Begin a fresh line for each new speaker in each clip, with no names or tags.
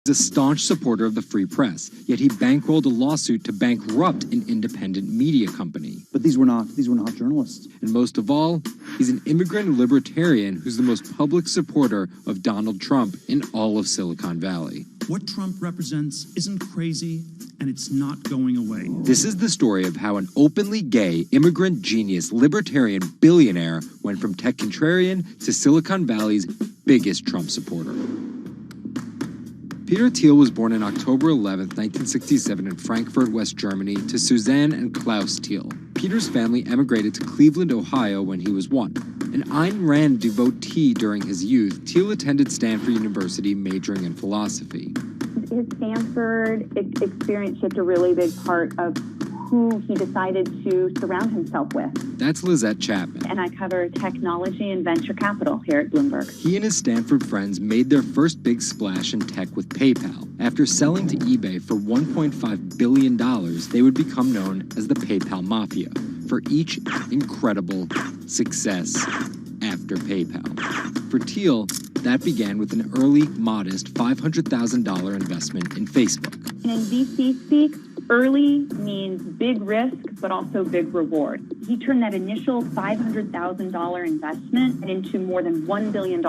He's a staunch supporter of the free press, yet he bankrolled a lawsuit to bankrupt an independent media company.
But these were not journalists.
And most of all, he's an immigrant libertarian who's the most public supporter of Donald Trump in all of Silicon Valley.
What Trump represents isn't crazy, and it's not going away.
This is the story of how an openly gay, immigrant genius, libertarian billionaire went from tech contrarian to Silicon Valley's biggest Trump supporter. Peter Thiel was born on October 11, 1967 in Frankfurt, West Germany, to Suzanne and Klaus Thiel. Peter's family emigrated to Cleveland, Ohio when he was 1. An Ayn Rand devotee during his youth, Thiel attended Stanford University majoring in philosophy.
His Stanford experience shaped a really big part of who he decided to surround himself with.
That's Lizette Chapman.
And I cover technology and venture capital here at Bloomberg.
He and his Stanford friends made their first big splash in tech with PayPal. After selling to eBay for $1.5 billion, they would become known as the PayPal Mafia for each incredible success after PayPal. For Thiel, that began with an early, modest $500,000 investment in Facebook.
And in VC speak, early means big risk, but also big reward. He turned that initial $500,000 investment into more than $1 billion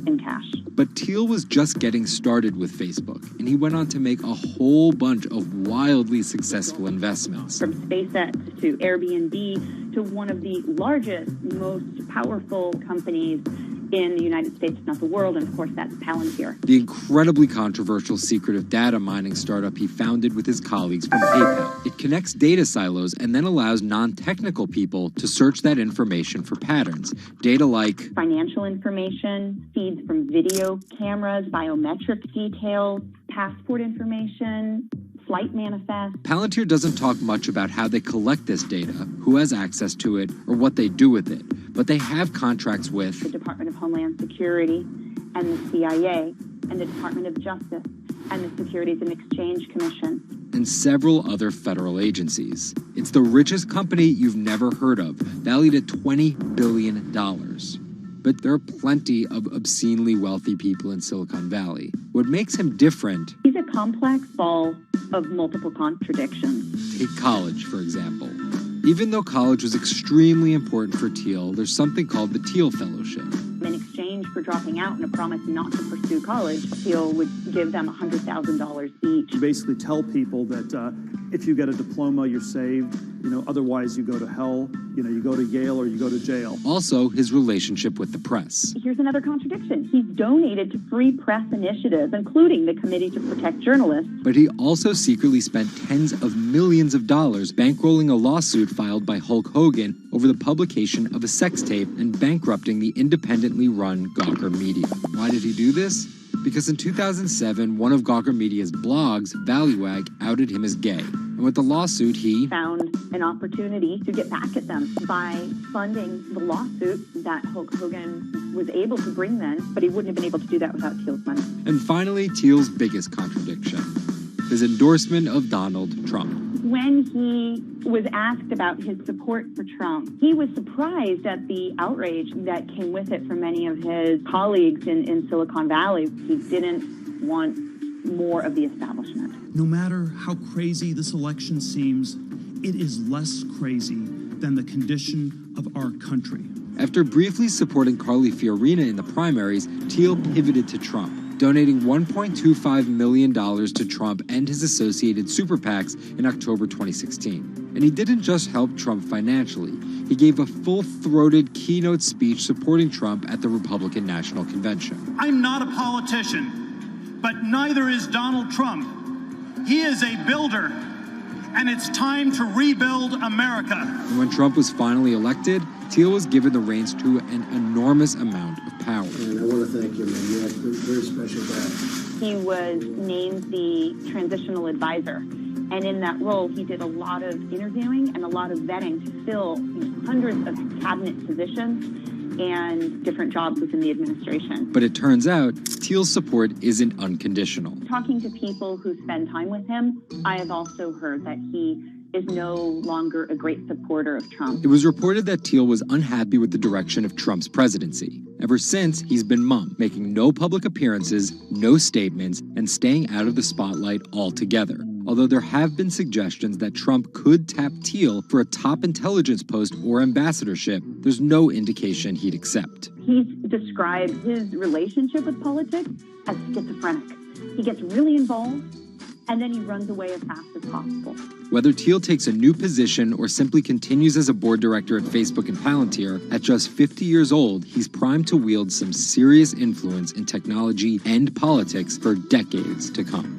in cash.
But Thiel was just getting started with Facebook, and he went on to make a whole bunch of wildly successful investments.
From SpaceX to Airbnb to one of the largest, most powerful companies in the United States, if not the world, and of course that's Palantir.
The incredibly controversial secretive data mining startup he founded with his colleagues from PayPal. It connects data silos and then allows non-technical people to search that information for patterns. Data like
financial information, feeds from video cameras, biometric details, passport information, flight manifest.
Palantir doesn't talk much about how they collect this data, who has access to it, or what they do with it. But they have contracts with
the Department of Homeland Security and the CIA and the Department of Justice and the Securities and Exchange Commission.
And several other federal agencies. It's the richest company you've never heard of, valued at $20 billion. But there are plenty of obscenely wealthy people in Silicon Valley. What makes him different...
He's a complex ball of multiple contradictions.
Take college, for example. Even though college was extremely important for Thiel, there's something called the Thiel Fellowship.
In exchange for dropping out and a promise not to pursue college, Thiel would give them $100,000 each.
You basically tell people that if you get a diploma, you're saved. Otherwise you go to hell. You go to Yale or you go to jail.
Also, his relationship with the press.
Here's another contradiction. He's donated to free press initiatives, including the Committee to Protect Journalists.
But he also secretly spent tens of millions of dollars bankrolling a lawsuit filed by Hulk Hogan over the publication of a sex tape and bankrupting the independently run Gawker Media. Why did he do this? Because in 2007, one of Gawker Media's blogs, Valuag, outed him as gay. And with the lawsuit, he
found an opportunity to get back at them by funding the lawsuit that Hulk Hogan was able to bring then, but he wouldn't have been able to do that without Thiel's money.
And finally, Thiel's biggest contradiction, his endorsement of Donald Trump.
When he was asked about his support for Trump, he was surprised at the outrage that came with it from many of his colleagues in Silicon Valley. He didn't want more of the establishment.
No matter how crazy this election seems, it is less crazy than the condition of our country.
After briefly supporting Carly Fiorina in the primaries, Thiel pivoted to Trump, donating $1.25 million to Trump and his associated super PACs in October 2016. And he didn't just help Trump financially. He gave a full-throated keynote speech supporting Trump at the Republican National Convention.
I'm not a politician, but neither is Donald Trump. He is a builder, and it's time to rebuild America.
And when Trump was finally elected, Thiel was given the reins to an enormous amount of power.
And I want to thank you, man. You have a very special guy.
He was named the transitional advisor. And in that role, he did a lot of interviewing and a lot of vetting to fill hundreds of cabinet positions and different jobs within the administration.
But it turns out, Thiel's support isn't unconditional.
Talking to people who spend time with him, I have also heard that he is no longer a great supporter of Trump.
It was reported that Thiel was unhappy with the direction of Trump's presidency. Ever since, he's been mum, making no public appearances, no statements, and staying out of the spotlight altogether. Although there have been suggestions that Trump could tap Thiel for a top intelligence post or ambassadorship, there's no indication he'd accept.
He's described his relationship with politics as schizophrenic. He gets really involved, and then he runs away as fast as possible.
Whether Thiel takes a new position or simply continues as a board director at Facebook and Palantir, at just 50 years old, he's primed to wield some serious influence in technology and politics for decades to come.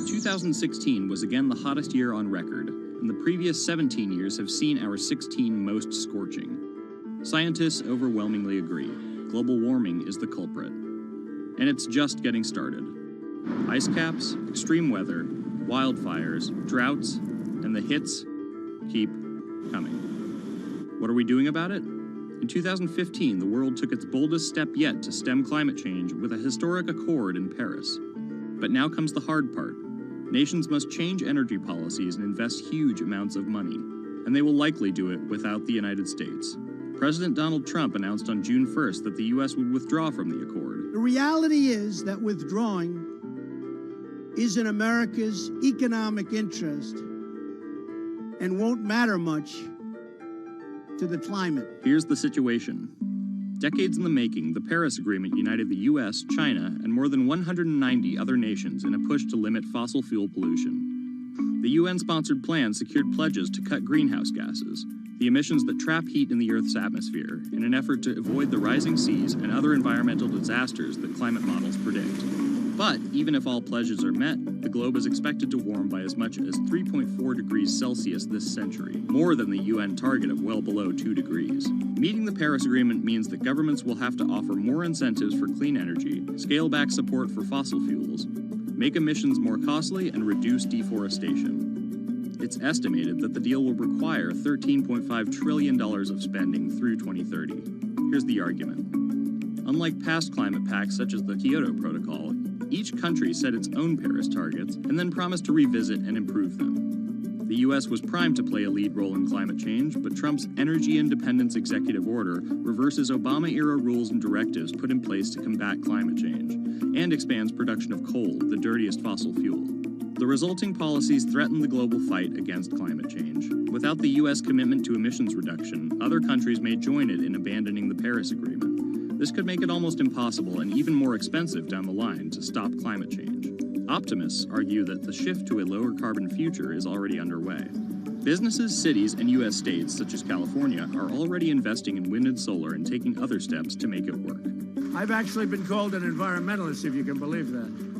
Two 2016 was again the hottest year on record, and the previous 17 years have seen our 16 most scorching. Scientists overwhelmingly agree. Global warming is the culprit. And it's just getting started. Ice caps, extreme weather, wildfires, droughts, and the hits keep coming. What are we doing about it? In 2015, the world took its boldest step yet to stem climate change with a historic accord in Paris. But now comes the hard part. Nations must change energy policies and invest huge amounts of money, and they will likely do it without the United States. President Donald Trump announced on June 1st that the U.S. would withdraw from the accord.
The reality is that withdrawing is in America's economic interest and won't matter much to the climate.
Here's the situation. Decades in the making, the Paris Agreement united the U.S., China, and more than 190 other nations in a push to limit fossil fuel pollution. The UN-sponsored plan secured pledges to cut greenhouse gases, the emissions that trap heat in the Earth's atmosphere, in an effort to avoid the rising seas and other environmental disasters that climate models predict. But even if all pledges are met, the globe is expected to warm by as much as 3.4 degrees Celsius this century, more than the UN target of well below 2 degrees. Meeting the Paris Agreement means that governments will have to offer more incentives for clean energy, scale back support for fossil fuels, make emissions more costly, and reduce deforestation. It's estimated that the deal will require $13.5 trillion of spending through 2030. Here's the argument. Unlike past climate pacts such as the Kyoto Protocol, each country set its own Paris targets and then promised to revisit and improve them. The US was primed to play a lead role in climate change, but Trump's energy independence executive order reverses Obama-era rules and directives put in place to combat climate change, and expands production of coal, the dirtiest fossil fuel. The resulting policies threaten the global fight against climate change. Without the US commitment to emissions reduction, other countries may join it in abandoning the Paris Agreement. This could make it almost impossible and even more expensive down the line to stop climate change. Optimists argue that the shift to a lower carbon future is already underway. Businesses, cities, and US states, such as California, are already investing in wind and solar and taking other steps to make it work.
I've actually been called an environmentalist, if you can believe that.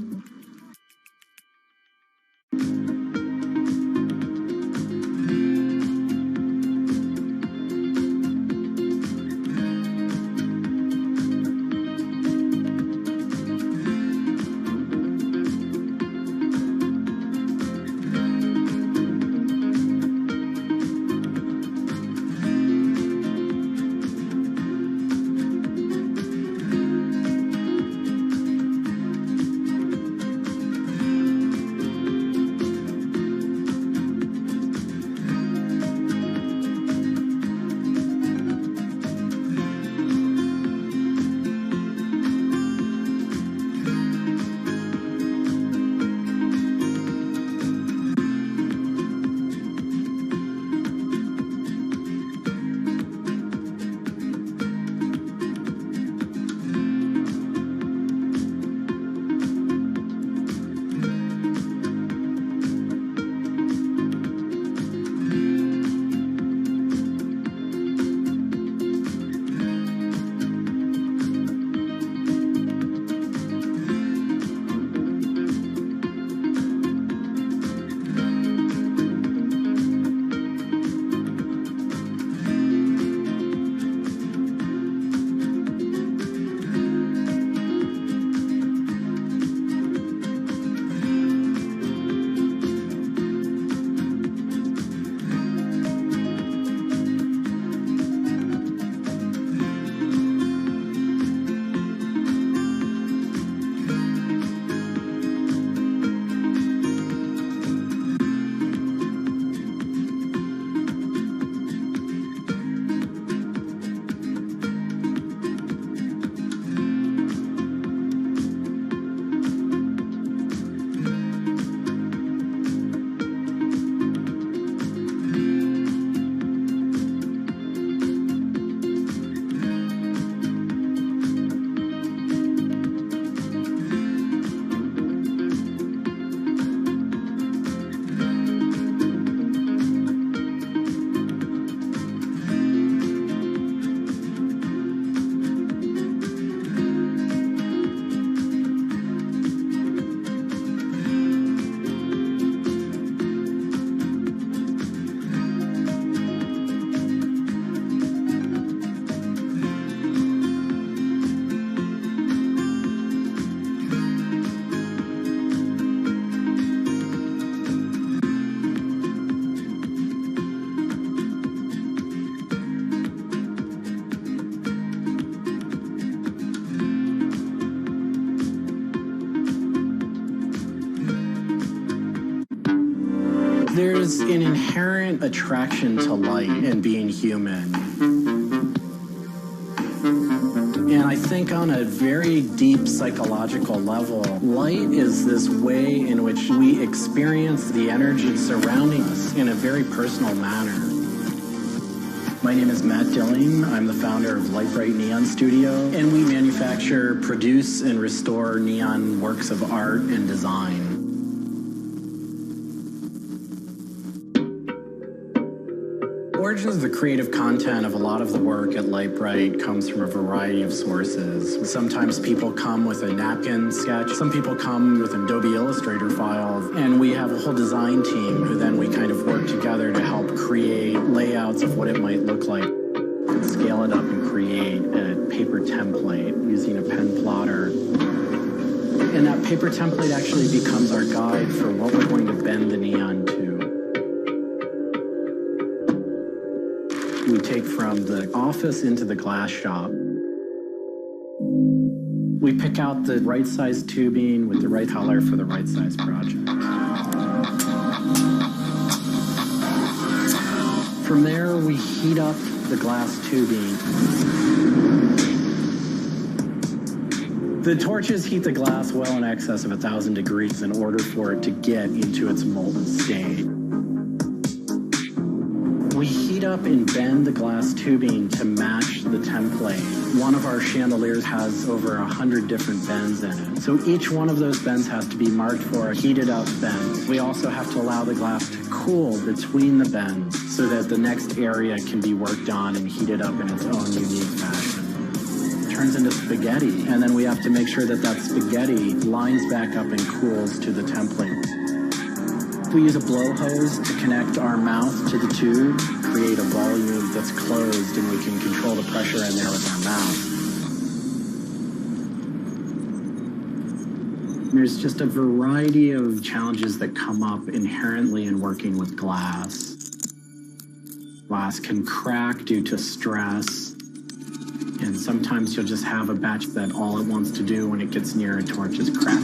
There's an inherent attraction to light and being human. And I think on a very deep psychological level, light is this way in which we experience the energy surrounding us in a very personal manner. My name is Matt Dilling. I'm the founder of Light Bright Neon Studio, and we manufacture, produce, and restore neon works of art and design. origins of the creative content of a lot of the work at Lightbright comes from a variety of sources. Sometimes people come with a napkin sketch. Some people come with an Adobe Illustrator file. And we have a whole design team who then we kind of work together to help create layouts of what it might look like. Scale it up and create a paper template using a pen plotter. And that paper template actually becomes our guide for what we're going to bend the neon to. We take from the office into the glass shop. We pick out the right size tubing with the right color for the right size project. From there, we heat up the glass tubing. The torches heat the glass well in excess of 1,000 degrees in order for it to get into its molten state. We heat up and bend the glass tubing to match the template. One of our chandeliers has over 100 different bends in it. So each one of those bends has to be marked for a heated up bend. We also have to allow the glass to cool between the bends so that the next area can be worked on and heated up in its own unique fashion. It turns into spaghetti, and then we have to make sure that that spaghetti lines back up and cools to the template. We use a blow hose to connect our mouth to the tube, create a volume that's closed, and we can control the pressure in there with our mouth. There's just a variety of challenges that come up inherently in working with glass. Glass can crack due to stress, and sometimes you'll just have a batch that all it wants to do when it gets near a torch is crack.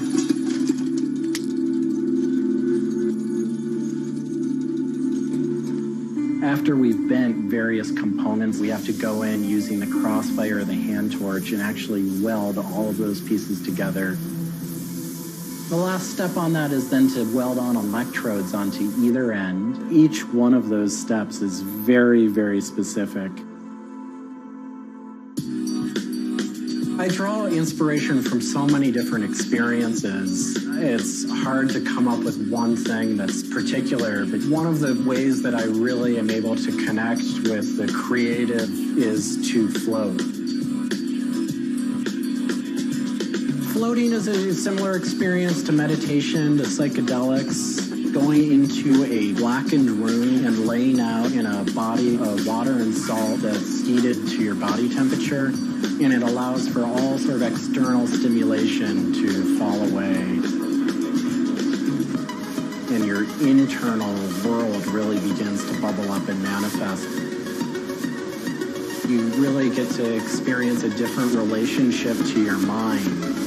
After we've bent various components, we have to go in using the crossfire or the hand torch and actually weld all of those pieces together. The last step on that is then to weld on electrodes onto either end. Each one of those steps is very, very specific. I draw inspiration from so many different experiences. It's hard to come up with one thing that's particular, but one of the ways that I really am able to connect with the creative is to float. Floating is a similar experience to meditation, to psychedelics. Going into a blackened room and laying out in a body of water and salt that's heated to your body temperature, and it allows for all sort of external stimulation to fall away. And your internal world really begins to bubble up and manifest. You really get to experience a different relationship to your mind.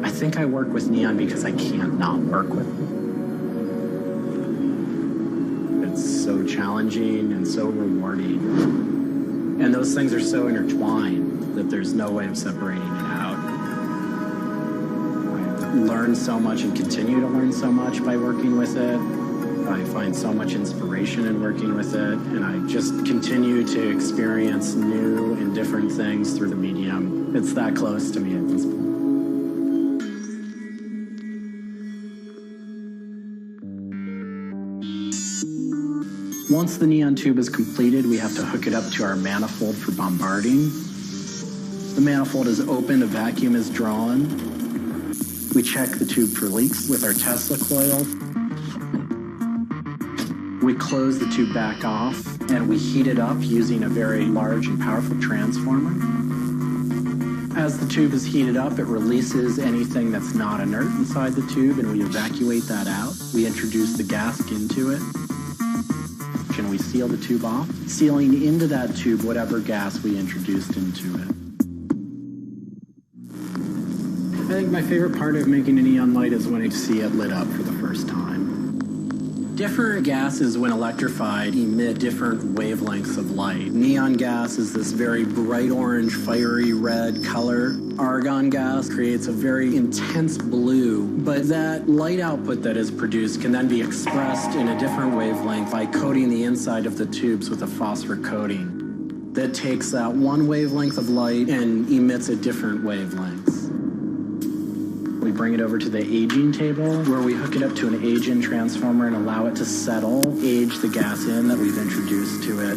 I think I work with neon because I can't not work with it. It's so challenging and so rewarding. And those things are so intertwined that there's no way of separating it out. I learn so much and continue to learn so much by working with it. I find so much inspiration in working with it, and I just continue to experience new and different things through the medium. It's that close to me at this point. Once the neon tube is completed, we have to hook it up to our manifold for bombarding. The manifold is open, a vacuum is drawn. We check the tube for leaks with our Tesla coil. We close the tube back off, and we heat it up using a very large and powerful transformer. As the tube is heated up, it releases anything that's not inert inside the tube, and we evacuate that out. We introduce the gas into it. And we seal the tube off, sealing into that tube whatever gas we introduced into it. I think my favorite part of making a neon light is when I see it lit up for the first time. Different gases, when electrified, emit different wavelengths of light. Neon gas is this very bright orange, fiery red color. Argon gas creates a very intense blue, but that light output that is produced can then be expressed in a different wavelength by coating the inside of the tubes with a phosphor coating that takes that one wavelength of light and emits at different wavelengths. We bring it over to the aging table where we hook it up to an age-in transformer and allow it to settle, age the gas in that we've introduced to it.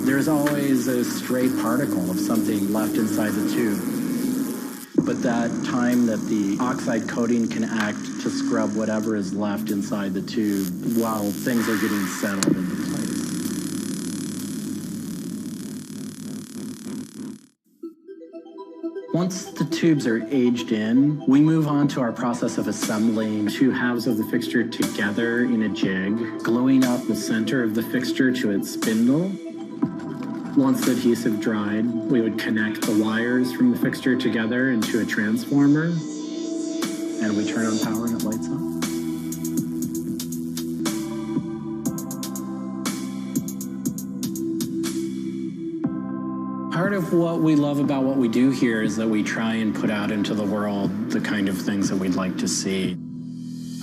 There's always a stray particle of something left inside the tube. But that time that the oxide coating can act to scrub whatever is left inside the tube while things are getting settled into place. Once the tubes are aged in, we move on to our process of assembling two halves of the fixture together in a jig, gluing up the center of the fixture to its spindle. Once the adhesive dried, we would connect the wires from the fixture together into a transformer, and we turn on power and it lights up. Part of what we love about what we do here is that we try and put out into the world the kind of things that we'd like to see.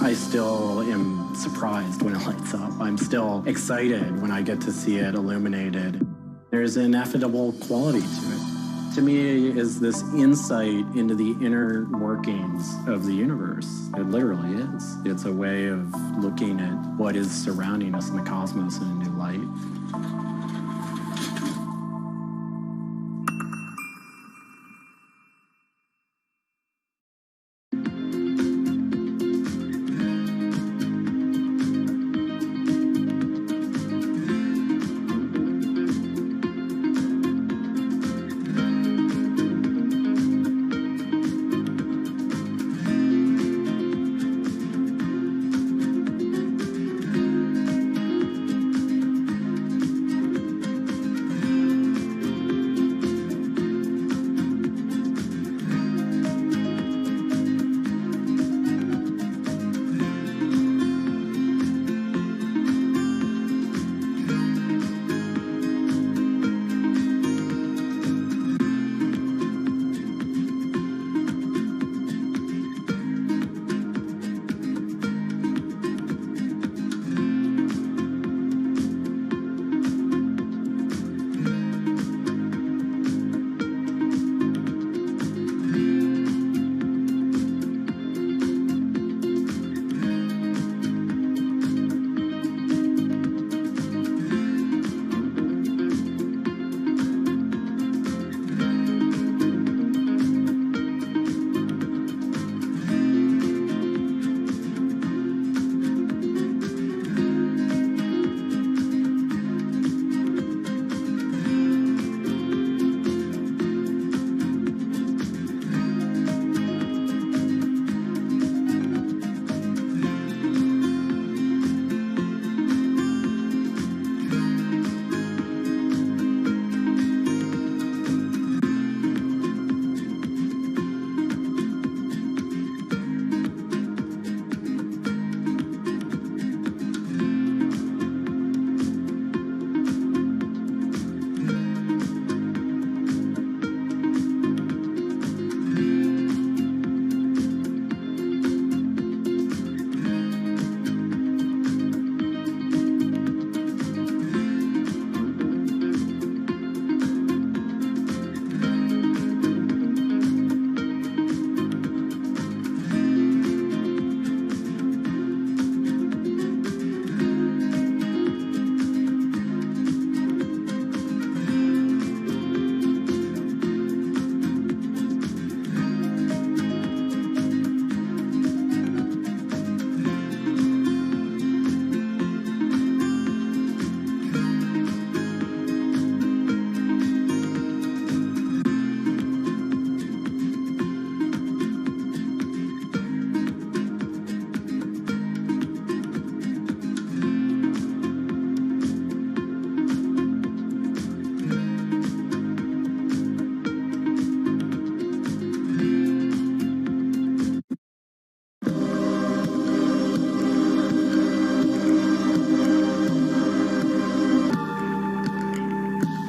I still am surprised when it lights up. I'm still excited when I get to see it illuminated. There's an ineffable quality to it. To me, is this insight into the inner workings of the universe. It literally is. It's a way of looking at what is surrounding us in the cosmos in a new light.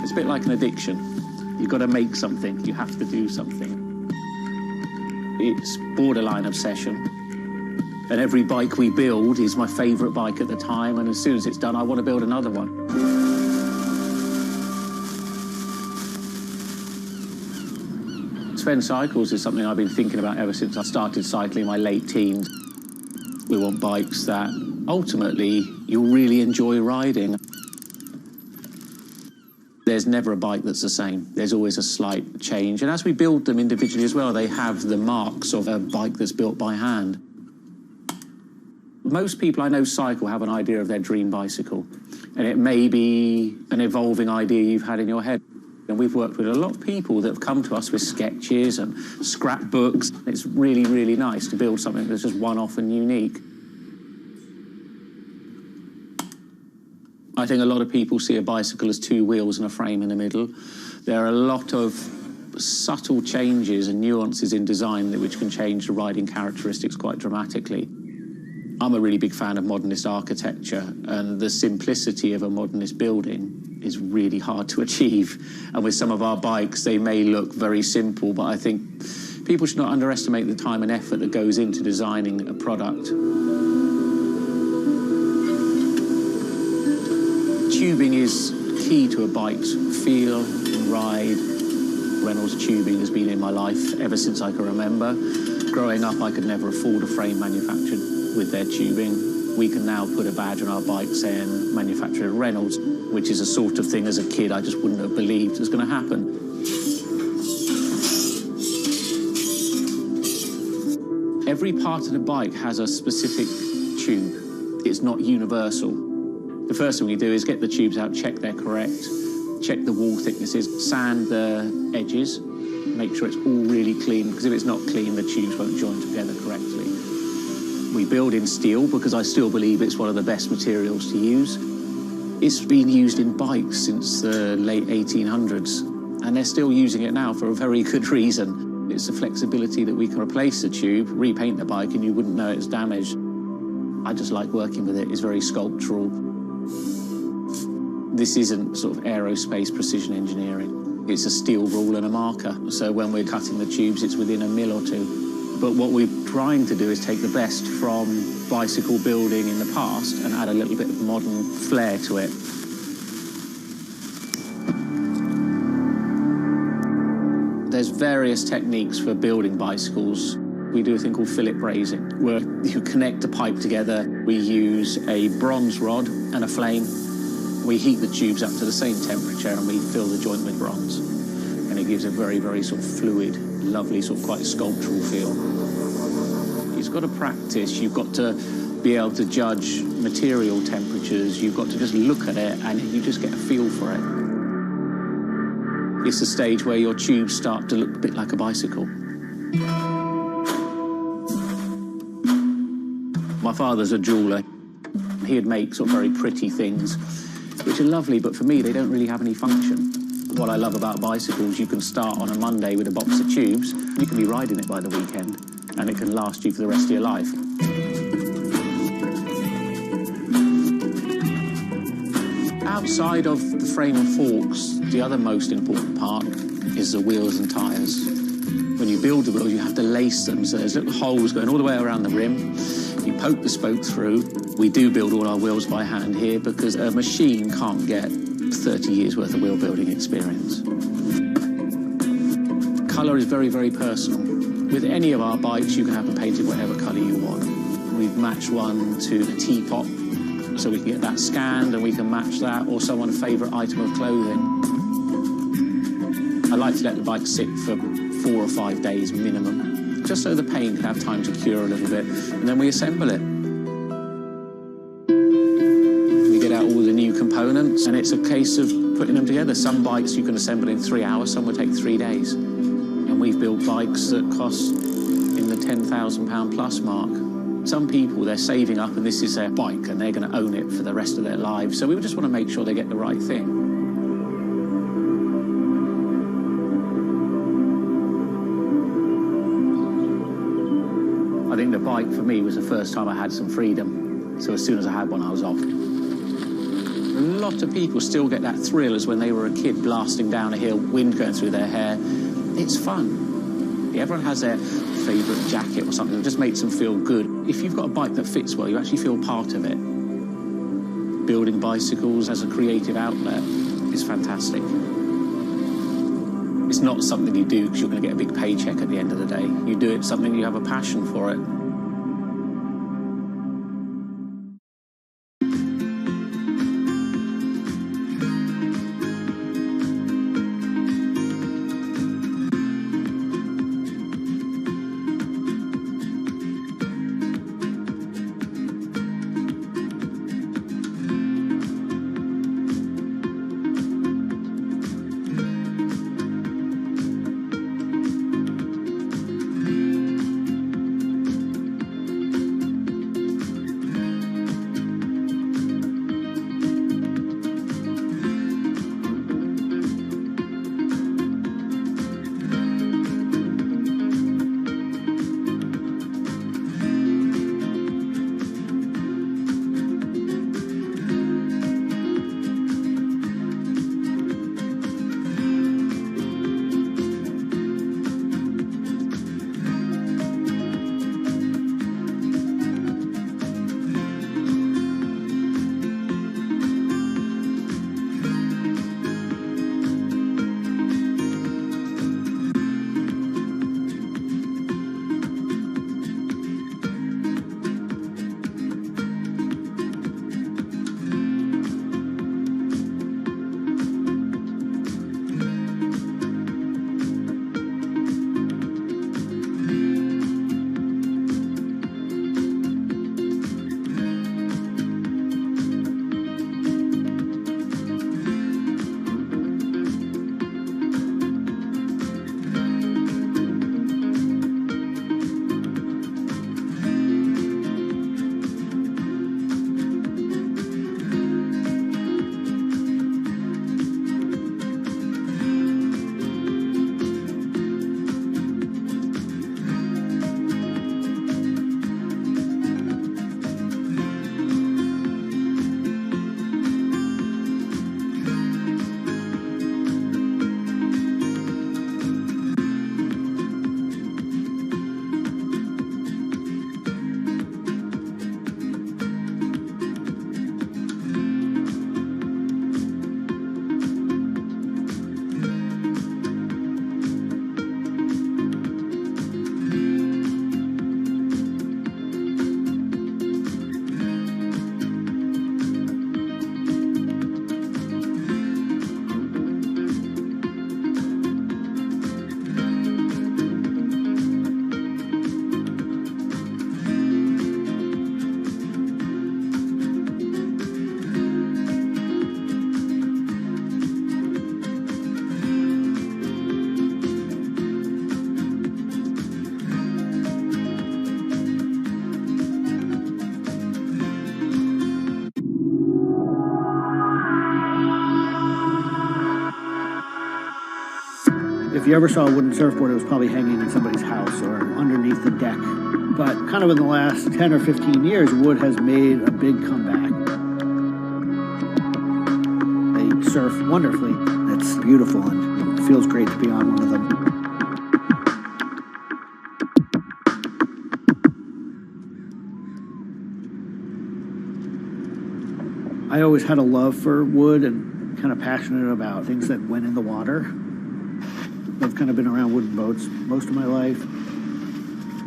It's a bit like an addiction. You've got to make something. You have to do something. It's borderline obsession. And every bike we build is my favourite bike at the time, and as soon as it's done, I want to build another one. Sven cycles is something I've been thinking about ever since I started cycling in my late teens. We want bikes that ultimately you'll really enjoy riding. There's never a bike that's the same. There's always a slight change. And as we build them individually as well, they have the marks of a bike that's built by hand. Most people I know cycle have an idea of their dream bicycle. And it may be an evolving idea you've had in your head. And we've worked with a lot of people that have come to us with sketches and scrapbooks. It's really, really nice to build something that's just one-off and unique. I think a lot of people see a bicycle as two wheels and a frame in the middle. There are a lot of subtle changes and nuances in design which can change the riding characteristics quite dramatically. I'm a really big fan of modernist architecture, and the simplicity of a modernist building is really hard to achieve. And with some of our bikes, they may look very simple, but I think people should not underestimate the time and effort that goes into designing a product. Tubing is key to a bike's feel and ride. Reynolds tubing has been in my life ever since I can remember. Growing up, I could never afford a frame manufactured with their tubing. We can now put a badge on our bike saying manufactured at Reynolds, which is a sort of thing as a kid I just wouldn't have believed was going to happen. Every part of the bike has a specific tube. It's not universal. The first thing we do is get the tubes out, check they're correct, check the wall thicknesses, sand the edges, make sure it's all really clean, because if it's not clean, the tubes won't join together correctly. We build in steel because I still believe it's one of the best materials to use. It's been used in bikes since the late 1800s, and they're still using it now for a very good reason. It's the flexibility that we can replace the tube, repaint the bike, and you wouldn't know it's damaged. I just like working with it. It's very sculptural. This isn't sort of aerospace precision engineering. It's a steel rule and a marker. So when we're cutting the tubes, it's within a mil or two. But what we're trying to do is take the best from bicycle building in the past and add a little bit of modern flair to it. There's various techniques for building bicycles. We do a thing called fillet brazing, where you connect a pipe together. We use a bronze rod and a flame. We heat the tubes up to the same temperature and we fill the joint with bronze. And it gives a very, very sort of fluid, lovely, sort of quite sculptural feel. You've got to practice. You've got to be able to judge material temperatures. You've got to just look at it and you just get a feel for it. It's a stage where your tubes start to look a bit like a bicycle. My father's a jeweller. He'd make sort of very pretty things, which are lovely, but for me, they don't really have any function. What I love about bicycles, you can start on a Monday with a box of tubes. You can be riding it by the weekend, and it can last you for the rest of your life. Outside of the frame and forks, the other most important part is the wheels and tyres. When you build the wheels, you have to lace them, so there's little holes going all the way around the rim. You poke the spoke through. We do build all our wheels by hand here because a machine can't get 30 years worth of wheel building experience. Colour is very, very personal. With any of our bikes, you can have them painted whatever colour you want. We've matched one to the teapot, so we can get that scanned and we can match that, or someone's favourite item of clothing. I like to let the bike sit for 4 or 5 days minimum, just so the paint can have time to cure a little bit, and then we assemble it. We get out all the new components, and it's a case of putting them together. Some bikes you can assemble in 3 hours, some will take 3 days. And we've built bikes that cost in the £10,000 plus mark. Some people, they're saving up and this is their bike and they're going to own it for the rest of their lives. So we just want to make sure they get the right thing. I think the bike for me was the first time I had some freedom. So as soon as I had one, I was off. A lot of people still get that thrill as when they were a kid blasting down a hill, wind going through their hair. It's fun. Everyone has their favourite jacket or something that just makes them feel good. If you've got a bike that fits well, you actually feel part of it. Building bicycles as a creative outlet is fantastic. It's not something you do because you're going to get a big paycheck at the end of the day. You do it something you have a passion for it.
If you ever saw a wooden surfboard, it was probably hanging in somebody's house or underneath the deck. But kind of in the last 10 or 15 years, wood has made a big comeback. They surf wonderfully. It's beautiful and it feels great to be on one of them. I always had a love for wood and kind of passionate about things that went in the water. I've kind of been around wooden boats most of my life.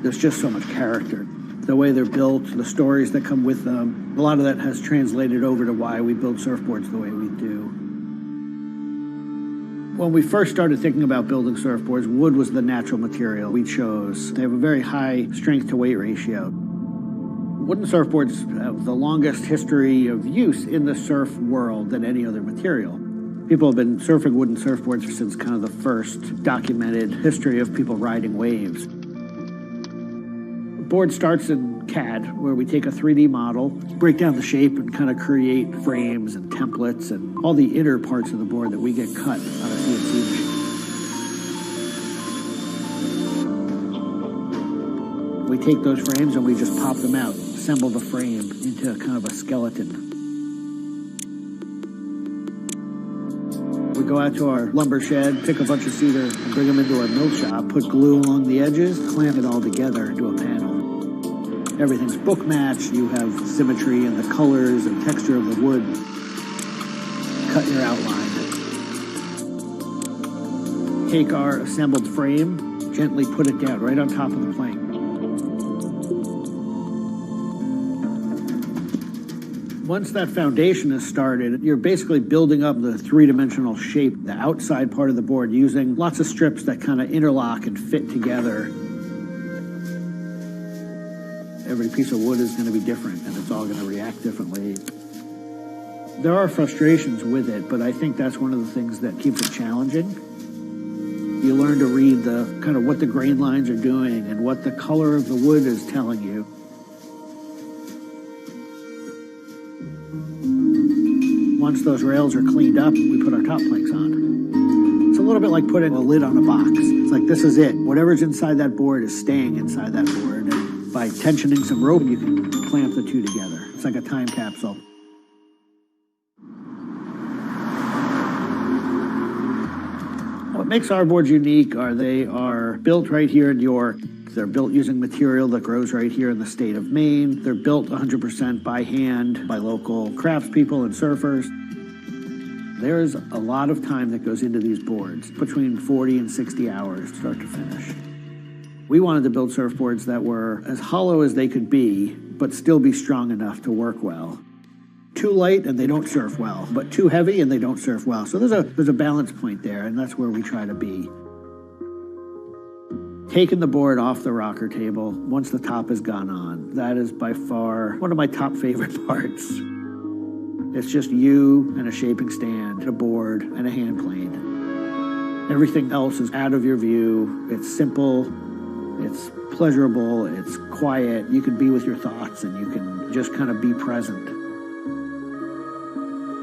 There's just so much character. The way they're built, the stories that come with them, a lot of that has translated over to why we build surfboards the way we do. When we first started thinking about building surfboards, wood was the natural material we chose. They have a very high strength to weight ratio. Wooden surfboards have the longest history of use in the surf world than any other material. People have been surfing wooden surfboards since kind of the first documented history of people riding waves. The board starts in CAD, where we take a 3D model, break down the shape, and kind of create frames and templates and all the inner parts of the board that we get cut on a CNC machine. We take those frames and we just pop them out, assemble the frame into kind of a skeleton. We go out to our lumber shed, pick a bunch of cedar, and bring them into our mill shop, put glue along the edges, clamp it all together into a panel. Everything's book matched, you have symmetry in the colors and texture of the wood. Cut your outline. Take our assembled frame, gently put it down right on top of the plank. Once that foundation is started, you're basically building up the three-dimensional shape, the outside part of the board, using lots of strips that kind of interlock and fit together. Every piece of wood is going to be different, and it's all going to react differently. There are frustrations with it, but I think that's one of the things that keeps it challenging. You learn to read the kind of what the grain lines are doing and what the color of the wood is telling you. Once those rails are cleaned up, we put our top planks on. It's a little bit like putting a lid on a box. It's like, this is it. Whatever's inside that board is staying inside that board. And by tensioning some rope, you can clamp the two together. It's like a time capsule. What makes our boards unique are they are built right here in York. They're built using material that grows right here in the state of Maine. They're built 100% by hand by local craftspeople and surfers. There's a lot of time that goes into these boards, between 40 and 60 hours start to finish. We wanted to build surfboards that were as hollow as they could be, but still be strong enough to work well. Too light and they don't surf well, but too heavy and they don't surf well. So there's a balance point there, and that's where we try to be. Taking the board off the rocker table once the top has gone on, that is by far one of my top favorite parts. It's just you and a shaping stand, a board, and a hand plane. Everything else is out of your view. It's simple, it's pleasurable, it's quiet. You can be with your thoughts and you can just kind of be present.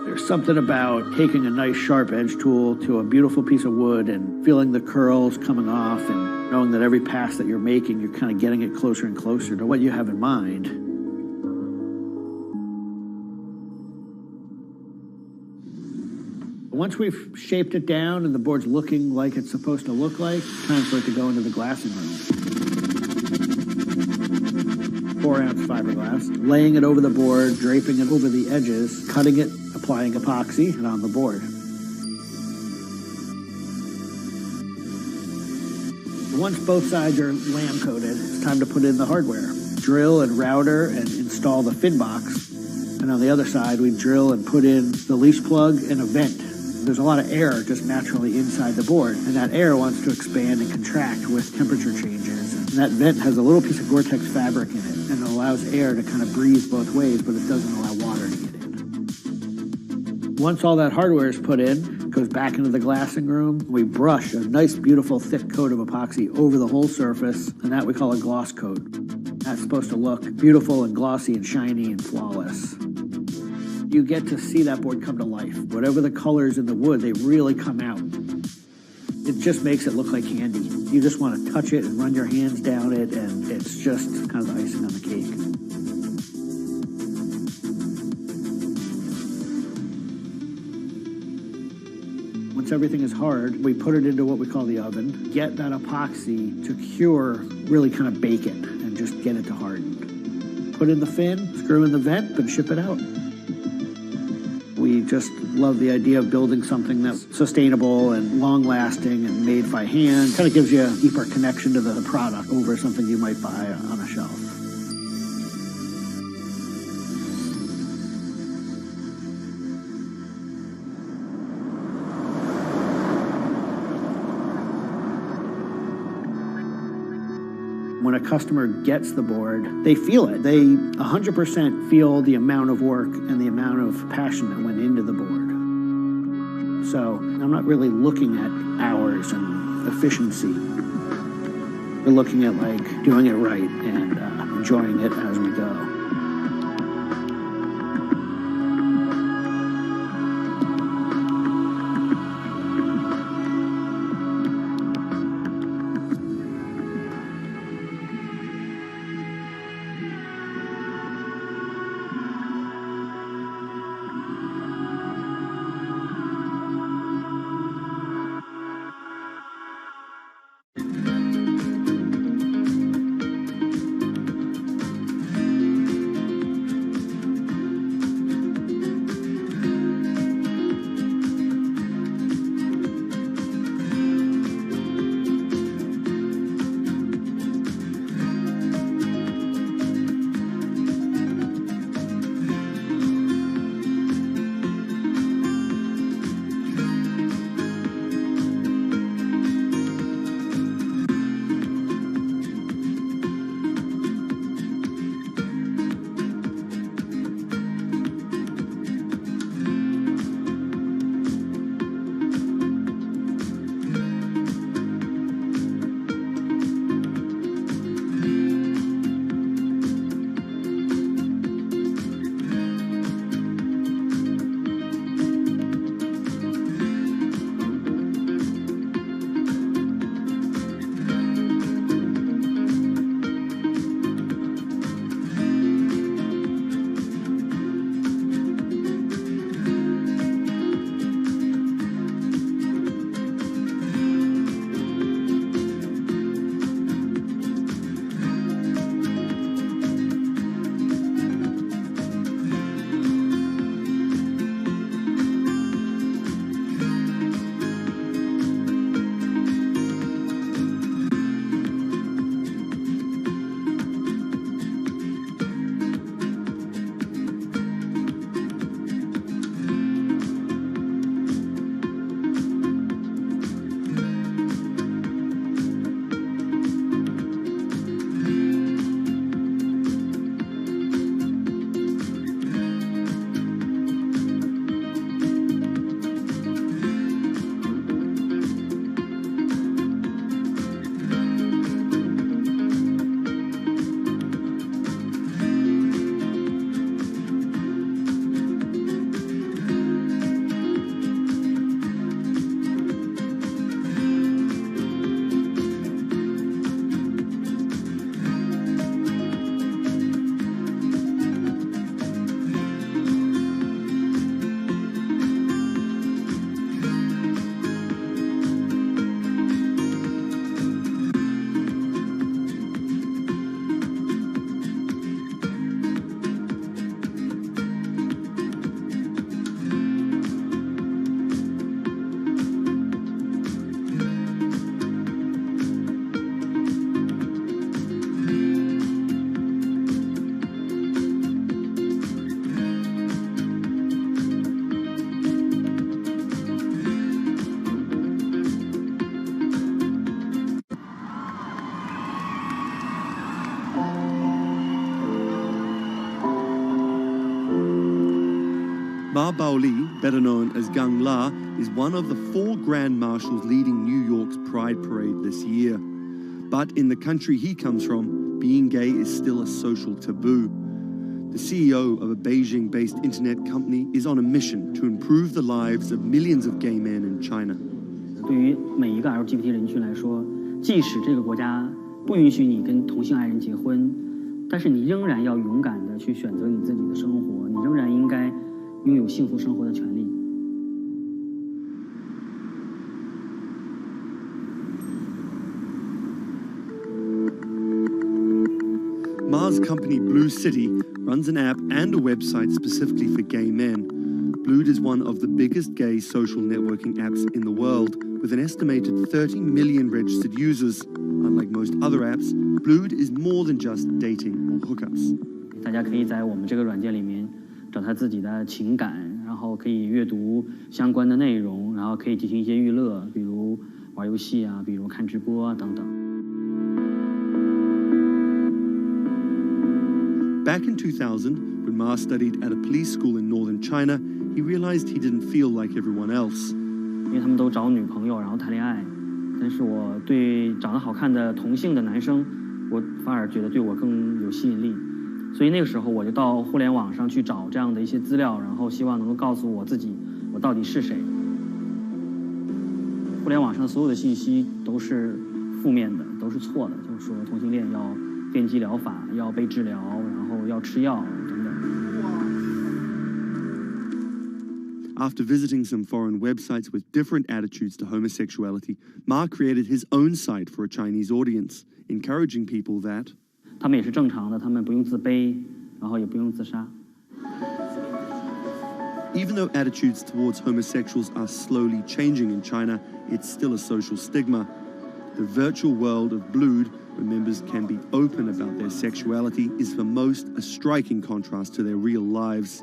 There's something about taking a nice sharp edge tool to a beautiful piece of wood and feeling the curls coming off and knowing that every pass that you're making, you're kind of getting it closer and closer to what you have in mind. Once we've shaped it down and the board's looking like it's supposed to look like, time for it to go into the glassing room. 4-ounce fiberglass, laying it over the board, draping it over the edges, cutting it, applying epoxy, and on the board. Once both sides are lamb coated, it's time to put in the hardware. Drill and router and install the fin box. And on the other side, we drill and put in the leash plug and a vent. There's a lot of air just naturally inside the board, and that air wants to expand and contract with temperature changes. And that vent has a little piece of Gore-Tex fabric in it, and it allows air to kind of breathe both ways, but it doesn't allow water to get in. Once all that hardware is put in, it goes back into the glassing room. We brush a nice, beautiful, thick coat of epoxy over the whole surface, and that we call a gloss coat. That's supposed to look beautiful and glossy and shiny and flawless. You get to see that board come to life. Whatever the colors in the wood, they really come out. It just makes it look like candy. You just want to touch it and run your hands down it, and it's just kind of the icing on the cake. Once everything is hard, we put it into what we call the oven, get that epoxy to cure, really kind of bake it, and just get it to harden. Put in the fin, screw in the vent, and ship it out. We just love the idea of building something that's sustainable and long-lasting and made by hand. Kind of gives you a deeper connection to the product over something you might buy on a shelf. When a customer gets the board, they feel it. They 100% feel the amount of work and the amount of passion that went into the board. So I'm not really looking at hours and efficiency. We're looking at like doing it right and enjoying it as we go.
Ma Baoli, better known as Gang La, is one of the 4 Grand Marshals leading New York's Pride Parade this year. But in the country he comes from, being gay is still a social taboo. The CEO of a Beijing-based internet company is on a mission to improve the lives of millions of gay men in China.
对于每一个 LGBT 人群来说，即使这个国家不允许你跟同性爱人结婚，但是你仍然要勇敢地去选择你自己的生活，你仍然应该拥有幸福生活的权利。
Ma's company Blue City runs an app and a website specifically for gay men. Blued is one of the biggest gay social networking apps in the world, with an estimated 30 million registered users. Unlike most other apps, Blued is more than just dating or hookups.
大家可以在我们这个软件里面找他自己的情感，然后可以阅读相关的内容，然后可以进行一些娱乐，比如玩游戏啊，比如看直播啊等等。
Back in 2000, when Ma studied at a police school in northern China, he realized he didn't feel like everyone else.
因为他们都找女朋友，然后谈恋爱，但是我对长得好看的同性的男生，我反而觉得对我更有吸引力。所以那个时候我就到互联网上去找这样的一些资料，然后希望能够告诉我自己我到底是谁。互联网上所有的信息都是负面的，都是错的，就是说同性恋要电击疗法，要被治疗，然后要吃药等等。
After visiting some foreign websites with different attitudes to homosexuality, Ma created his own site for a Chinese audience, encouraging people that
他们也是正常的，他们不用自卑，然后也不用自杀。
Even though attitudes towards homosexuals are slowly changing in China, it's still a social stigma. The virtual world of Blued, where members can be open about their sexuality, is for most a striking contrast to their real lives.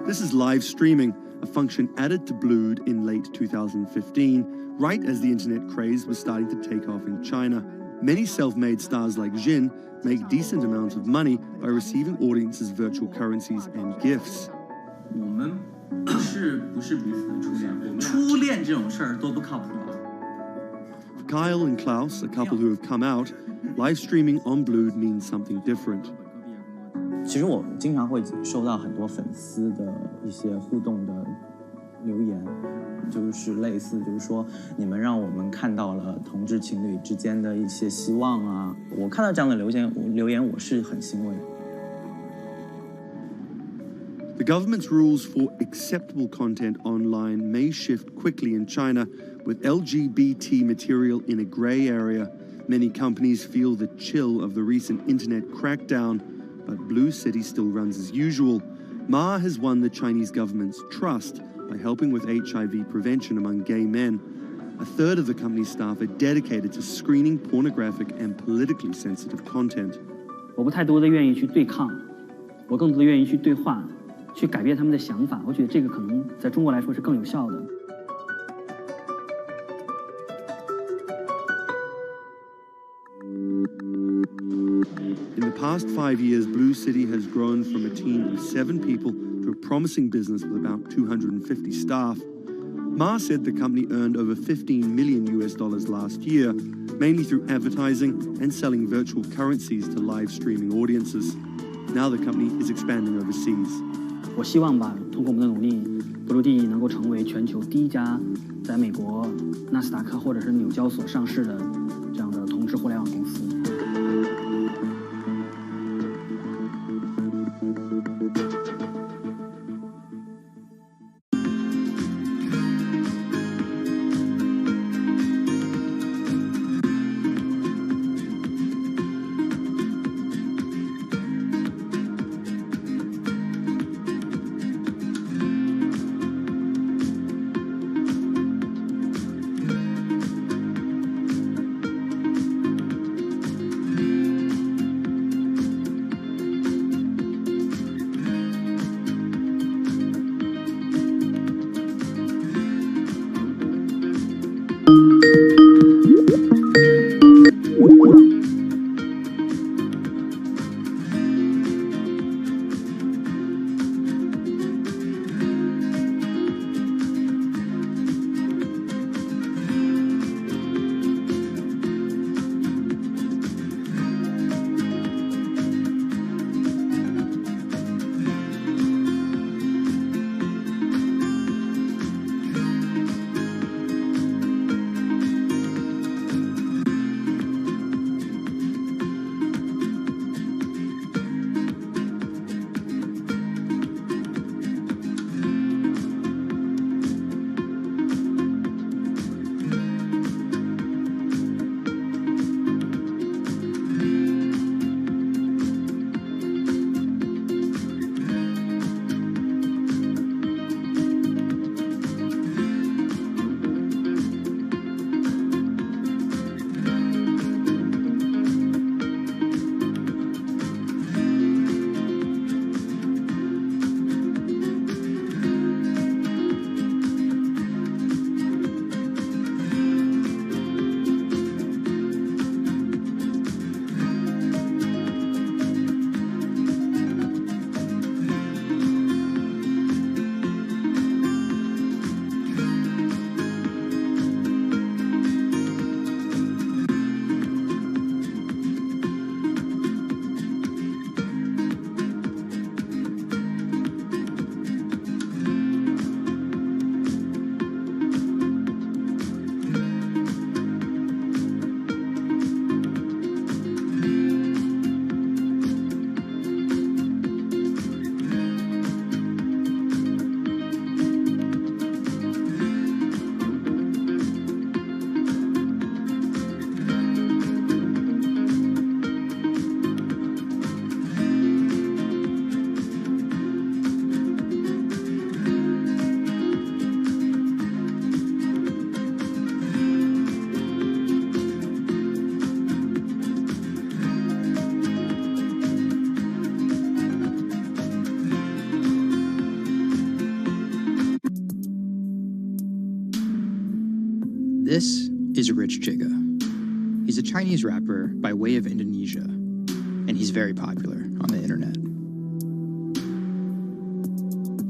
This is live streaming, a function added to Blued in late 2015, right as the internet craze was starting to take off in China. Many self-made stars like Jin make decent amounts of money by receiving audiences' virtual currencies and gifts.
我们不是彼此的初恋，初恋这种事儿都不靠谱。
For Kyle and Klaus, a couple who have come out, live streaming on Blued means something different.
其实我经常会收到很多粉丝的一些互动的留言，就是类似就是说你们让我们看到了同志情侣之间的一些希望啊，我看到这样的留言我是很欣慰。
The government's rules for acceptable content online may shift quickly in China, with LGBT material in a grey area. Many companies feel the chill of the recent internet crackdown, but Blue City still runs as usual. Ma has won the Chinese government's trust by helping with HIV prevention among gay men. A third of the company's staff are dedicated to screening pornographic and politically sensitive content.
我不太多的愿意去对抗，我更多的愿意去对话，去改变他们的想法。我觉得这个可能在中国来说是更有效的。
In the past 5 years, Blue City has grown from a team of 7 people to a promising business with about 250 staff. Ma said the company earned over $15 million last year, mainly through advertising and selling virtual currencies to live streaming audiences. Now the company is expanding overseas.
我希望吧，通过我们的努力，Blue能够成为全球第一家在美国纳斯达克或者是纽交所上市的这样的同志互联网公司。
This is Rich Chiga. He's a Chinese rapper by way of Indonesia, and he's very popular on the internet.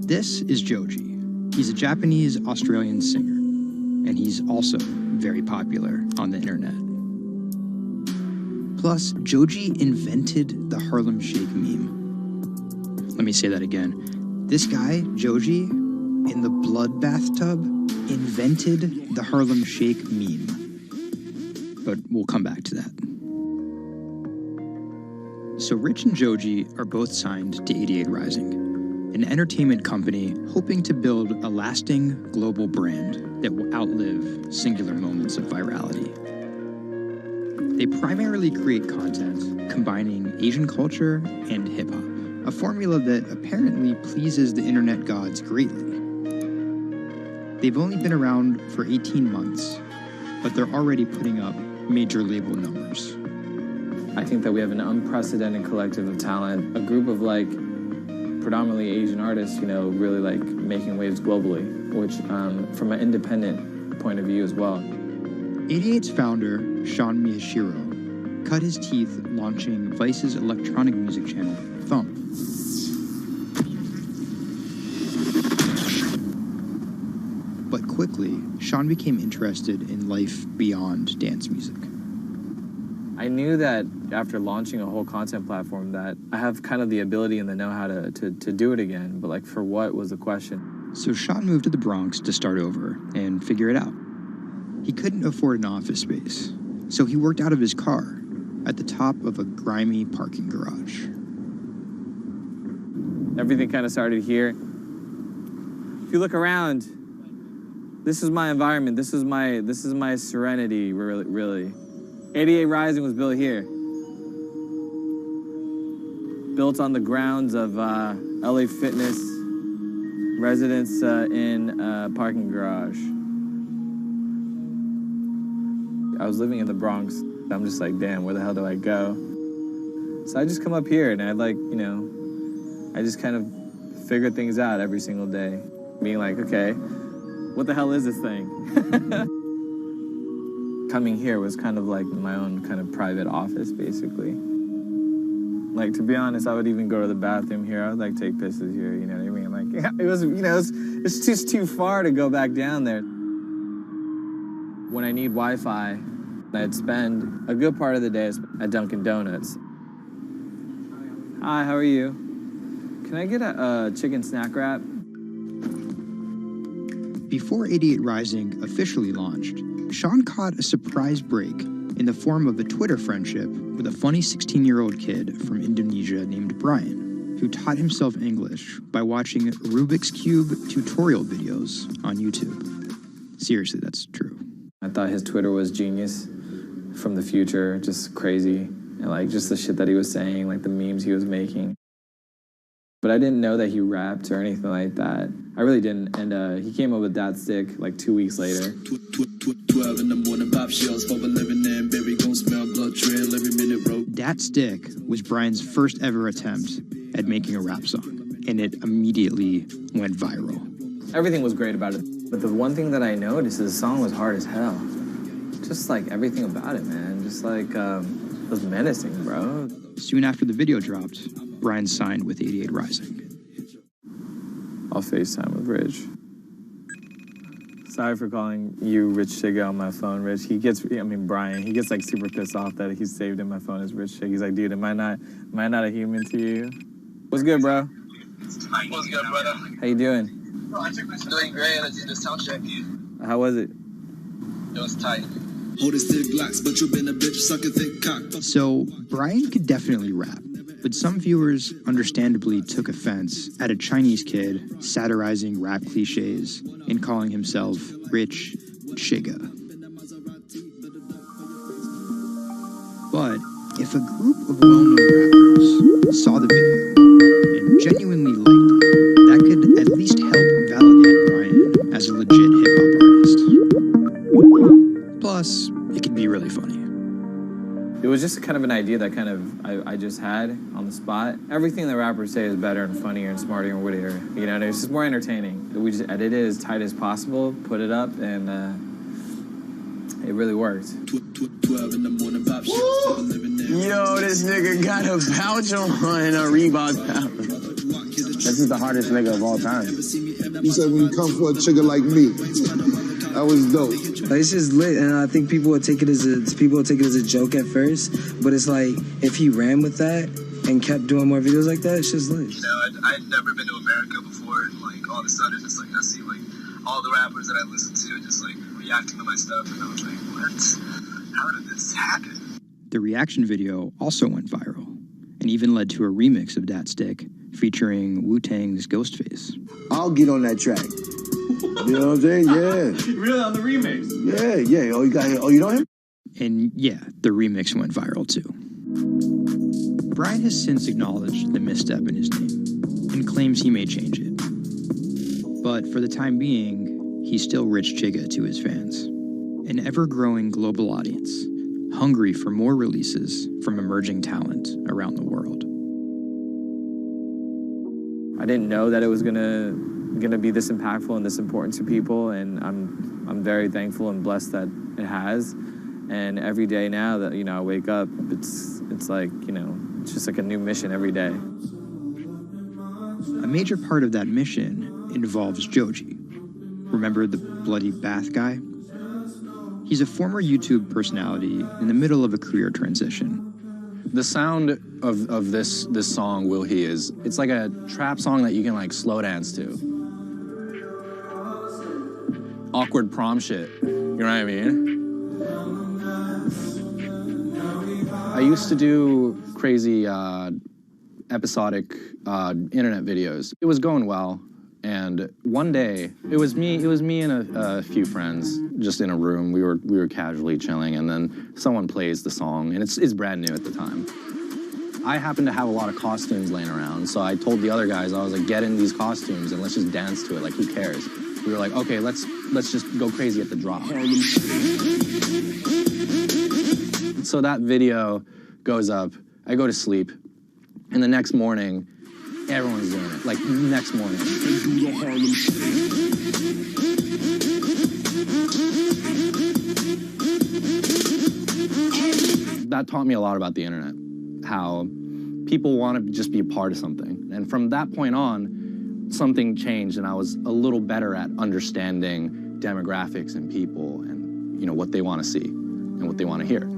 This is Joji. He's a Japanese-Australian singer, and he's also very popular on the internet. Plus, Joji invented the Harlem Shake meme. Let me say that again. This guy, Joji, in the blood bathtub, invented the Harlem Shake meme. But we'll come back to that. So Rich and Joji are both signed to 88 Rising, an entertainment company hoping to build a lasting global brand that will outlive singular moments of virality. They primarily create content combining Asian culture and hip-hop, a formula that apparently pleases the internet gods greatly. They've only been around for 18 months, but they're already putting up major label numbers.
I think that we have an unprecedented collective of talent, a group of predominantly Asian artists, really making waves globally, which from an independent point of view as well.
88's founder, Sean Miyashiro, cut his teeth launching Vice's electronic music channel, Thump. But quickly, Sean became interested in life beyond dance music.
I knew that after launching a whole content platform that I have kind of the ability and the know-how to do it again, but for what was the question?
So Sean moved to the Bronx to start over and figure it out. He couldn't afford an office space, so he worked out of his car at the top of a grimy parking garage.
Everything kind of started here. If you look around, this is my environment. This is my serenity, really. 88 Rising was built here. Built on the grounds of LA Fitness, residence in a parking garage. I was living in the Bronx. I'm just damn, where the hell do I go? So I just come up here and I just kind of figure things out every single day. Being okay, what the hell is this thing? Coming here was kind of my own kind of private office, basically. To be honest, I would even go to the bathroom here. I would take pisses here, you know what I mean? It was, it's just too far to go back down there. When I need Wi-Fi, I'd spend a good part of the day at Dunkin' Donuts. Hi, how are you? Can I get a chicken snack wrap?
Before 88 Rising officially launched, Sean caught a surprise break in the form of a Twitter friendship with a funny 16-year-old kid from Indonesia named Brian, who taught himself English by watching Rubik's Cube tutorial videos on YouTube. Seriously, that's true.
I thought his Twitter was genius, from the future, just crazy, and just the shit that he was saying, the memes he was making. But I didn't know that he rapped or anything like that. I really didn't, and he came up with that stick 2 weeks later.
12 in the morning, pop shells for a living, and baby gon' smell blood trail every minute, bro.
Dat Stick was Brian's first ever attempt at making a rap song, and it immediately went viral.
Everything was great about it, but the one thing that I noticed is the song was hard as hell. Just everything about it, man. Just it was menacing, bro.
Soon after the video dropped, Brian signed with 88 Rising.
I'll FaceTime with Rich. Sorry for calling you Rich Chiga on my phone, Rich. Brian, he gets super pissed off that he's saved in my phone as Rich Chiga. He's like, dude, am I not a human to you? What's good, bro?
What's good, brother?
How you doing?
Doing great. I just did a sound check.
How was it?
It was tight.
So, Brian could definitely rap, but some viewers understandably took offense at a Chinese kid satirizing rap cliches and calling himself Rich Chiga. But if a group of well-known rappers saw the video and genuinely liked it, that could at least help validate Brian as a legit hip-hop artist. Plus, it could be really funny.
It was just kind of an idea that I just had on the spot. Everything that rappers say is better and funnier and smarter and wittier. It's just more entertaining. We just edited it as tight as possible, put it up, and it really worked.
Yo, this nigga got a pouch on and a Reebok pouch.
This is the hardest nigga of all time.
You said when you come for a trigger like me, that was dope.
It's just lit, and I think people will take it as a joke at first, but it's like if he ran with that and kept doing more videos like that, it's just lit.
You know, I'd never been to America before, and like all of a sudden, just like I see like all the rappers that I listen to just like reacting to my stuff, and I was like, what? How did this happen?
The reaction video also went viral, and even led to a remix of Dat Stick featuring Wu-Tang's Ghostface.
I'll get on that track. You know what I'm saying? Yeah.
Really, on the remix?
Yeah. Oh, you know him?
And yeah, the remix went viral too. Brian has since acknowledged the misstep in his name and claims he may change it. But for the time being, he's still Rich Chigga to his fans. An ever-growing global audience, hungry for more releases from emerging talent around the world.
I didn't know that it was gonna be this impactful and this important to people, and I'm very thankful and blessed that it has. And every day now that I wake up, it's like it's just like a new mission every day.
A major part of that mission involves Joji. Remember the bloody bath guy? He's a former YouTube personality in the middle of a career transition.
The sound of this song, Will He, it's like a trap song that you can like slow dance to. Awkward prom shit, you know what I mean? I used to do crazy episodic internet videos. It was going well, and one day it was me and a few friends just in a room. We were casually chilling, and then someone plays the song, and it's brand new at the time. I happened to have a lot of costumes laying around, so I told the other guys, I was like, get in these costumes and let's just dance to it, like who cares? We were like, okay, let's just go crazy at the drop. So that video goes up, I go to sleep, and the next morning, everyone's doing it, like next morning. That taught me a lot about the internet, how people want to just be a part of something. And from that point on, something changed, and I was a little better at understanding demographics and people and what they want to see and what they want to hear.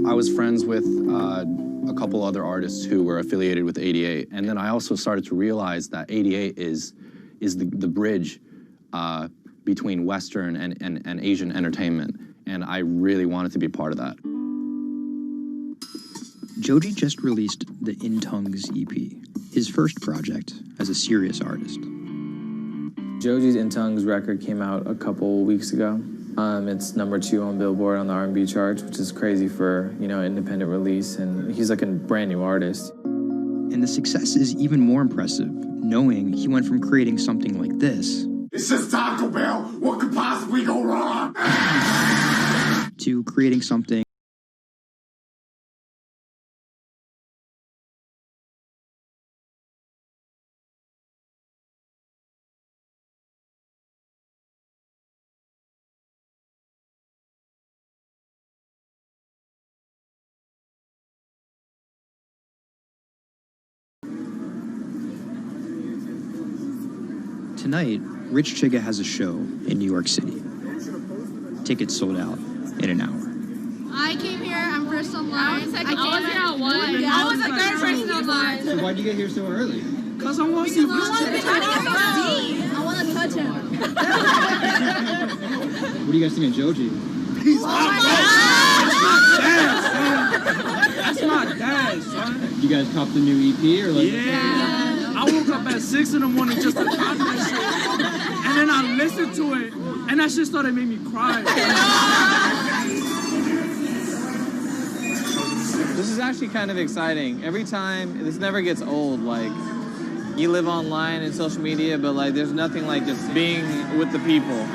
I was friends with a couple other artists who were affiliated with 88, and then I also started to realize that 88 is the bridge between Western and Asian entertainment, and I really wanted to be part of that.
Joji just released the In Tongues EP, his first project as a serious artist.
Joji's In Tongues record came out a couple weeks ago. It's #2 on Billboard on the R&B charts, which is crazy for, independent release, and he's like a brand new artist.
And the success is even more impressive, knowing he went from creating something like this,
it's just Taco Bell, what could possibly go wrong?
to creating something Tonight, Rich Chigga has a show in New York City. Tickets sold out in an hour.
I came here, I'm first online. I was here at 1. Yeah, I was the third person online.
So why'd you get here so early?
Because I want to see Rich Chigga. I want to touch him.
What do you guys think of Joji?
He's my
That's my dad, son.
You guys cop the new EP or like?
Yeah. I woke up at 6 in the morning just to cop that shit. And then I listened to it, and that shit started making me cry.
This is actually kind of exciting. Every time, this never gets old. Like, you live online and social media, but like, there's nothing like just being with the people.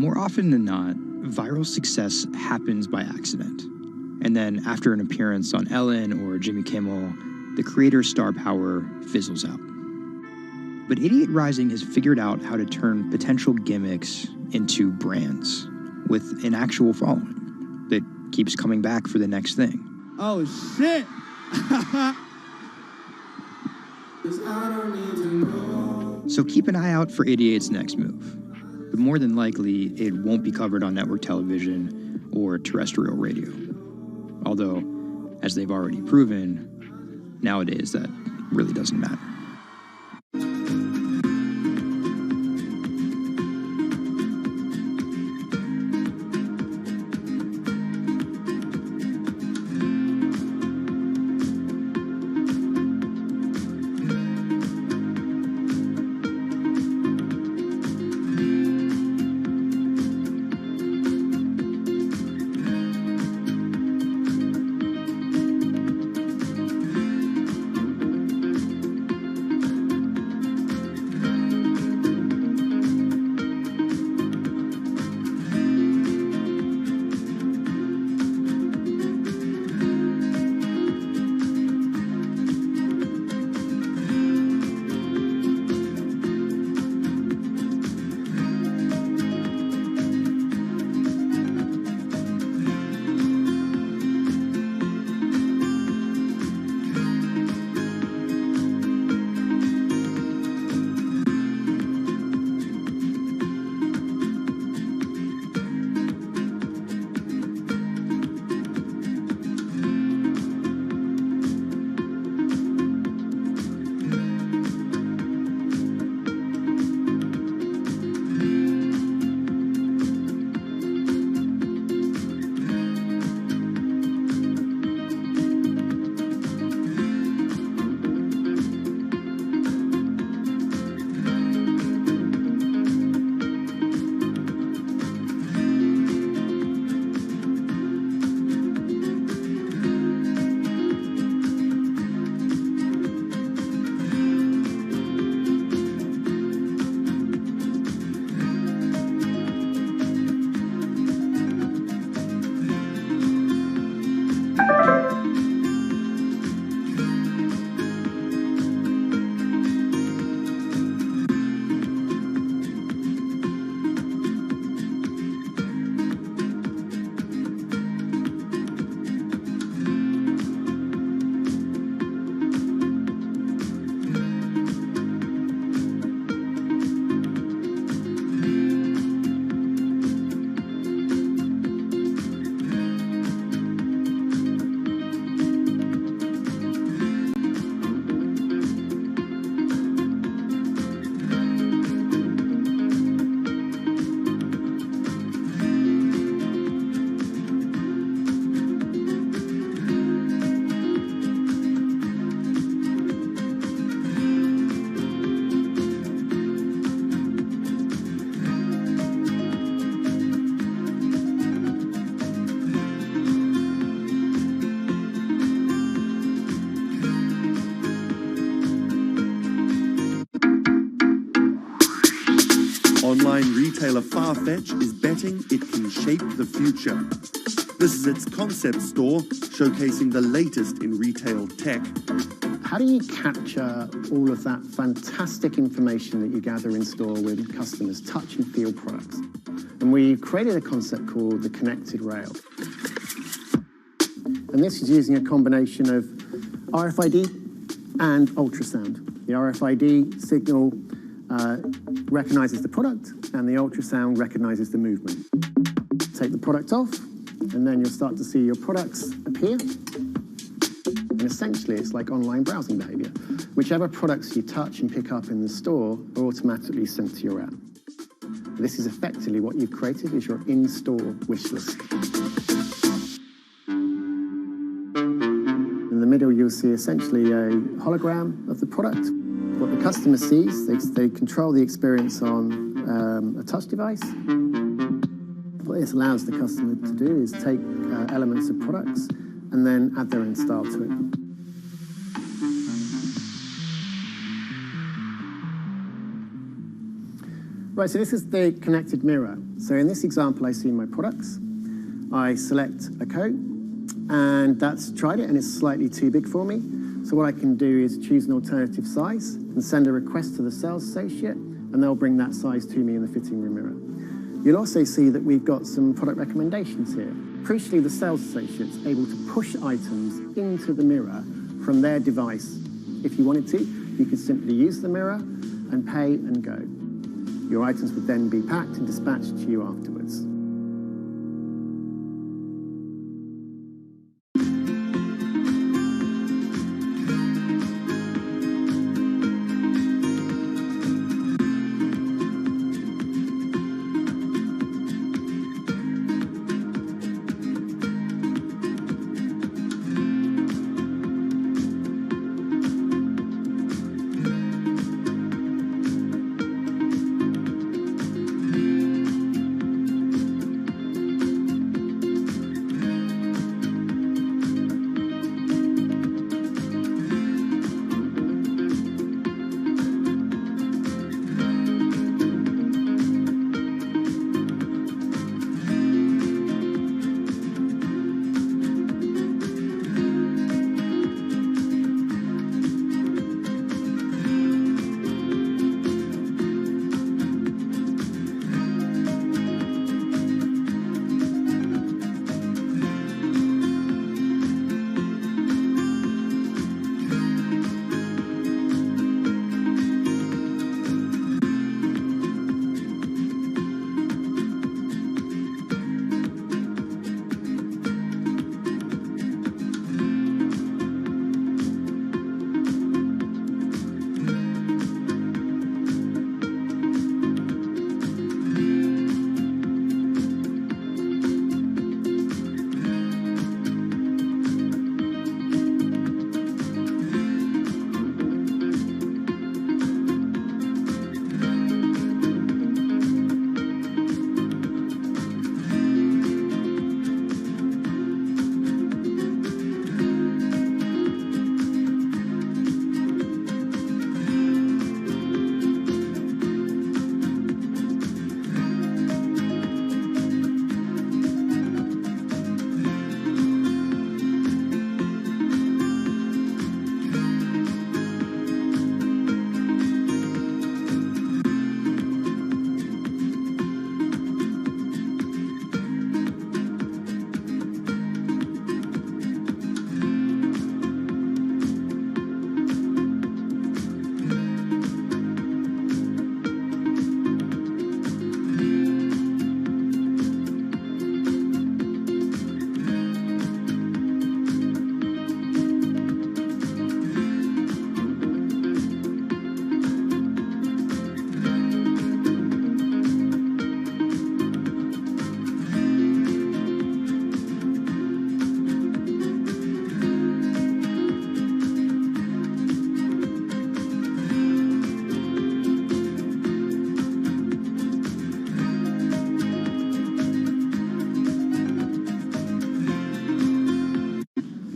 More often than not, viral success happens by accident. And then after an appearance on Ellen or Jimmy Kimmel, the creator's star power fizzles out. But Idiot Rising has figured out how to turn potential gimmicks into brands with an actual following that keeps coming back for the next thing.
Oh, shit!
So keep an eye out for Idiot's next move. But more than likely, it won't be covered on network television or terrestrial radio. Although, as they've already proven, nowadays that really doesn't matter.
Online retailer Farfetch is betting it can shape the future. This is its concept store, showcasing the latest in retail tech.
How do you capture all of that fantastic information that you gather in store with customers touch and feel products? And we created a concept called the connected rail. And this is using a combination of RFID and ultrasound. The RFID signal recognizes the product, and the ultrasound recognizes the movement. Take the product off, and then you'll start to see your products appear. And essentially, it's like online browsing behavior. Whichever products you touch and pick up in the store are automatically sent to your app. This is effectively what you've created is your in-store wish list. In the middle, you'll see essentially a hologram of the product. What the customer sees, they control the experience on a touch device. What this allows the customer to do is take elements of products and then add their own style to it.
Right, so this is the connected mirror. So in this example, I see my products. I select a coat, and that's tried it, and it's slightly too big for me. So what I can do is choose an alternative size and send a request to the sales associate, and they'll bring that size to me in the fitting room mirror. You'll also see that we've got some product recommendations here. Crucially, the sales associate's able to push items into the mirror from their device. If you wanted to, you could simply use the mirror and pay and go. Your items would then be packed and dispatched to you afterwards.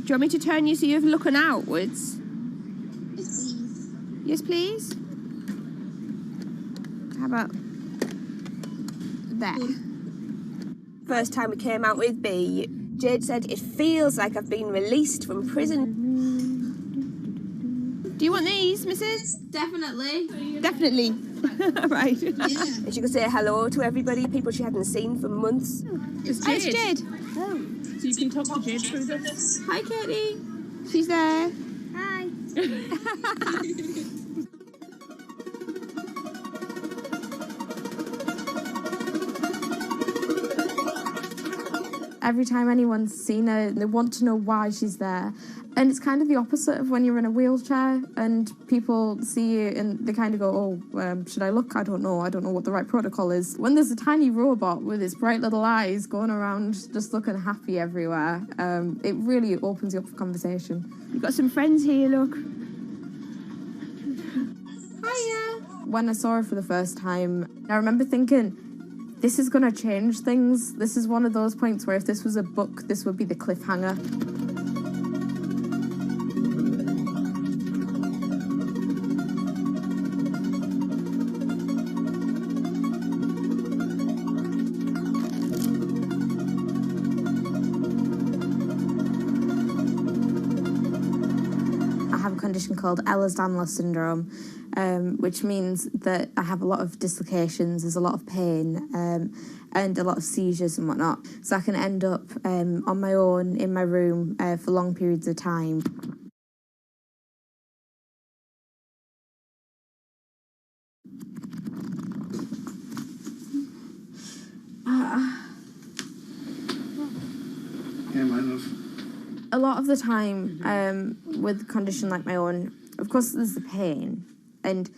Do you want me to turn you so you're looking outwards? Yes, please. How about there? First time we came out with B, Jade said, it feels like I've been released from prison. Do you want these, Mrs?
Definitely.
Definitely. Right.
Yeah.
And she could say hello to everybody, people she hadn't seen for months.
It's
It's
Jade.
Jade.
Oh. So you can talk to Jade through this.
Hi, Katie. She's there.
Hi.
Every time anyone's seen her, they want to know why she's there. And it's kind of the opposite of when you're in a wheelchair and people see you and they kind of go, oh, should I look? I don't know what the right protocol is. When there's a tiny robot with its bright little eyes going around just looking happy everywhere, it really opens you up for conversation.
You've got some friends here, look.
Hiya. When I saw her for the first time, I remember thinking, this is going to change things. This is one of those points where if this was a book, this would be the cliffhanger. a condition called Ehlers-Danlos syndrome, which means that I have a lot of dislocations, there's a lot of pain, and a lot of seizures and whatnot. So I can end up on my own in my room for long periods of time. A lot of the time, with a condition like my own, of course there's the pain, and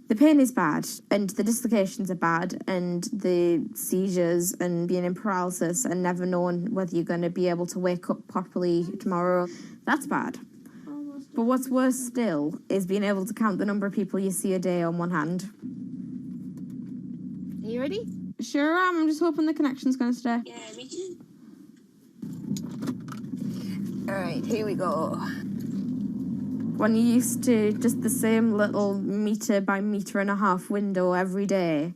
the pain is bad, and the dislocations are bad, and the seizures and being in paralysis and never knowing whether you're going to be able to wake up properly tomorrow, that's bad. But what's worse still is being able to count the number of people you see a day on one hand.
Are you ready?
Sure am, I'm just hoping the connection's going to stay.
Yeah, me too. Alright, here we go.
When you're used to just the same little metre by metre and a half window every day,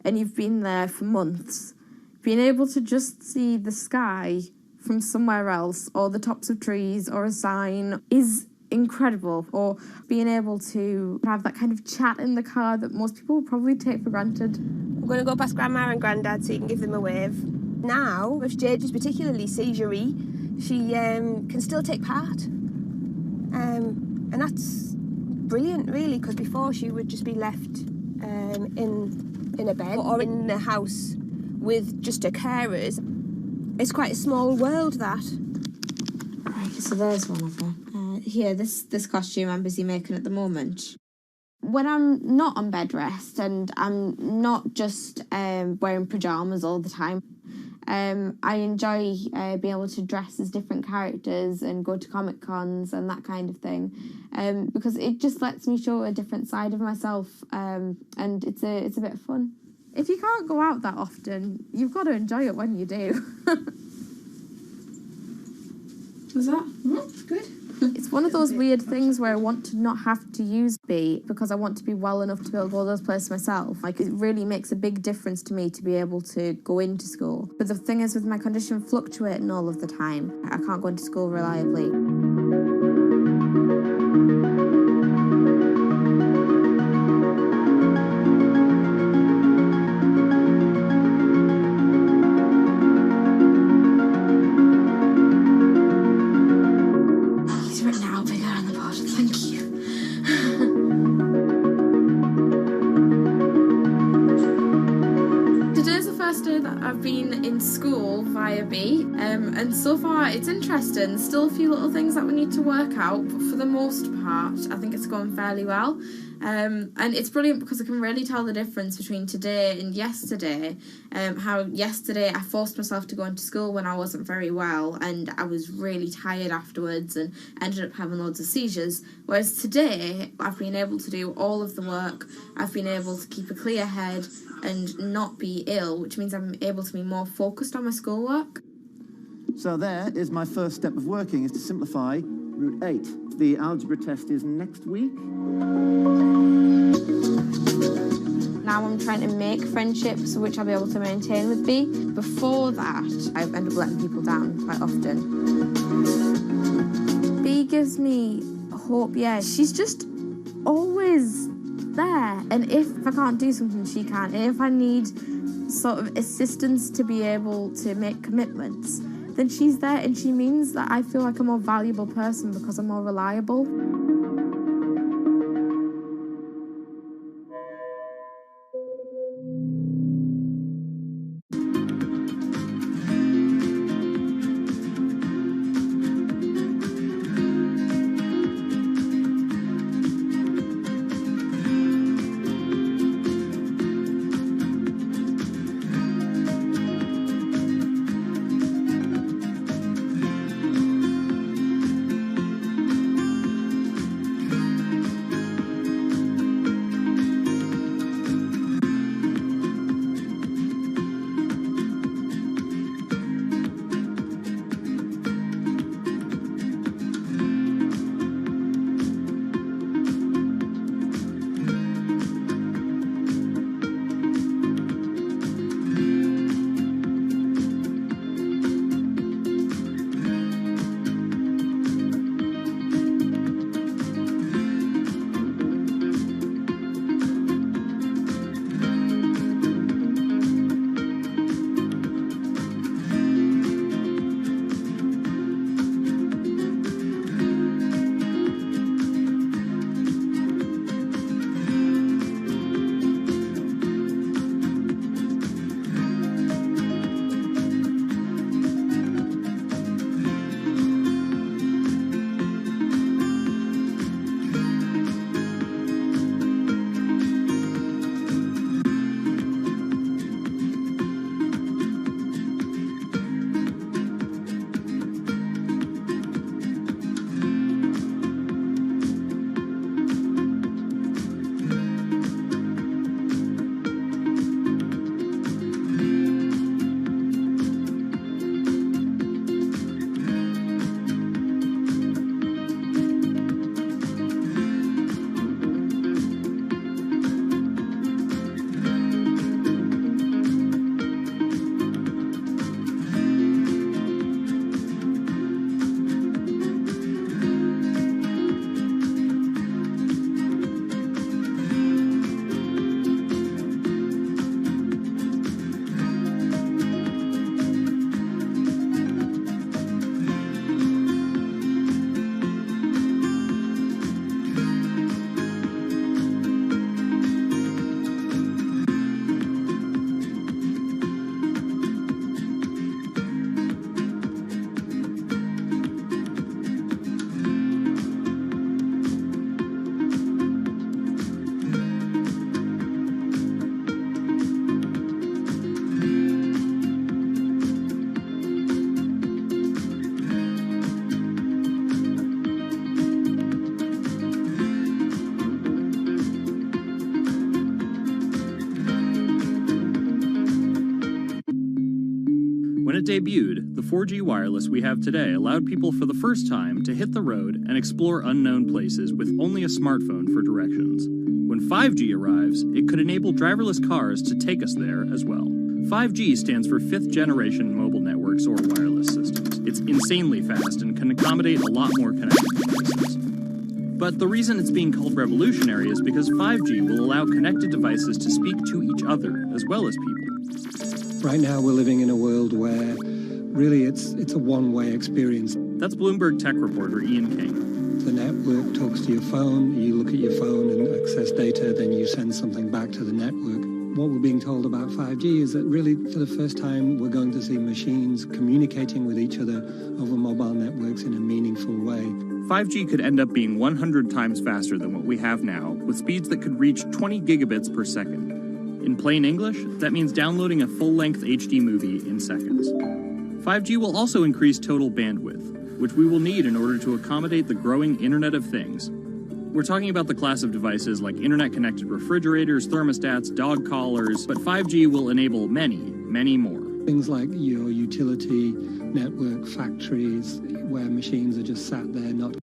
and you've been there for months, being able to just see the sky from somewhere else, or the tops of trees, or a sign, is incredible. Or being able to have that kind of chat in the car that most people would probably take for granted.
I'm going to go past Grandma and Grandad so you can give them a wave. Now, if Jade is particularly seizure-y, she can still take part. And that's brilliant, really, because before she would just be left in a bed or in the house with just her carers. It's quite a small world, that.
Right, so there's one of her. Here, this costume I'm busy making at the moment. When I'm not on bed rest and I'm not just wearing pyjamas all the time, I enjoy being able to dress as different characters and go to Comic Cons and that kind of thing, because it just lets me show a different side of myself, and it's a bit of fun. If you can't go out that often, you've got to enjoy it when you do.
Was that? Good.
It's one of those weird things where I want to not have to use B because I want to be well enough to be able to go to those places myself. Like, it really makes a big difference to me to be able to go into school. But the thing is, with my condition fluctuating all of the time, I can't go into school reliably. I've been in school via B, and so far it's interesting. Still a few little things that we need to work out, but for the most part I think it's going fairly well, and it's brilliant because I can really tell the difference between today and yesterday. How yesterday I forced myself to go into school when I wasn't very well, and I was really tired afterwards and ended up having loads of seizures, whereas today I've been able to do all of the work. I've been able to keep a clear head and not be ill, which means I'm able to be more focused on my schoolwork.
So there is my first step of working, is to simplify root 8. The algebra test is next week.
Now I'm trying to make friendships which I'll be able to maintain with B. Before that, I end up letting people down quite often. B gives me hope, yeah. She's just always there, and if I can't do something, she can. And if I need sort of assistance to be able to make commitments, then she's there, and she means that I feel like a more valuable person because I'm more reliable.
debuted, the 4G wireless we have today allowed people for the first time to hit the road and explore unknown places with only a smartphone for directions. When 5G arrives, it could enable driverless cars to take us there as well. 5G stands for fifth generation mobile networks or wireless systems. It's insanely fast and can accommodate a lot more connected devices. But the reason it's being called revolutionary is because 5G will allow connected devices to speak to each other as well as people.
Right now we're living in a world where really it's a one-way experience.
That's Bloomberg tech reporter Ian King.
The network talks to your phone, you look at your phone and access data, then you send something back to the network. What we're being told about 5G is that really for the first time we're going to see machines communicating with each other over mobile networks in a meaningful way.
5G could end up being 100 times faster than what we have now, with speeds that could reach 20 gigabits per second. In plain English, that means downloading a full-length HD movie in seconds. 5G will also increase total bandwidth, which we will need in order to accommodate the growing Internet of Things. We're talking about the class of devices like internet-connected refrigerators, thermostats, dog collars, but 5G will enable many, many more.
Things like your utility network, factories, where machines are just sat there not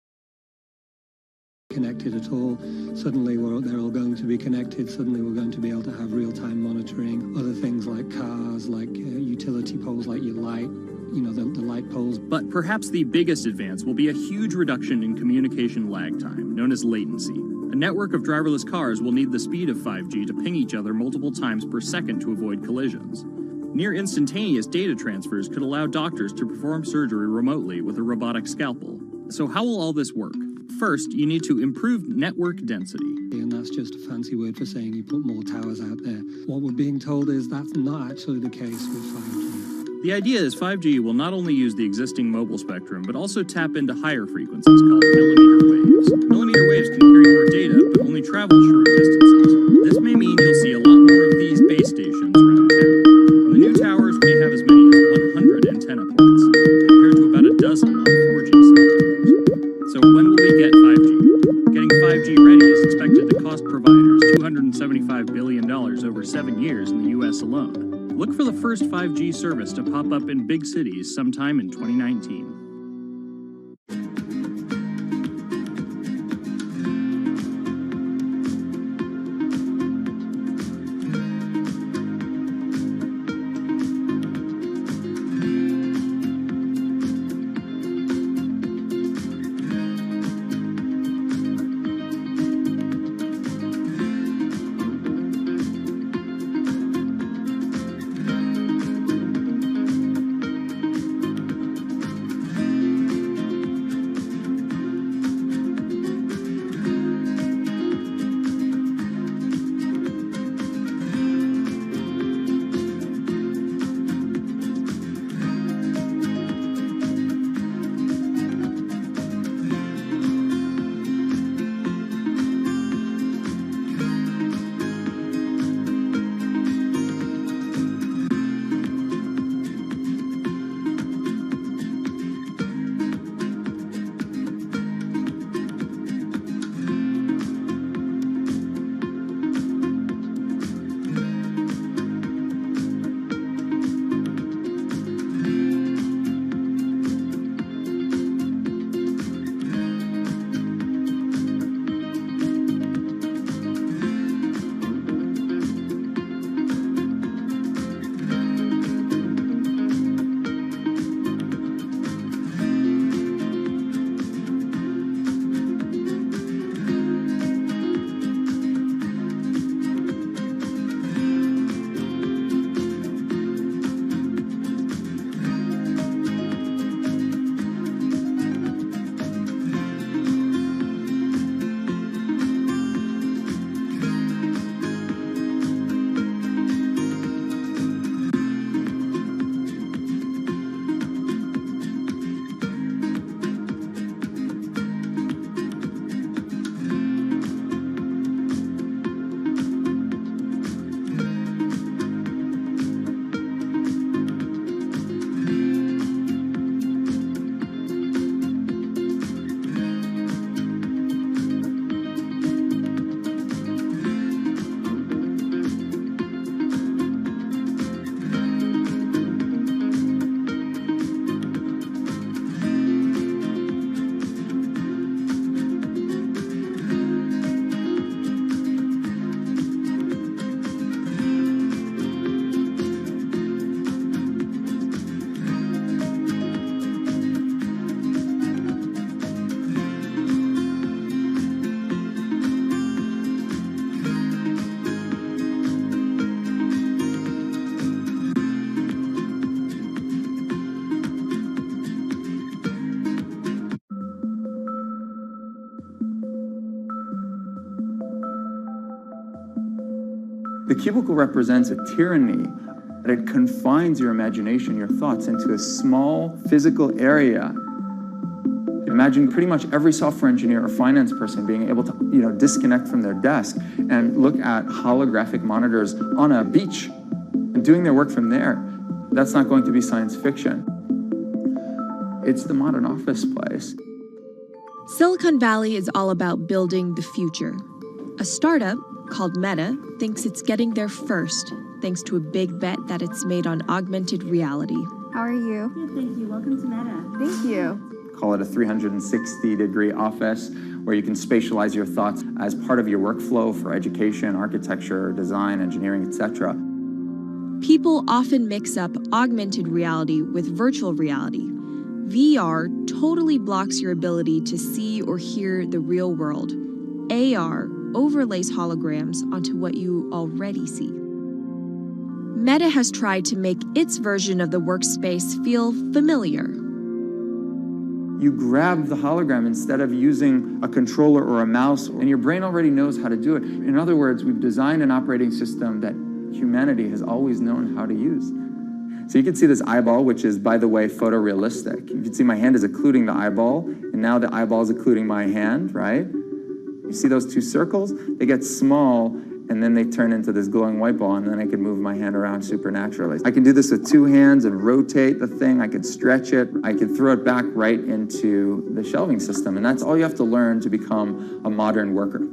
connected at all. Suddenly they're all going to be connected. Suddenly we're going to be able to have real-time monitoring. Other things like cars, like utility poles, like your light, the light poles.
But perhaps the biggest advance will be a huge reduction in communication lag time, known as latency. A network of driverless cars will need the speed of 5G to ping each other multiple times per second to avoid collisions. Near instantaneous data transfers could allow doctors to perform surgery remotely with a robotic scalpel. So how will all this work? First, you need to improve network density.
And that's just a fancy word for saying you put more towers out there. What we're being told is that's not actually the case with 5G.
The idea is 5G will not only use the existing mobile spectrum, but also tap into higher frequencies called millimeter waves. Millimeter waves can carry more data, but only travel short distances. This may mean you'll see a lot more of these base stations around town. And the new towers may have as many as 100 antenna points, compared to about a dozen on 4G cell towers. So when will we get 5G? Getting 5G ready is expected to cost providers $275 billion over 7 years in the US alone. Look for the first 5G service to pop up in big cities sometime in 2019.
The cubicle represents a tyranny. It confines your imagination, your thoughts, into a small physical area. Imagine pretty much every software engineer or finance person being able to, disconnect from their desk and look at holographic monitors on a beach and doing their work from there. That's not going to be science fiction. It's the modern office place.
Silicon Valley is all about building the future. A startup called Meta thinks it's getting there first, thanks to a big bet that it's made on augmented reality.
How are you?
Good, thank you. Welcome to Meta.
Thank you.
Call it a 360-degree office where you can spatialize your thoughts as part of your workflow for education, architecture, design, engineering, etc.
People often mix up augmented reality with virtual reality. VR totally blocks your ability to see or hear the real world. AR overlays holograms onto what you already see. Meta has tried to make its version of the workspace feel familiar.
You grab the hologram instead of using a controller or a mouse, and your brain already knows how to do it. In other words, we've designed an operating system that humanity has always known how to use. So you can see this eyeball, which is, by the way, photorealistic. You can see my hand is occluding the eyeball, and now the eyeball is occluding my hand, right? You see those two circles? They get small, and then they turn into this glowing white ball, and then I can move my hand around supernaturally. I can do this with two hands and rotate the thing. I can stretch it. I can throw it back right into the shelving system, and that's all you have to learn to become a modern worker.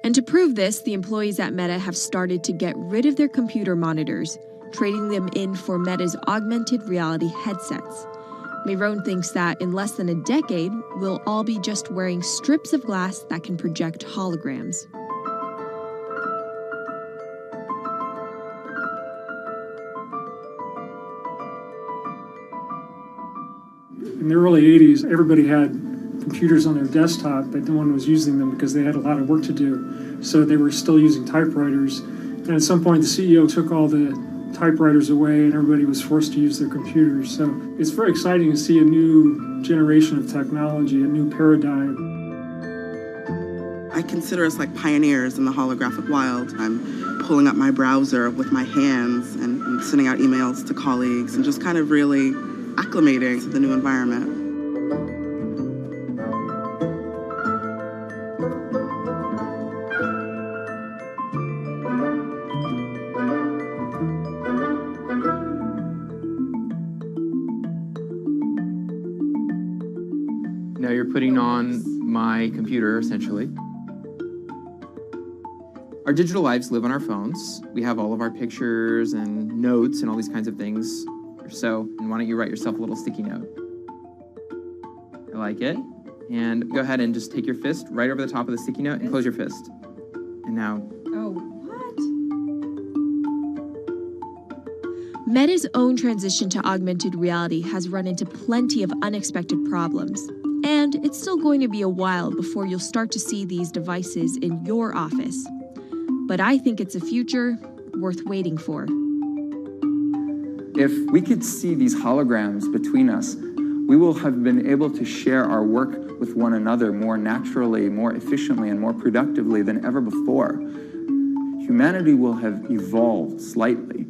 And to prove this, the employees at Meta have started to get rid of their computer monitors, trading them in for Meta's augmented reality headsets. Mayron thinks that in less than a decade, we'll all be just wearing strips of glass that can project holograms.
In the early 80s, everybody had computers on their desktop, but no one was using them because they had a lot of work to do. So they were still using typewriters. And at some point, the CEO took all the typewriters away and everybody was forced to use their computers. So it's very exciting to see a new generation of technology, a new paradigm.
I consider us like pioneers in the holographic wild. I'm pulling up my browser with my hands and sending out emails to colleagues and just kind of really acclimating to the new environment.
Now you're putting on my computer, essentially. Our digital lives live on our phones. We have all of our pictures and notes and all these kinds of things. So, and why don't you write yourself a little sticky note? I like it. And go ahead and just take your fist right over the top of the sticky note and close your fist. And now...
Oh, what?
Meta's own transition to augmented reality has run into plenty of unexpected problems. And it's still going to be a while before you'll start to see these devices in your office. But I think it's a future worth waiting for.
If we could see these holograms between us, we will have been able to share our work with one another more naturally, more efficiently, and more productively than ever before. Humanity will have evolved slightly.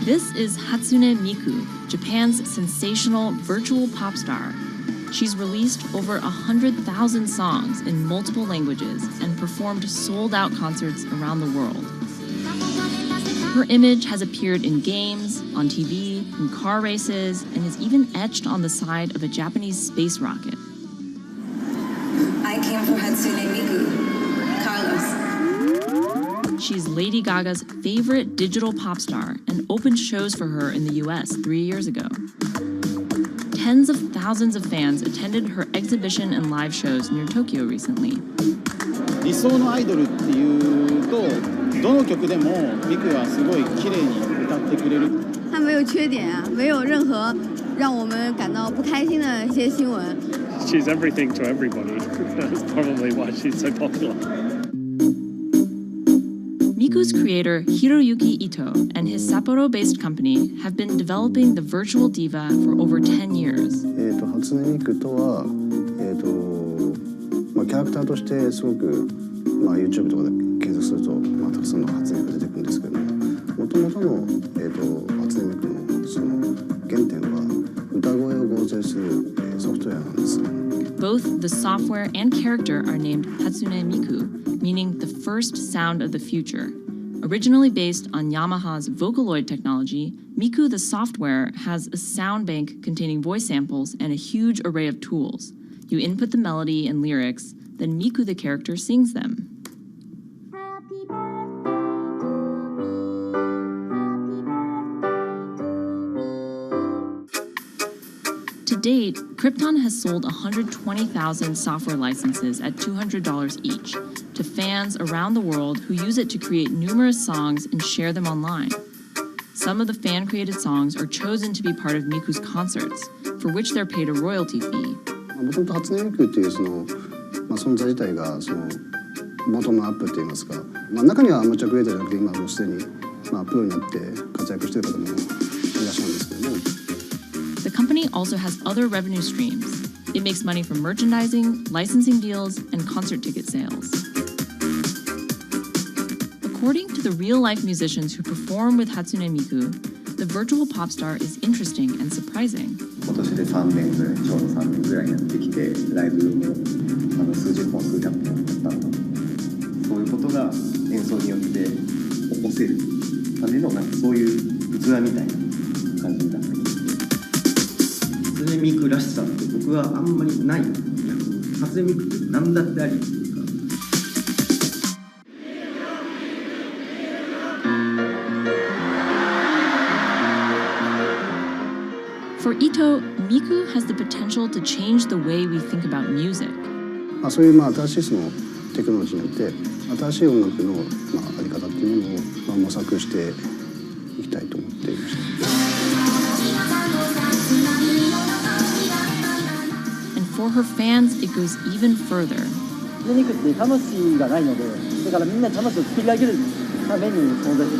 This is Hatsune Miku, Japan's sensational virtual pop star. She's released over 100,000 songs in multiple languages and performed sold-out concerts around the world. Her image has appeared in games, on TV, in car races, and is even etched on the side of a Japanese space rocket.
I came for Hatsune Miku, Carlos.
She's Lady Gaga's favorite digital pop star and opened shows for her in the US 3 years ago. Tens of thousands of fans attended her exhibition and live shows near Tokyo recently.
理想のアイドルっていうとどの曲でもミクはすごい綺麗に歌ってくれる。
他没有缺点啊，没有任何让我们感到不开心的一些新闻。
She's everything to everybody. That's probably why she's so popular.
Miku's creator Hiroyuki Ito and his Sapporo-based company have been developing the virtual diva for over 10 years.
初音ミクとはキャラクターとしてすごくYouTube とかで検索するとたくさんの初音ミク出てくるんですけども、元々の初音ミクのその原点は歌声を合成するソフトウェアなんです。
Both the software and character are named Hatsune Miku, meaning the first sound of the future. Originally based on Yamaha's Vocaloid technology, Miku the software has a sound bank containing voice samples and a huge array of tools. You input the melody and lyrics, then Miku the character sings them. To date, Krypton has sold 120,000 software licenses at $200 each to fans around the world who use it to create numerous songs and share them online. Some of the fan-created songs are chosen to be part of Miku's concerts, for which they're paid a royalty fee.
もともと初音ミクっていうその存在自体がそのボトムアップって言いますか、中にはアマチュアクリエイターじゃなくて今もうすでにプロになって活躍している方もいらっしゃるんですけども。
The company also has other revenue streams. It makes money from merchandising, licensing deals, and concert ticket sales. According to the real-life musicians who perform with Hatsune Miku, the virtual pop star is interesting and surprising.
今年で3年ぐらい、ちょうど3年ぐらいやってきて、ライブも数十本、数百本だったの。そういうことが演奏によって起こせるためのそういう器みたいな感じになってきて。初音ミクらしさって僕はあんまりない。初音ミクって何だってあり。
For Ito, Miku has the potential to change the way we think about music.
そういう新しいそのテクノロジーによって新しい音楽のあり方っていうものを模索していきたいと思っていました。
And for her fans, it goes even further.
初音ミクって魂がないので、だからみんな魂を作り上げるために存在する。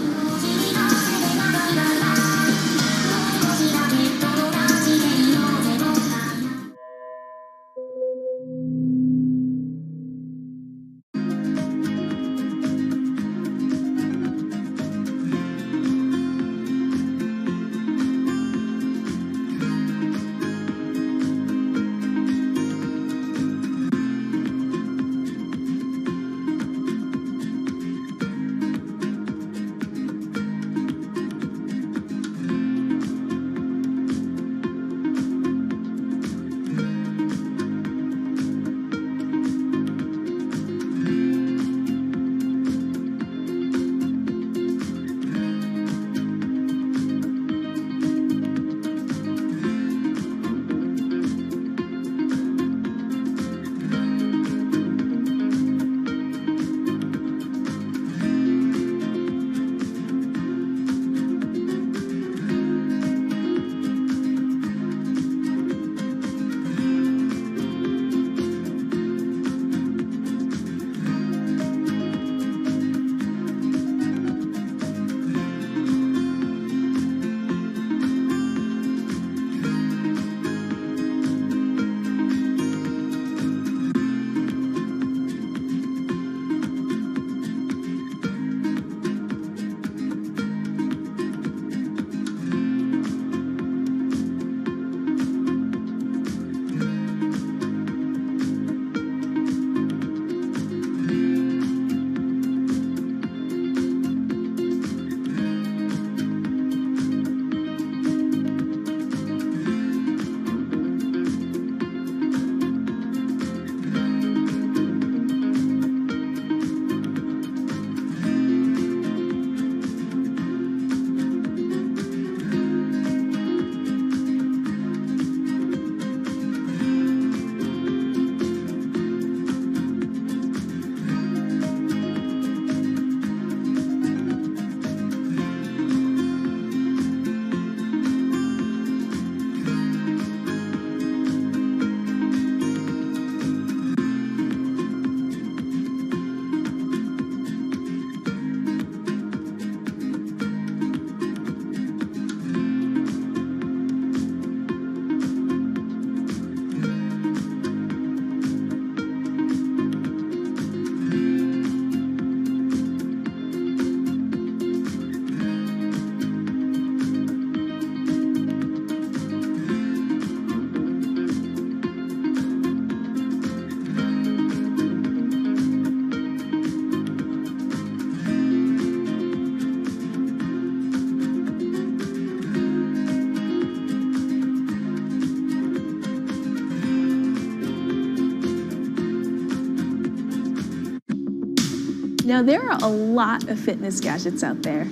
Now, there are a lot of fitness gadgets out there.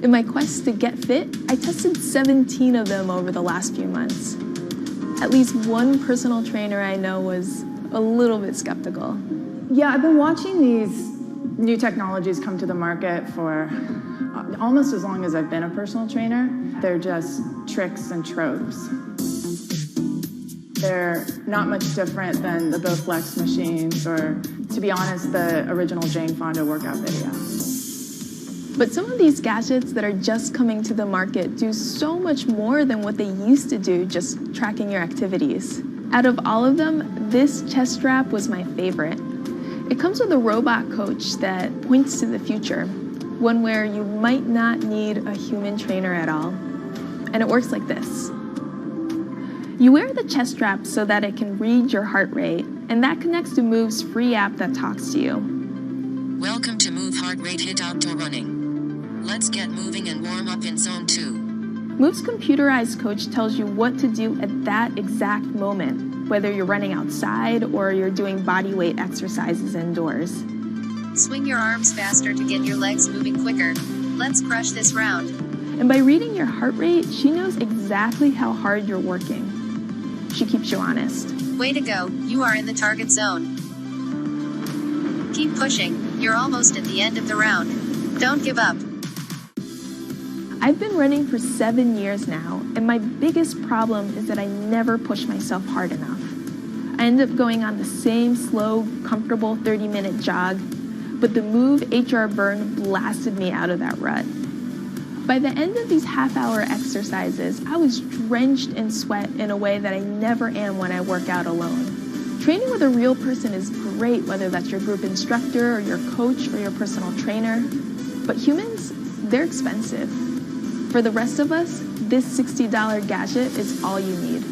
In my quest to get fit, I tested 17 of them over the last few months. At least one personal trainer I know was a little bit skeptical.
Yeah, I've been watching these new technologies come to the market for almost as long as I've been a personal trainer. They're just tricks and tropes. They're not much different than the Bowflex machines or, to be honest, the original Jane Fonda workout video.
But some of these gadgets that are just coming to the market do so much more than what they used to do, just tracking your activities. Out of all of them, this chest strap was my favorite. It comes with a robot coach that points to the future, one where you might not need a human trainer at all. And it works like this. You wear the chest strap so that it can read your heart rate, and that connects to Move's free app that talks to you.
Welcome to Move Heart Rate Hit Outdoor Running. Let's get moving and warm up in zone 2.
Move's computerized coach tells you what to do at that exact moment, whether you're running outside or you're doing body weight exercises indoors.
Swing your arms faster to get your legs moving quicker. Let's crush this round.
And by reading your heart rate, she knows exactly how hard you're working. She keeps you honest.
Way to go, you are in the target zone. Keep pushing, you're almost at the end of the round. Don't give up.
I've been running for 7 years now, and my biggest problem is that I never push myself hard enough. I end up going on the same slow, comfortable 30-minute jog, but the Move HR Burn blasted me out of that rut. By the end of these half-hour exercises, I was drenched in sweat in a way that I never am when I work out alone. Training with a real person is great, whether that's your group instructor or your coach or your personal trainer, but humans, they're expensive. For the rest of us, this $60 gadget is all you need.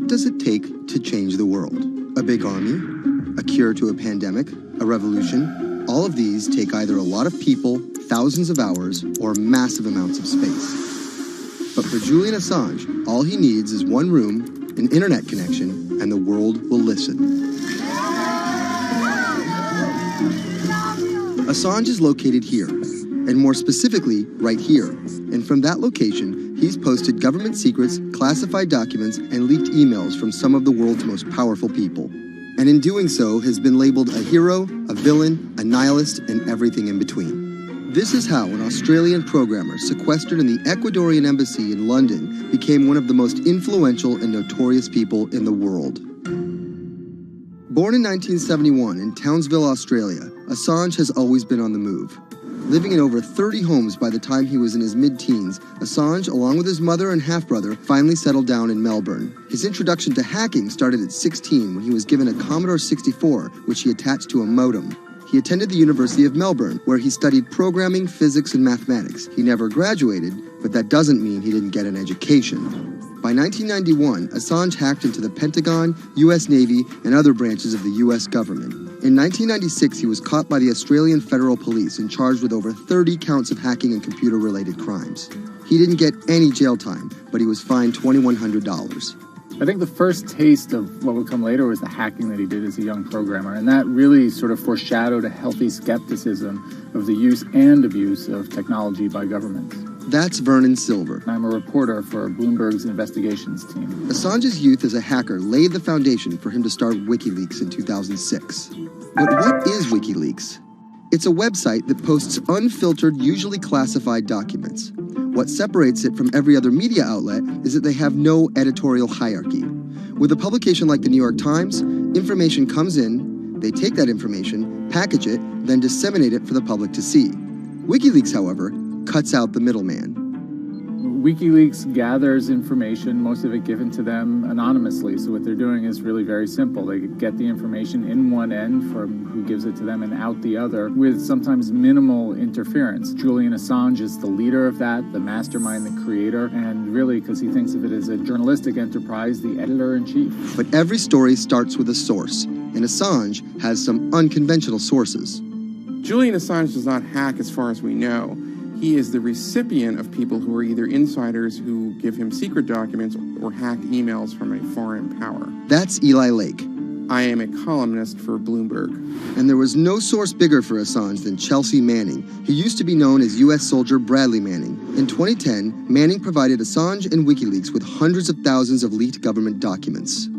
does it take to change the world? A big army? A cure to a pandemic? A revolution? All of these take either a lot of people, thousands of hours, or massive amounts of space. But for Julian Assange, all he needs is one room, an internet connection, and the world will listen. Assange is located here, and more specifically, right here. And from that location, he's posted government secrets, classified documents, and leaked emails from some of the world's most powerful people. And in doing so, has been labeled a hero, a villain, a nihilist, and everything in between. This is how an Australian programmer sequestered in the Ecuadorian embassy in London became one of the most influential and notorious people in the world. Born in 1971 in Townsville, Australia, Assange has always been on the move. Living in over 30 homes by the time he was in his mid-teens, Assange, along with his mother and half-brother, finally settled down in Melbourne. His introduction to hacking started at 16 when he was given a Commodore 64, which he attached to a modem. He attended the University of Melbourne, where he studied programming, physics, and mathematics. He never graduated, but that doesn't mean he didn't get an education. By 1991, Assange hacked into the Pentagon, U.S. Navy, and other branches of the U.S. government. In 1996, he was caught by the Australian Federal Police and charged with over 30 counts of hacking and computer-related crimes. He didn't get any jail time, but he was fined $2,100.
I think the first taste of what would come later was the hacking that he did as a young programmer, and that really sort of foreshadowed a healthy skepticism of the use and abuse of technology by governments.
That's Vernon Silver.
I'm a reporter for Bloomberg's investigations team.
Assange's youth as a hacker laid the foundation for him to start WikiLeaks in 2006. But what is WikiLeaks? It's a website that posts unfiltered, usually classified documents. What separates it from every other media outlet is that they have no editorial hierarchy. With a publication like the New York Times, information comes in, they take that information, package it, then disseminate it for the public to see. WikiLeaks, however, cuts out the middleman.
WikiLeaks gathers information, most of it given to them anonymously. So what they're doing is really very simple. They get the information in one end from who gives it to them and out the other with sometimes minimal interference. Julian Assange is the leader of that, the mastermind, the creator, and really, because he thinks of it as a journalistic enterprise, the editor-in-chief.
But every story starts with a source, and Assange has some unconventional sources.
Julian Assange does not hack as far as we know. He is the recipient of people who are either insiders who give him secret documents or hacked emails from a foreign power.
That's Eli Lake.
I am a columnist for Bloomberg.
And there was no source bigger for Assange than Chelsea Manning. He used to be known as U.S. soldier Bradley Manning. In 2010, Manning provided Assange and WikiLeaks with hundreds of thousands of leaked government documents.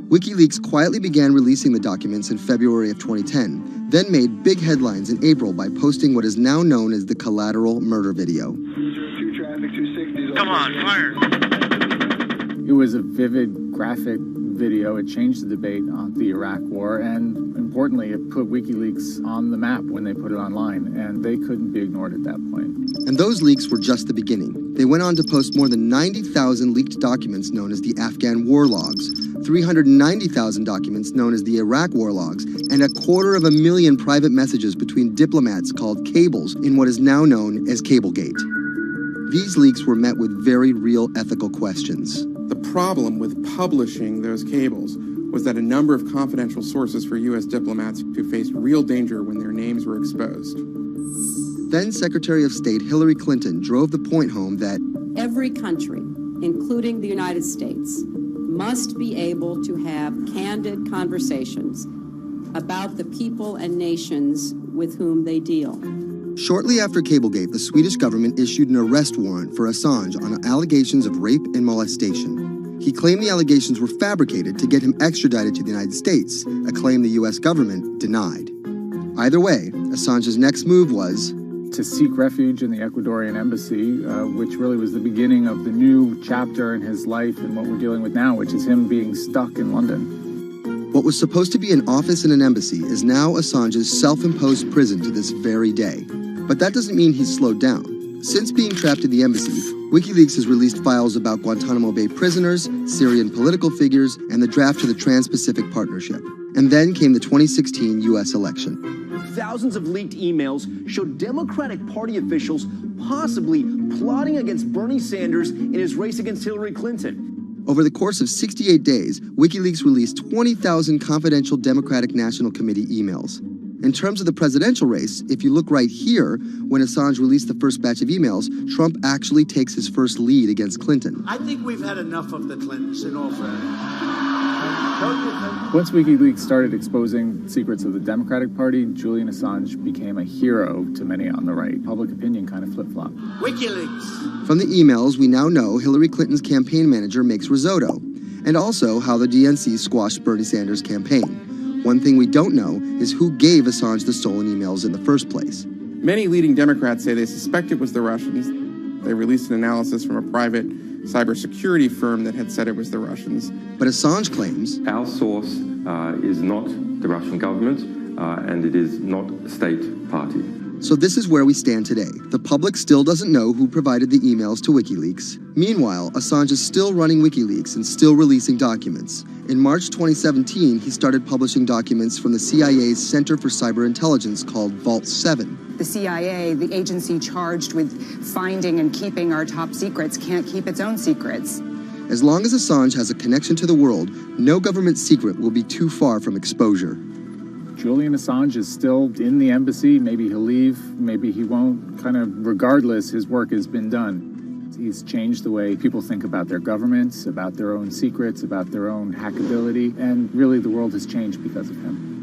WikiLeaks quietly began releasing the documents in February of 2010, then made big headlines in April by posting what is now known as the collateral murder video.
Come on, fire!
It was a vivid, graphic video. It changed the debate on the Iraq War, and importantly, it put WikiLeaks on the map when they put it online, and they couldn't be ignored at that point.
And those leaks were just the beginning. They went on to post more than 90,000 leaked documents known as the Afghan war logs, 390,000 documents known as the Iraq war logs, and 250,000 private messages between diplomats called cables in what is now known as Cablegate. These leaks were met with very real ethical questions.
The problem with publishing those cables was that a number of confidential sources for U.S. diplomats who faced real danger when their names were exposed.
Then Secretary of State Hillary Clinton drove the point home that
every country, including the United States, must be able to have candid conversations about the people and nations with whom they deal.
Shortly after Cablegate, the Swedish government issued an arrest warrant for Assange on allegations of rape and molestation. He claimed the allegations were fabricated to get him extradited to the United States, a claim the U.S. government denied. Either way, Assange's next move was
to seek refuge in the Ecuadorian embassy, which really was the beginning of the new chapter in his life and what we're dealing with now, which is him being stuck in London.
What was supposed to be an office in an embassy is now Assange's self-imposed prison to this very day. But that doesn't mean he's slowed down. Since being trapped in the embassy, WikiLeaks has released files about Guantanamo Bay prisoners, Syrian political figures, and the draft to the Trans-Pacific Partnership. And then came the 2016 U.S. election.
Thousands of leaked emails showed Democratic Party officials possibly plotting against Bernie Sanders in his race against Hillary Clinton.
Over the course of 68 days, WikiLeaks released 20,000 confidential Democratic National Committee emails. In terms of the presidential race, if you look right here, when Assange released the first batch of emails, Trump actually takes his first lead against Clinton.
I think we've had enough of the Clintons, in all fairness.
Once WikiLeaks started exposing secrets of the Democratic Party, Julian Assange became a hero to many on the right. Public opinion kind of flip-flopped.
WikiLeaks!
From the emails, we now know Hillary Clinton's campaign manager makes risotto, and also how the DNC squashed Bernie Sanders' campaign. One thing we don't know is who gave Assange the stolen emails in the first place.
Many leading Democrats say they suspect it was the Russians. They released an analysis from a private cybersecurity firm that had said it was the Russians.
But Assange claims
our source is not the Russian government, and it is not a state party.
So this is where we stand today. The public still doesn't know who provided the emails to WikiLeaks. Meanwhile, Assange is still running WikiLeaks and still releasing documents. In March 2017, he started publishing documents from the CIA's Center for Cyber Intelligence called Vault 7.
The CIA, the agency charged with finding and keeping our top secrets, can't keep its own secrets.
As long as Assange has a connection to the world, no government secret will be too far from exposure.
Julian Assange is still in the embassy. Maybe he'll leave, maybe he won't. Kind of regardless, his work has been done. He's changed the way people think about their governments, about their own secrets, about their own hackability, and really the world has changed because of him.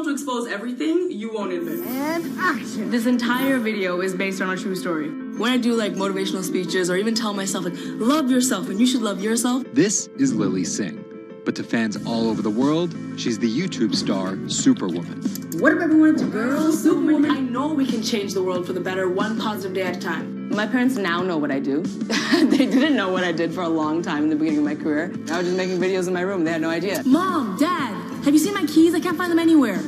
Expose everything you won't admit. And action! This entire video is based on a true story. When I do like motivational speeches or even tell myself like, love yourself and you should love yourself.
This is Lily Singh.
But to fans all over the world, she's the YouTube star Superwoman.
What if everyone to girls, Superwoman? I know we can change the world for the better, one positive day at a time. My parents now know what I do. They didn't know what I did for a long time in the beginning of my career. I was just making videos in my room. They had no idea. Mom, Dad, have you seen my keys? I can't find them anywhere.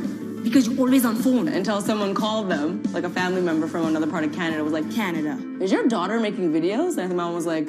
Because you're always on phone. Until someone called them, like a family member from another part of Canada was like, Canada, is your daughter making videos? And the mom was like,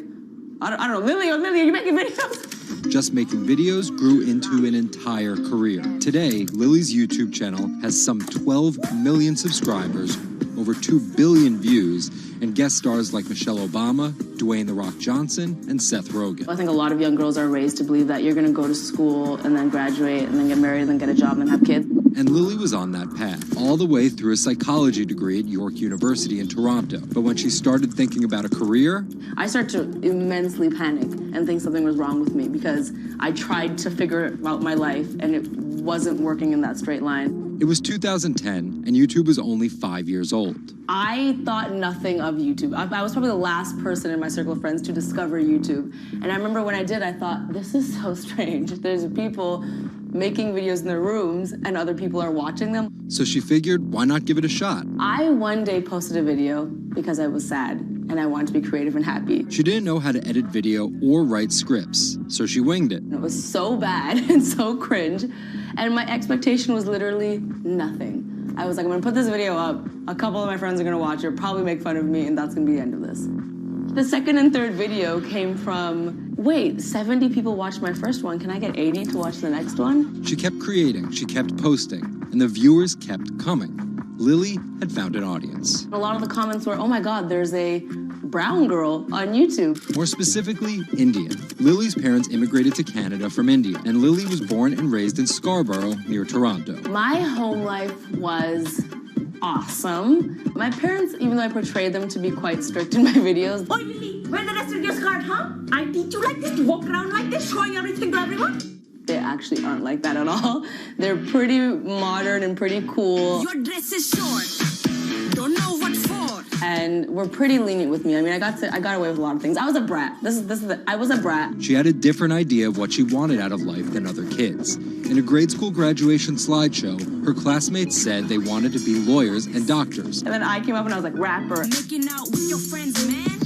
I don't know, Lily, are you making videos?
Just making videos grew into an entire career. Today, Lily's YouTube channel has some 12 million subscribers, over 2 billion views, and guest stars like Michelle Obama, Dwayne "The Rock" Johnson, and Seth Rogen.
I think a lot of young girls are raised to believe that you're going to go to school and then graduate and then get married and then get a job and then have kids.
And Lily was on that path, all the way through a psychology degree at York University in Toronto. But when she started thinking about a career,
I started to immensely panic and think something was wrong with me because I tried to figure out my life and it wasn't working in that straight line.
It was 2010, and YouTube was only 5 years old.
I thought nothing of YouTube. I was probably the last person in my circle of friends to discover YouTube. And I remember when I did, I thought, this is so strange. There's people making videos in their rooms, and other people are watching them.
So she figured, why not give it a shot?
I one day posted a video because I was sad, and I wanted to be creative and happy.
She didn't know how to edit video or write scripts, so she winged it.
It was so bad and so cringe, and my expectation was literally nothing. I was like, I'm gonna put this video up, a couple of my friends are gonna watch it, probably make fun of me, and that's gonna be the end of this. The second and third video came from, wait, 70 people watched my first one, can I get 80 to watch the next one?
She kept creating, she kept posting, and the viewers kept coming. Lily had found an audience.
A lot of the comments were, oh my God, there's a brown girl on YouTube.
More specifically, Indian. Lily's parents immigrated to Canada from India, and Lily was born and raised in Scarborough, near Toronto.
My home life was awesome. My parents, even though I portrayed them to be quite strict in my videos. Oi, Lily, wear the rest of your skirt, huh? I teach you like this, to walk around like this, showing everything to everyone. They actually aren't like that at all. They're pretty modern and pretty cool.
Your dress is short. Don't know what for.
And were pretty lenient with me. I mean, I got away with a lot of things. I was a brat. I was a brat.
She had a different idea of what she wanted out of life than other kids. In a grade school graduation slideshow, her classmates said they wanted to be lawyers and doctors.
And then I came up and I was like, rapper.
Making out with your friends, man.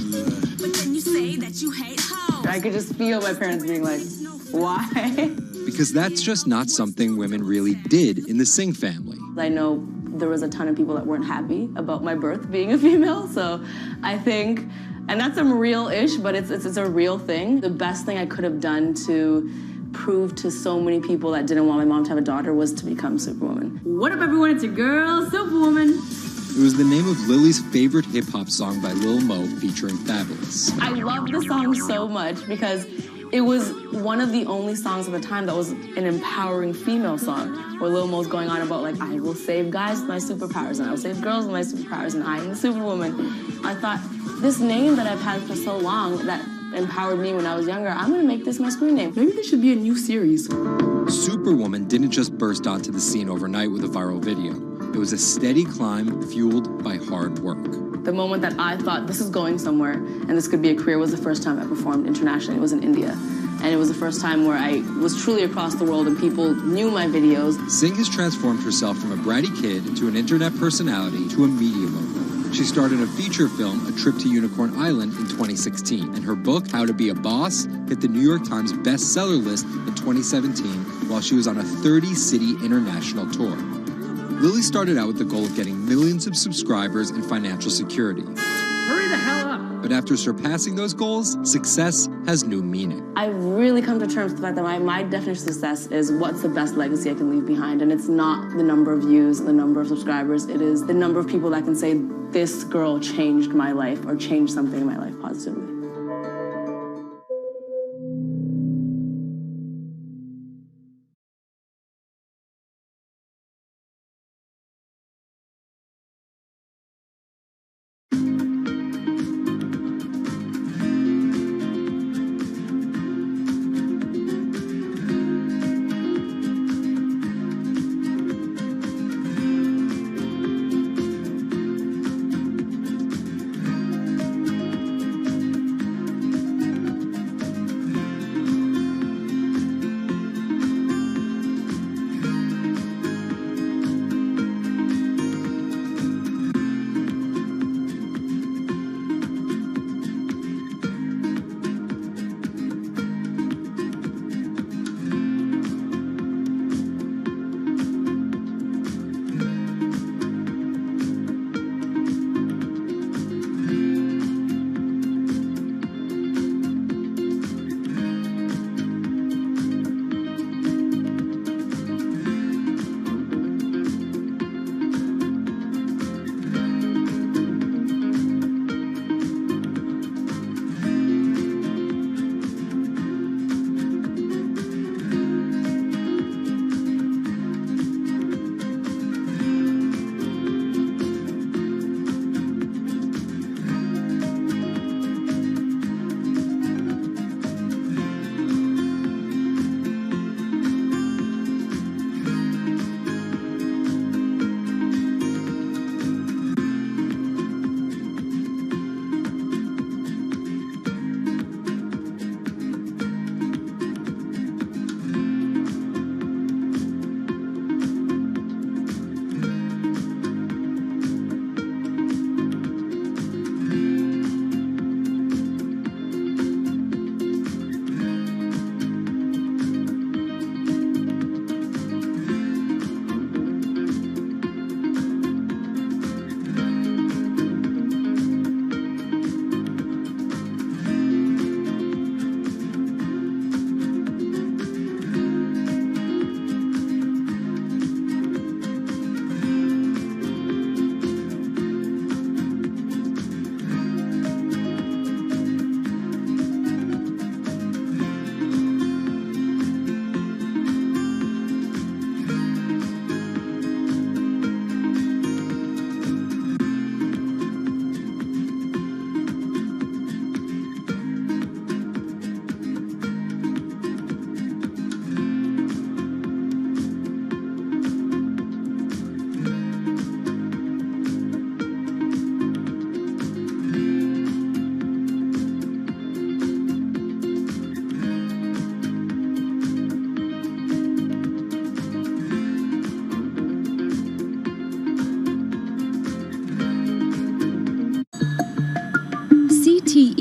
But then you say that you hate hoes.
I could just feel my parents being like, why?
Because that's just not something women really did in the Singh family.
I know there was a ton of people that weren't happy about my birth being a female, so I think, and that's some real-ish, but it's a real thing. The best thing I could have done to prove to so many people that didn't want my mom to have a daughter was to become Superwoman. What if everyone it's a girl, Superwoman?
It was the name of Lily's favorite hip-hop song by Lil Mo featuring Fabulous.
I love the song so much because it was one of the only songs at the time that was an empowering female song, where Lil Mo's going on about, like, I will save guys with my superpowers, and I will save girls with my superpowers, and I am the Superwoman. I thought, this name that I've had for so long that empowered me when I was younger, I'm gonna make this my screen name. Maybe this should be a new series.
Superwoman didn't just burst onto the scene overnight with a viral video. It was a steady climb fueled by hard work.
The moment that I thought this is going somewhere and this could be a career was the first time I performed internationally. It was in India. And it was the first time where I was truly across the world and people knew my videos.
Singh has transformed herself from a bratty kid to an internet personality to a media mogul. She starred in a feature film, A Trip to Unicorn Island, in 2016. And her book, How to Be a Boss, hit the New York Times bestseller list in 2017 while she was on a 30-city international tour. Lily started out with the goal of getting millions of subscribers and financial security.
Hurry the hell up!
But after surpassing those goals, success has new meaning.
I've really come to terms with the fact that my definition of success is what's the best legacy I can leave behind. And it's not the number of views, the number of subscribers. It is the number of people that can say, this girl changed my life or changed something in my life positively.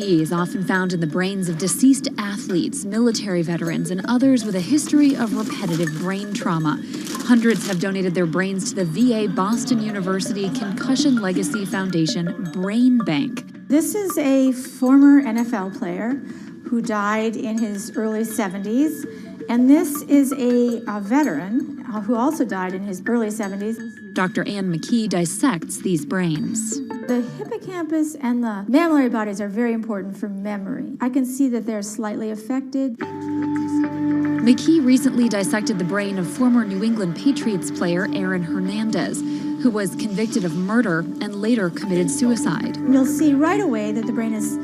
CTE is often found in the brains of deceased athletes, military veterans, and others with a history of repetitive brain trauma. Hundreds have donated their brains to the VA Boston University Concussion Legacy Foundation Brain Bank.
This is a former NFL player who died in his early 70s, and this is a veteran who also died in his early 70s.
Dr. Ann McKee dissects these brains.
The hippocampus and the mammillary bodies are very important for memory. I can see that they're slightly affected.
McKee recently dissected the brain of former New England Patriots player Aaron Hernandez, who was convicted of murder and later committed suicide.
You'll see right away that the brain is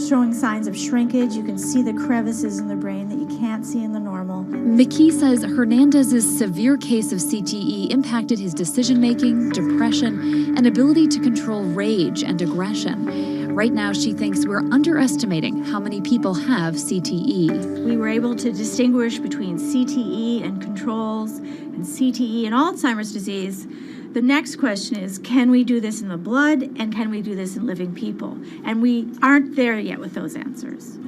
showing signs of shrinkage. You can see the crevices in the brain that you can't see in the normal.
McKee says Hernandez's severe case of CTE impacted his decision-making, depression, and ability to control rage and aggression. Right now, she thinks we're underestimating how many people have CTE.
We were able to distinguish between CTE and controls and CTE and Alzheimer's disease. The next question is, can we do this in the blood, and can we do this in living people? And we aren't there yet with those answers.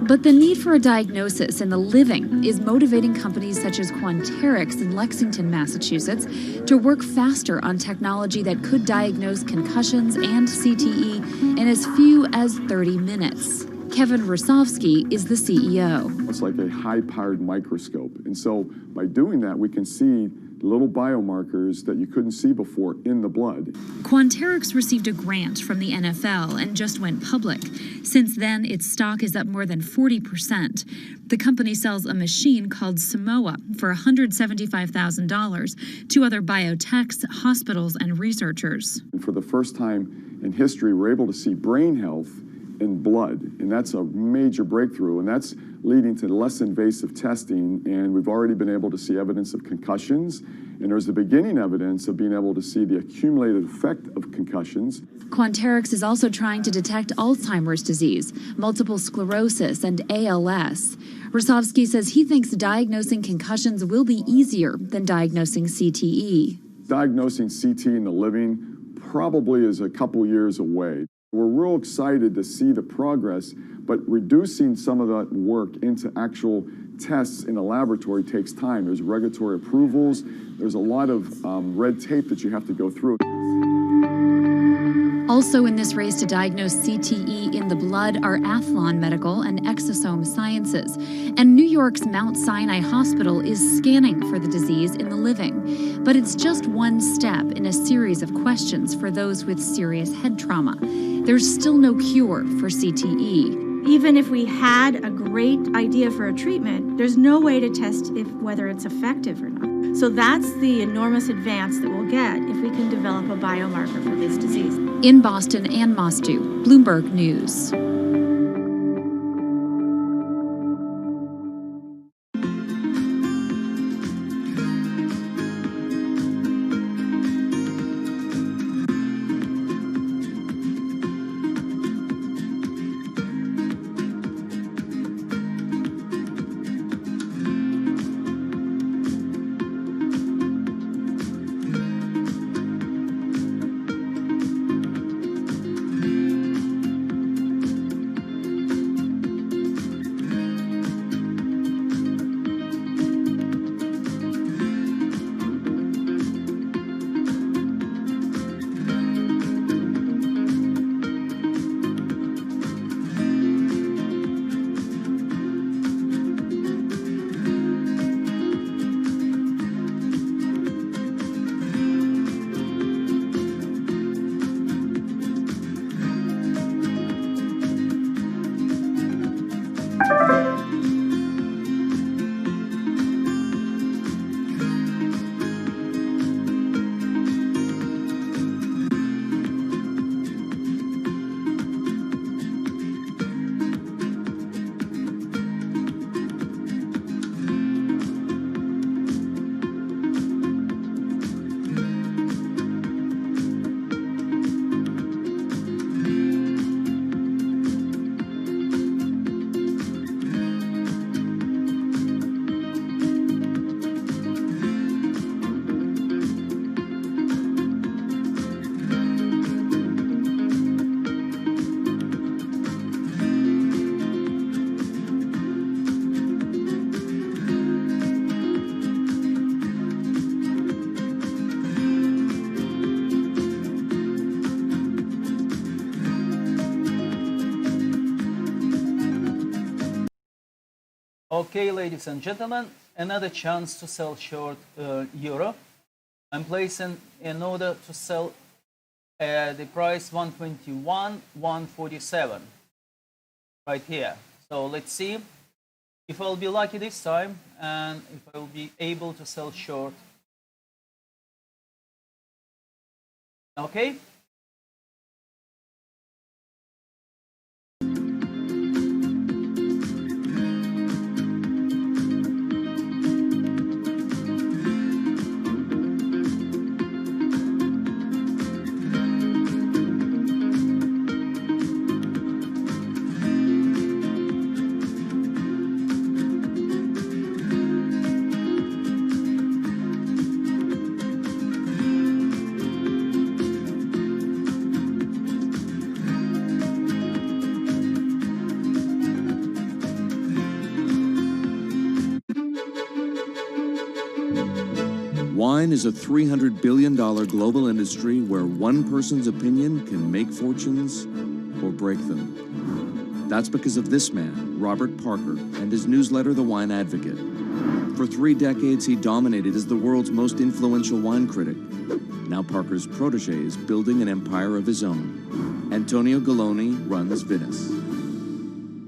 But the need for a diagnosis in the living is motivating companies such as Quanterix in Lexington, Massachusetts, to work faster on technology that could diagnose concussions and CTE in as few as 30 minutes. Kevin Rosovsky is the CEO.
It's like a high-powered microscope. And so by doing that, we can see little biomarkers that you couldn't see before in the blood.
Quanterix received a grant from the NFL and just went public. Since then, its stock is up more than 40%. The company sells a machine called Simoa for $175,000 to other biotechs, hospitals, and researchers.
And for the first time in history, we're able to see brain health in blood, and that's a major breakthrough, and that's leading to less invasive testing, and we've already been able to see evidence of concussions, and there's the beginning evidence of being able to see the accumulated effect of concussions.
Quanterix is also trying to detect Alzheimer's disease, multiple sclerosis, and ALS. Rosovsky says he thinks diagnosing concussions will be easier than diagnosing CTE.
Diagnosing CT in the living probably is a couple years away. We're real excited to see the progress, but reducing some of that work into actual tests in a laboratory takes time. There's regulatory approvals. There's a lot of red tape that you have to go through.
Also in this race to diagnose CTE in the blood are Athlon Medical and Exosome Sciences. And New York's Mount Sinai Hospital is scanning for the disease in the living. But it's just one step in a series of questions for those with serious head trauma. There's still no cure for CTE.
Even if we had a great idea for a treatment, there's no way to test whether it's effective or not. So that's the enormous advance that we'll get if we can develop a biomarker for this disease.
In Boston, Ann Mostu, Bloomberg News.
Okay, ladies and gentlemen, another chance to sell short euro. I'm placing an order to sell at the price 121.147 right here. So let's see if I'll be lucky this time and if I'll be able to sell short. Okay.
Wine is a $300 billion global industry where one person's opinion can make fortunes or break them. That's because of this man, Robert Parker, and his newsletter, The Wine Advocate. For 3 decades, he dominated as the world's most influential wine critic. Now Parker's protege is building an empire of his own. Antonio Galloni runs Venice.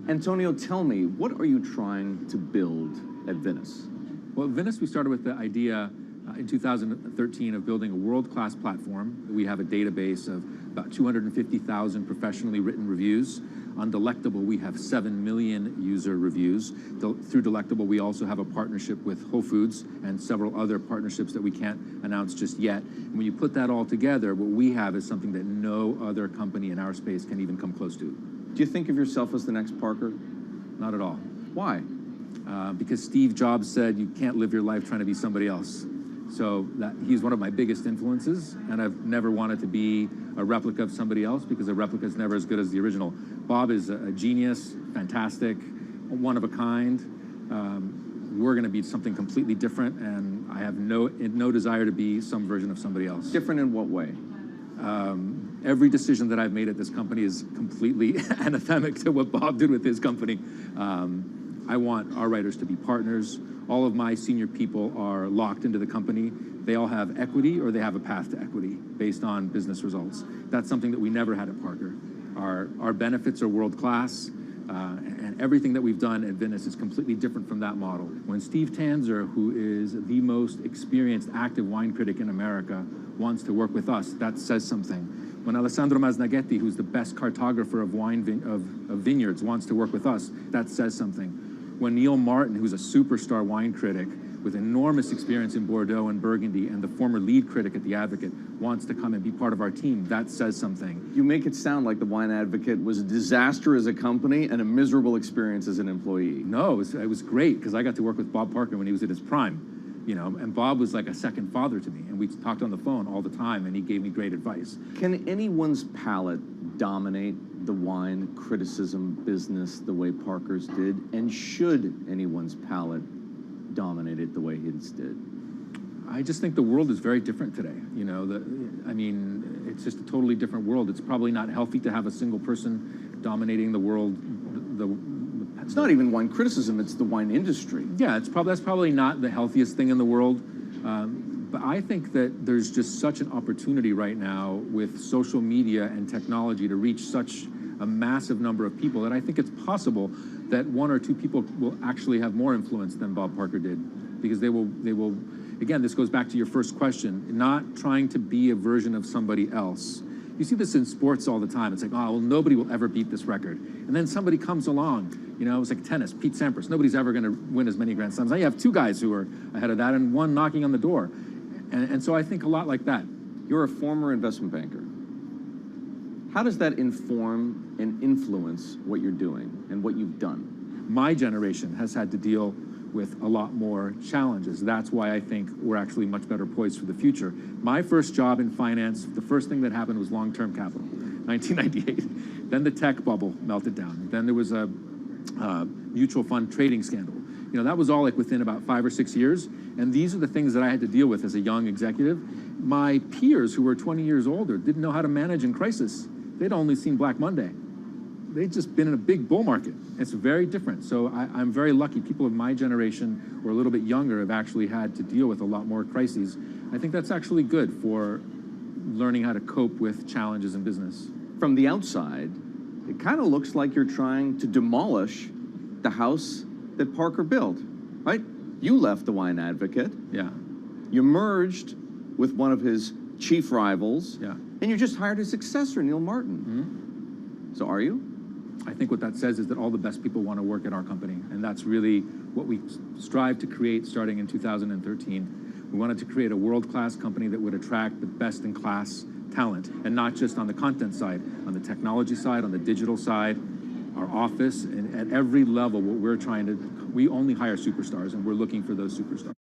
Antonio, tell me, what are you trying to build at Venice?
Well, at Venice, we started with the idea in 2013 of building a world-class platform. We have a database of about 250,000 professionally written reviews. On Delectable, we have 7 million user reviews. Through Delectable, we also have a partnership with Whole Foods and several other partnerships that we can't announce just yet. And when you put that all together, what we have is something that no other company in our space can even come close to.
Do you think of yourself as the next Parker?
Not at all.
Why?
Because Steve Jobs said you can't live your life trying to be somebody else. So he's one of my biggest influences, and I've never wanted to be a replica of somebody else because a replica is never as good as the original. Bob is a genius, fantastic, one of a kind. We're going to be something completely different, and I have no desire to be some version of somebody else.
Different in what way?
Every decision that I've made at this company is completely anathemic to what Bob did with his company. I want our writers to be partners. All of my senior people are locked into the company. They all have equity or they have a path to equity based on business results. That's something that we never had at Parker. Our benefits are world-class, and everything that we've done at Venice is completely different from that model. When Steve Tanzer, who is the most experienced active wine critic in America, wants to work with us, that says something. When Alessandro Masnaghetti, who's the best cartographer of vineyards, wants to work with us, that says something. When Neil Martin, who's a superstar wine critic with enormous experience in Bordeaux and Burgundy and the former lead critic at The Advocate, wants to come and be part of our team, that says something.
You make it sound like The Wine Advocate was a disaster as a company and a miserable experience as an employee.
No, it was great because I got to work with Bob Parker when he was at his prime, you know, and Bob was like a second father to me, and we talked on the phone all the time, and he gave me great advice.
Can anyone's palate dominate the wine criticism business the way Parker's did? And should anyone's palate dominate it the way his did?
I just think the world is very different today. You know, it's just a totally different world. It's probably not healthy to have a single person dominating the world.
It's not even wine criticism, it's the wine industry.
Yeah, that's probably not the healthiest thing in the world. But I think that there's just such an opportunity right now with social media and technology to reach such a massive number of people that I think it's possible that 1 or 2 people will actually have more influence than Bob Parker did, because they will, again, this goes back to your first question, not trying to be a version of somebody else. You see this in sports all the time. It's like, oh, well, nobody will ever beat this record. And then somebody comes along, you know, it's like tennis, Pete Sampras. Nobody's ever going to win as many Grand Slams. Now you have 2 guys who are ahead of that and 1 knocking on the door. And so I think a lot like that.
You're a former investment banker. How does that inform and influence what you're doing and what you've done?
My generation has had to deal with a lot more challenges. That's why I think we're actually much better poised for the future. My first job in finance, the first thing that happened was long-term capital, 1998. Then the tech bubble melted down. Then there was a mutual fund trading scandal. You know, that was all like within about 5 or 6 years. And these are the things that I had to deal with as a young executive. My peers who were 20 years older didn't know how to manage in crisis. They'd only seen Black Monday. they've just been in a big bull market. It's very different. So I'm very lucky. People of my generation or a little bit younger have actually had to deal with a lot more crises. I think that's actually good for learning how to cope with challenges in business.
From the outside, it kind of looks like you're trying to demolish the house that Parker built, right? You left the Wine Advocate.
Yeah.
You merged with one of his chief rivals.
Yeah.
And you just hired his successor, Neil Martin.
Mm-hmm.
So are you?
I think what that says is that all the best people want to work at our company. And that's really what we strive to create starting in 2013. We wanted to create a world-class company that would attract the best-in-class talent, and not just on the content side, on the technology side, on the digital side, our office, and at every level, what we're trying to, we only hire superstars, and we're looking for those superstars.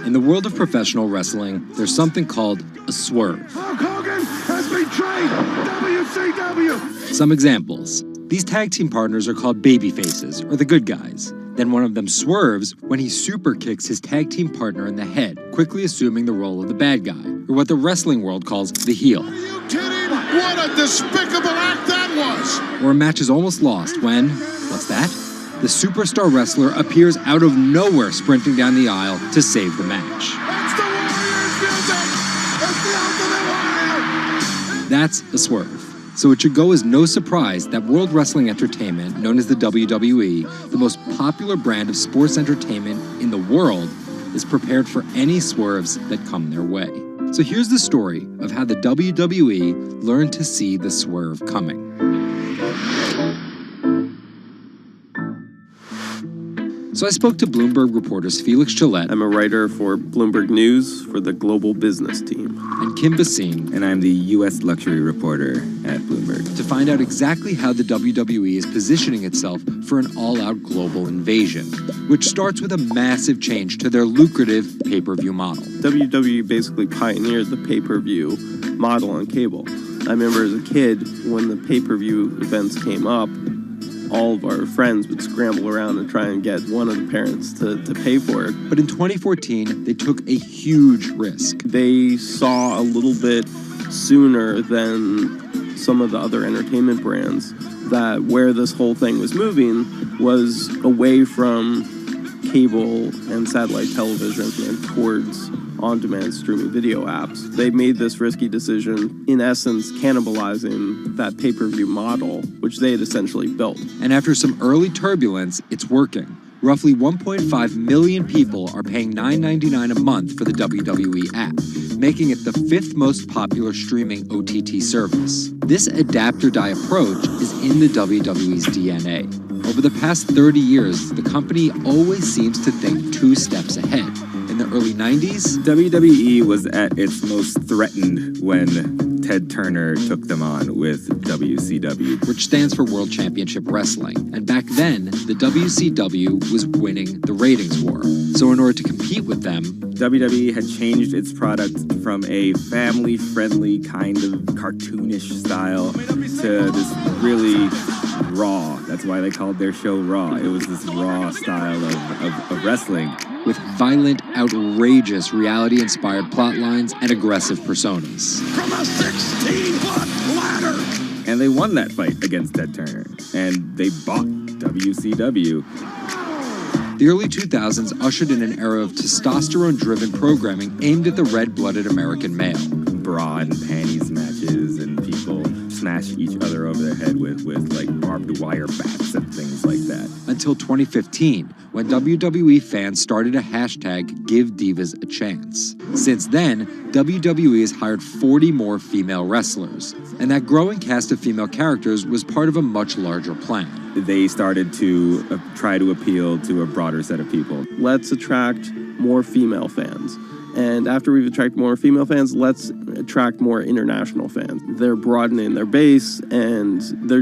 In the world of professional wrestling, there's something called a swerve.
Hulk Hogan has betrayed WCW!
Some examples. These tag team partners are called babyfaces, or the good guys. Then one of them swerves when he super kicks his tag team partner in the head, quickly assuming the role of the bad guy, or what the wrestling world calls the heel.
Are you kidding? What a despicable act that was!
Or a match is almost lost when, what's that? The superstar wrestler appears out of nowhere sprinting down the aisle to save the match.
That's the Warriors music! It's the Ultimate Warrior!
That's a swerve. So it should go as no surprise that World Wrestling Entertainment, known as the WWE, the most popular brand of sports entertainment in the world, is prepared for any swerves that come their way. So here's the story of how the WWE learned to see the swerve coming. So I spoke to Bloomberg reporters Felix Gillette.
I'm a writer for Bloomberg News for the global business team.
And Kim Basine.
And I'm the U.S. luxury reporter at Bloomberg.
To find out exactly how the WWE is positioning itself for an all-out global invasion, which starts with a massive change to their lucrative pay-per-view model.
WWE basically pioneered the pay-per-view model on cable. I remember as a kid when the pay-per-view events came up, all of our friends would scramble around and try and get one of the parents to pay for it.
But in 2014, they took a huge risk.
They saw a little bit sooner than some of the other entertainment brands that where this whole thing was moving was away from cable and satellite television and towards on-demand streaming video apps. They made this risky decision, in essence, cannibalizing that pay-per-view model, which they had essentially built.
And after some early turbulence, it's working. Roughly 1.5 million people are paying $9.99 a month for the WWE app, making it the 5th most popular streaming OTT service. This adapt-or-die approach is in the WWE's DNA. Over the past 30 years, the company always seems to think 2 steps ahead. In the early 90s,
WWE was at its most threatened when Ted Turner took them on with WCW,
which stands for World Championship Wrestling. And back then, the WCW was winning the ratings war. So in order to compete with them,
WWE had changed its product from a family-friendly kind of cartoonish style to this really raw. That's why they called their show Raw. It was this raw style of wrestling.
With violent, outrageous, reality-inspired plot lines and aggressive personas.
From a 16-foot ladder!
And they won that fight against Ted Turner. And they bought WCW.
The early 2000s ushered in an era of testosterone-driven programming aimed at the red-blooded American male.
Bra and panties matches, and people smash each other over their head with like barbed wire bats and things like that.
Until 2015, when WWE fans started a hashtag #GiveDivas a Chance. Since then, WWE has hired 40 more female wrestlers, and that growing cast of female characters was part of a much larger plan.
They started to try to appeal to a broader set of people.
Let's attract more female fans. And after we've attracted more female fans, let's attract more international fans. They're broadening their base and they're...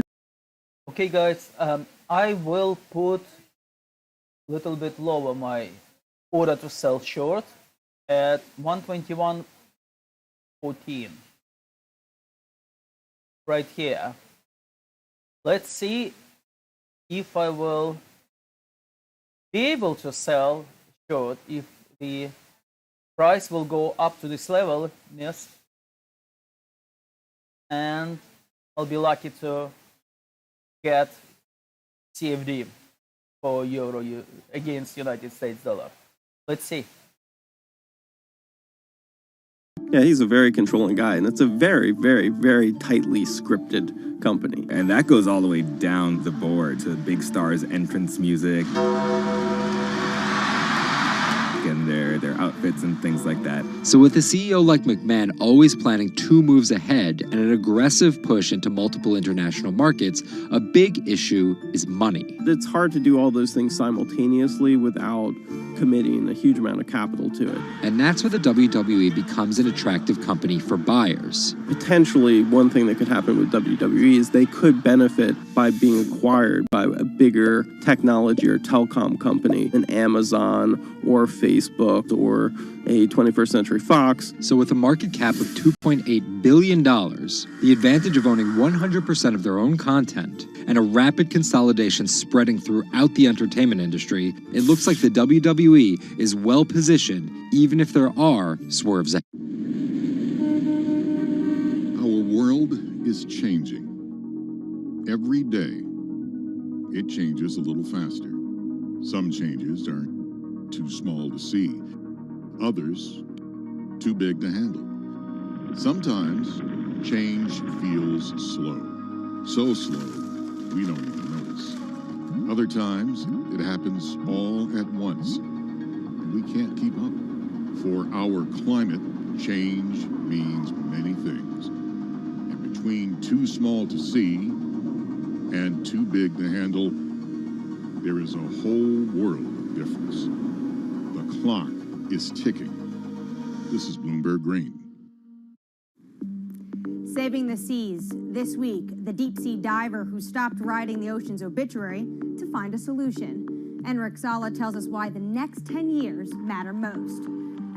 Okay guys, I will put a little bit lower my order to sell short at 121.14. Right here. Let's see if I will be able to sell short if the price will go up to this level, yes, and I'll be lucky to get CFD for euro against United States dollar. Let's see.
Yeah, he's a very controlling guy, and it's a very, very, very tightly scripted company.
And that goes all the way down the board to big stars' entrance music and their outfits and things like that.
So with a CEO like McMahon always planning 2 moves ahead and an aggressive push into multiple international markets, a big issue is money.
It's hard to do all those things simultaneously without committing a huge amount of capital to it.
And that's where the WWE becomes an attractive company for buyers.
Potentially, one thing that could happen with WWE is they could benefit by being acquired by a bigger technology or telecom company, an Amazon or Facebook or a 21st Century Fox.
So with a market cap of $2.8 billion, the advantage of owning 100% of their own content, and a rapid consolidation spreading throughout the entertainment industry, it looks like the WWE is well positioned, even if there are swerves ahead.
Our world is changing. Every day, it changes a little faster. Some changes are too small to see. Others, too big to handle. Sometimes, change feels slow. So slow, we don't even notice. Other times, it happens all at once, and we can't keep up. For our climate, change means many things. And between too small to see and too big to handle, there is a whole world of difference. The clock is ticking. This is Bloomberg Green.
Saving the seas. This week, the deep-sea diver who stopped writing the ocean's obituary to find a solution. Enric Sala tells us why the next 10 years matter most.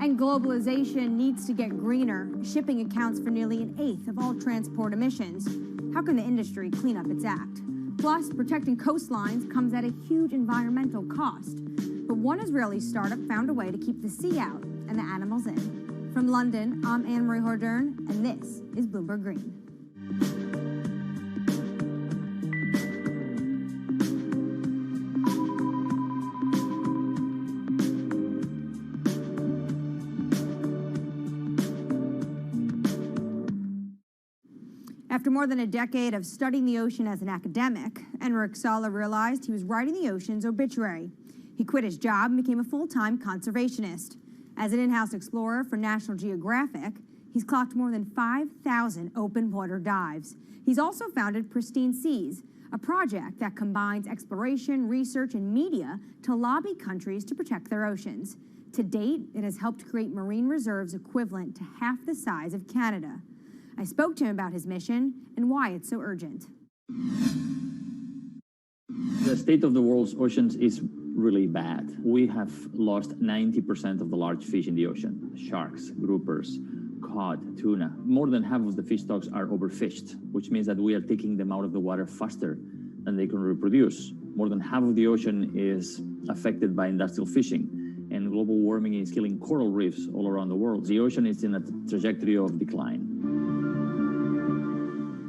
And globalization needs to get greener. Shipping accounts for nearly 1/8 of all transport emissions. How can the industry clean up its act? Plus, protecting coastlines comes at a huge environmental cost. But one Israeli startup found a way to keep the sea out and the animals in. From London, I'm Anne-Marie Hordern, and this is Bloomberg Green. After more than a decade of studying the ocean as an academic, Enric Sala realized he was writing the ocean's obituary. He quit his job and became a full-time conservationist. As an in-house explorer for National Geographic, he's clocked more than 5,000 open water dives. He's also founded Pristine Seas, a project that combines exploration, research, and media to lobby countries to protect their oceans. To date, it has helped create marine reserves equivalent to half the size of Canada. I spoke to him about his mission and why it's so urgent.
The state of the world's oceans is really bad. We have lost 90% of the large fish in the ocean. Sharks, groupers, cod, tuna. More than half of the fish stocks are overfished, which means that we are taking them out of the water faster than they can reproduce. More than half of the ocean is affected by industrial fishing, and global warming is killing coral reefs all around the world. The ocean is in a trajectory of decline.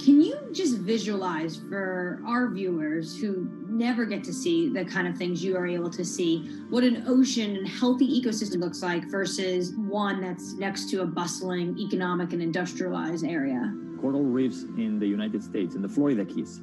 Can you just visualize for our viewers who never get to see the kind of things you are able to see, what an ocean and healthy ecosystem looks like versus one that's next to a bustling economic and industrialized area?
Coral reefs in the United States, in the Florida Keys,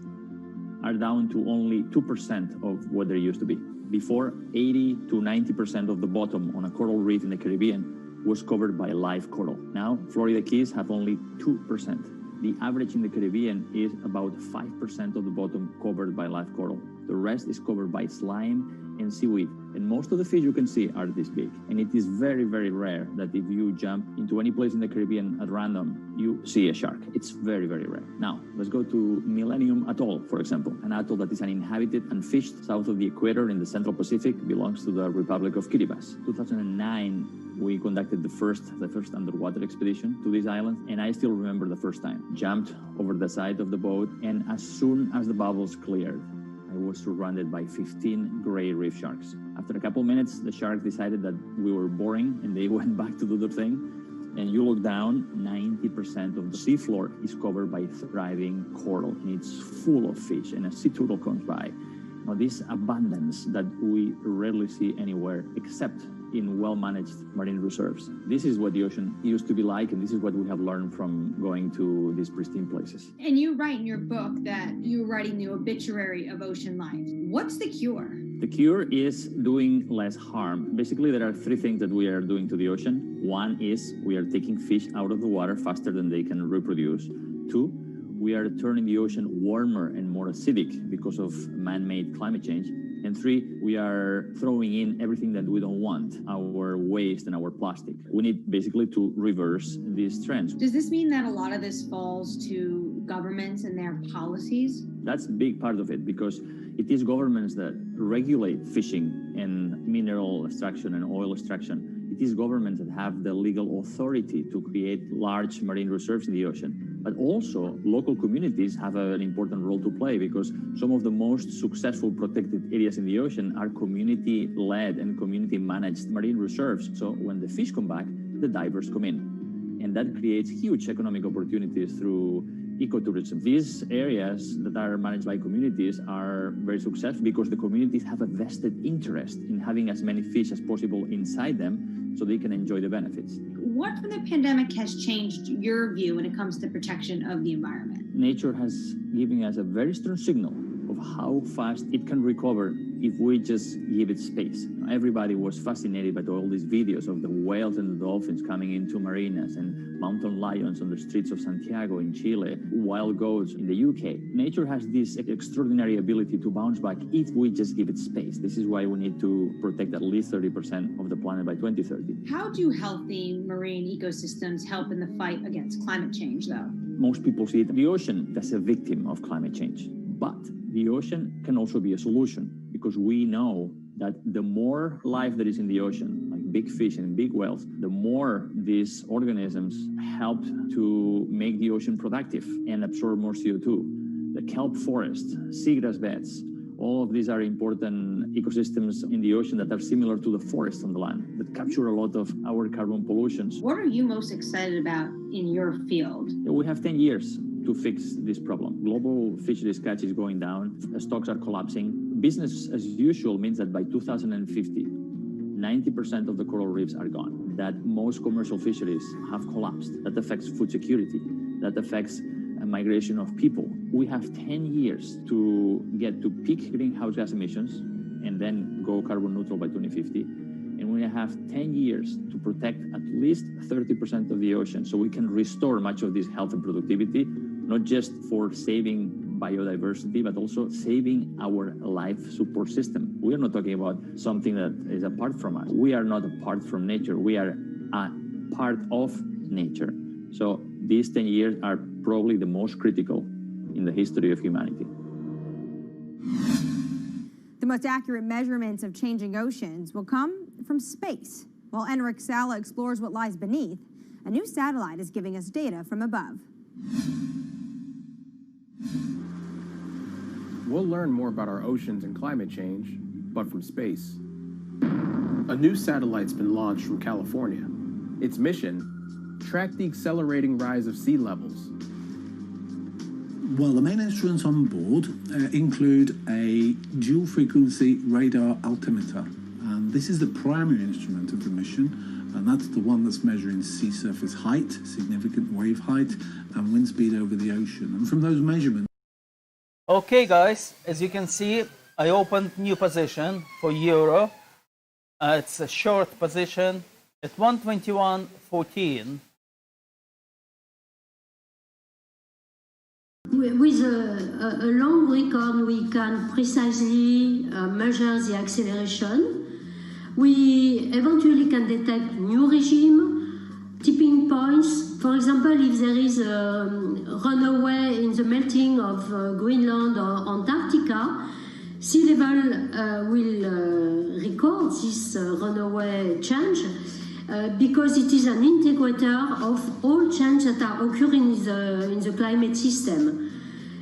are down to only 2% of what they used to be. Before, 80 to 90% of the bottom on a coral reef in the Caribbean was covered by live coral. Now, Florida Keys have only 2%. The average in the Caribbean is about 5% of the bottom covered by live coral. The rest is covered by slime and seaweed. And most of the fish you can see are this big. And it is very, very rare that if you jump into any place in the Caribbean at random, you see a shark. It's very, very rare. Now, let's go to Millennium Atoll, for example. An atoll that is uninhabited and fished south of the equator in the Central Pacific, belongs to the Republic of Kiribati. 2009, we conducted the first underwater expedition to this island, and I still remember the first time. Jumped over the side of the boat, and as soon as the bubbles cleared, I was surrounded by 15 gray reef sharks. After a couple minutes, the sharks decided that we were boring, and they went back to do their thing. And you look down, 90% of the seafloor is covered by thriving coral, and it's full of fish, and a sea turtle comes by. Now, this abundance that we rarely see anywhere except in well-managed marine reserves. This is what the ocean used to be like, and this is what we have learned from going to these pristine places.
And you write in your book that you're writing the obituary of ocean life. What's the cure?
The cure is doing less harm. Basically, there are three things that we are doing to the ocean. One is we are taking fish out of the water faster than they can reproduce. Two, we are turning the ocean warmer and more acidic because of man-made climate change. And three, we are throwing in everything that we don't want, our waste and our plastic. We need basically to reverse these trends.
Does this mean that a lot of this falls to governments and their policies?
That's a big part of it, because it is governments that regulate fishing and mineral extraction and oil extraction. It is governments that have the legal authority to create large marine reserves in the ocean. But also, local communities have an important role to play, because some of the most successful protected areas in the ocean are community-led and community-managed marine reserves. So when the fish come back, the divers come in. And that creates huge economic opportunities through ecotourism. These areas that are managed by communities are very successful because the communities have a vested interest in having as many fish as possible inside them so they can enjoy the benefits.
What from the pandemic has changed your view when it comes to protection of the environment?
Nature has given us a very strong signal of how fast it can recover if we just give it space. Everybody was fascinated by all these videos of the whales and the dolphins coming into marinas, and mountain lions on the streets of Santiago in Chile, wild goats in the UK. Nature has this extraordinary ability to bounce back if we just give it space. This is why we need to protect at least 30% of the planet by 2030.
How do healthy marine ecosystems help in the fight against climate change, though?
Most people see the ocean as a victim of climate change. But the ocean can also be a solution, because we know that the more life that is in the ocean, like big fish and big whales, the more these organisms help to make the ocean productive and absorb more CO2. the kelp forest, seagrass beds. All of these are important ecosystems in the ocean that are similar to the forest on the land, that capture a lot of our carbon pollutions.
What are you most excited about in your field?
We have 10 years to fix this problem. Global fisheries catch is going down, stocks are collapsing. Business as usual means that by 2050, 90% of the coral reefs are gone, that most commercial fisheries have collapsed. That affects food security, that affects migration of people. We have 10 years to get to peak greenhouse gas emissions and then go carbon neutral by 2050. And we have 10 years to protect at least 30% of the ocean so we can restore much of this health and productivity, not just for saving biodiversity, but also saving our life support system. We are not talking about something that is apart from us. We are not apart from nature. We are a part of nature. So these 10 years are probably the most critical in the history of humanity.
The most accurate measurements of changing oceans will come from space. While Enric Sala explores what lies beneath, a new satellite is giving us data from above.
We'll learn more about our oceans and climate change, but from space. A new satellite's been launched from California. Its mission: track the accelerating rise of sea levels.
Well, the main instruments on board include a dual-frequency radar altimeter. And this is the primary instrument of the mission, and that's the one that's measuring sea surface height, significant wave height, and wind speed over the ocean. And from those measurements...
Okay, guys, as you can see, I opened new position for euro. It's a short position at 121.14.
With a long record, we can precisely measure the acceleration. We eventually can detect new regime, tipping points. For example, if there is a runaway in the melting of Greenland or Antarctica, sea level will record this runaway change because it is an integrator of all changes that are occurring in the climate system.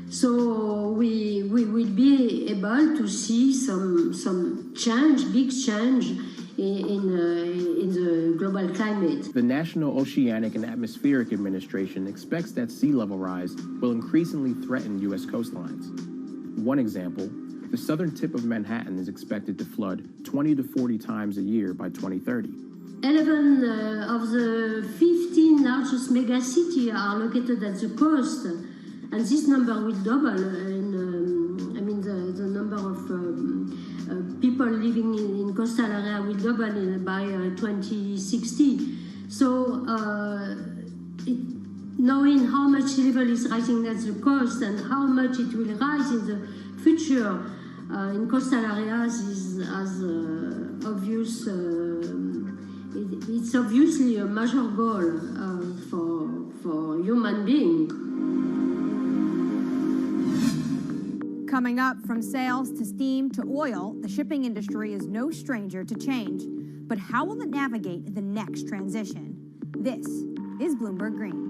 So we will be able to see some change, big change in the global climate.
The National Oceanic and Atmospheric Administration expects that sea level rise will increasingly threaten U.S. coastlines. One example, the southern tip of Manhattan is expected to flood 20 to 40 times a year by 2030.
11 of the 15 largest megacities are located at the coast, and this number will double. The number of people living in coastal area will double by 2060. So, knowing how much sea level is rising at the coast and how much it will rise in the future in coastal areas is as obvious. It's obviously a major goal for human beings.
Coming up, from sails to steam to oil, the shipping industry is no stranger to change. But how will it navigate the next transition? This is Bloomberg Green.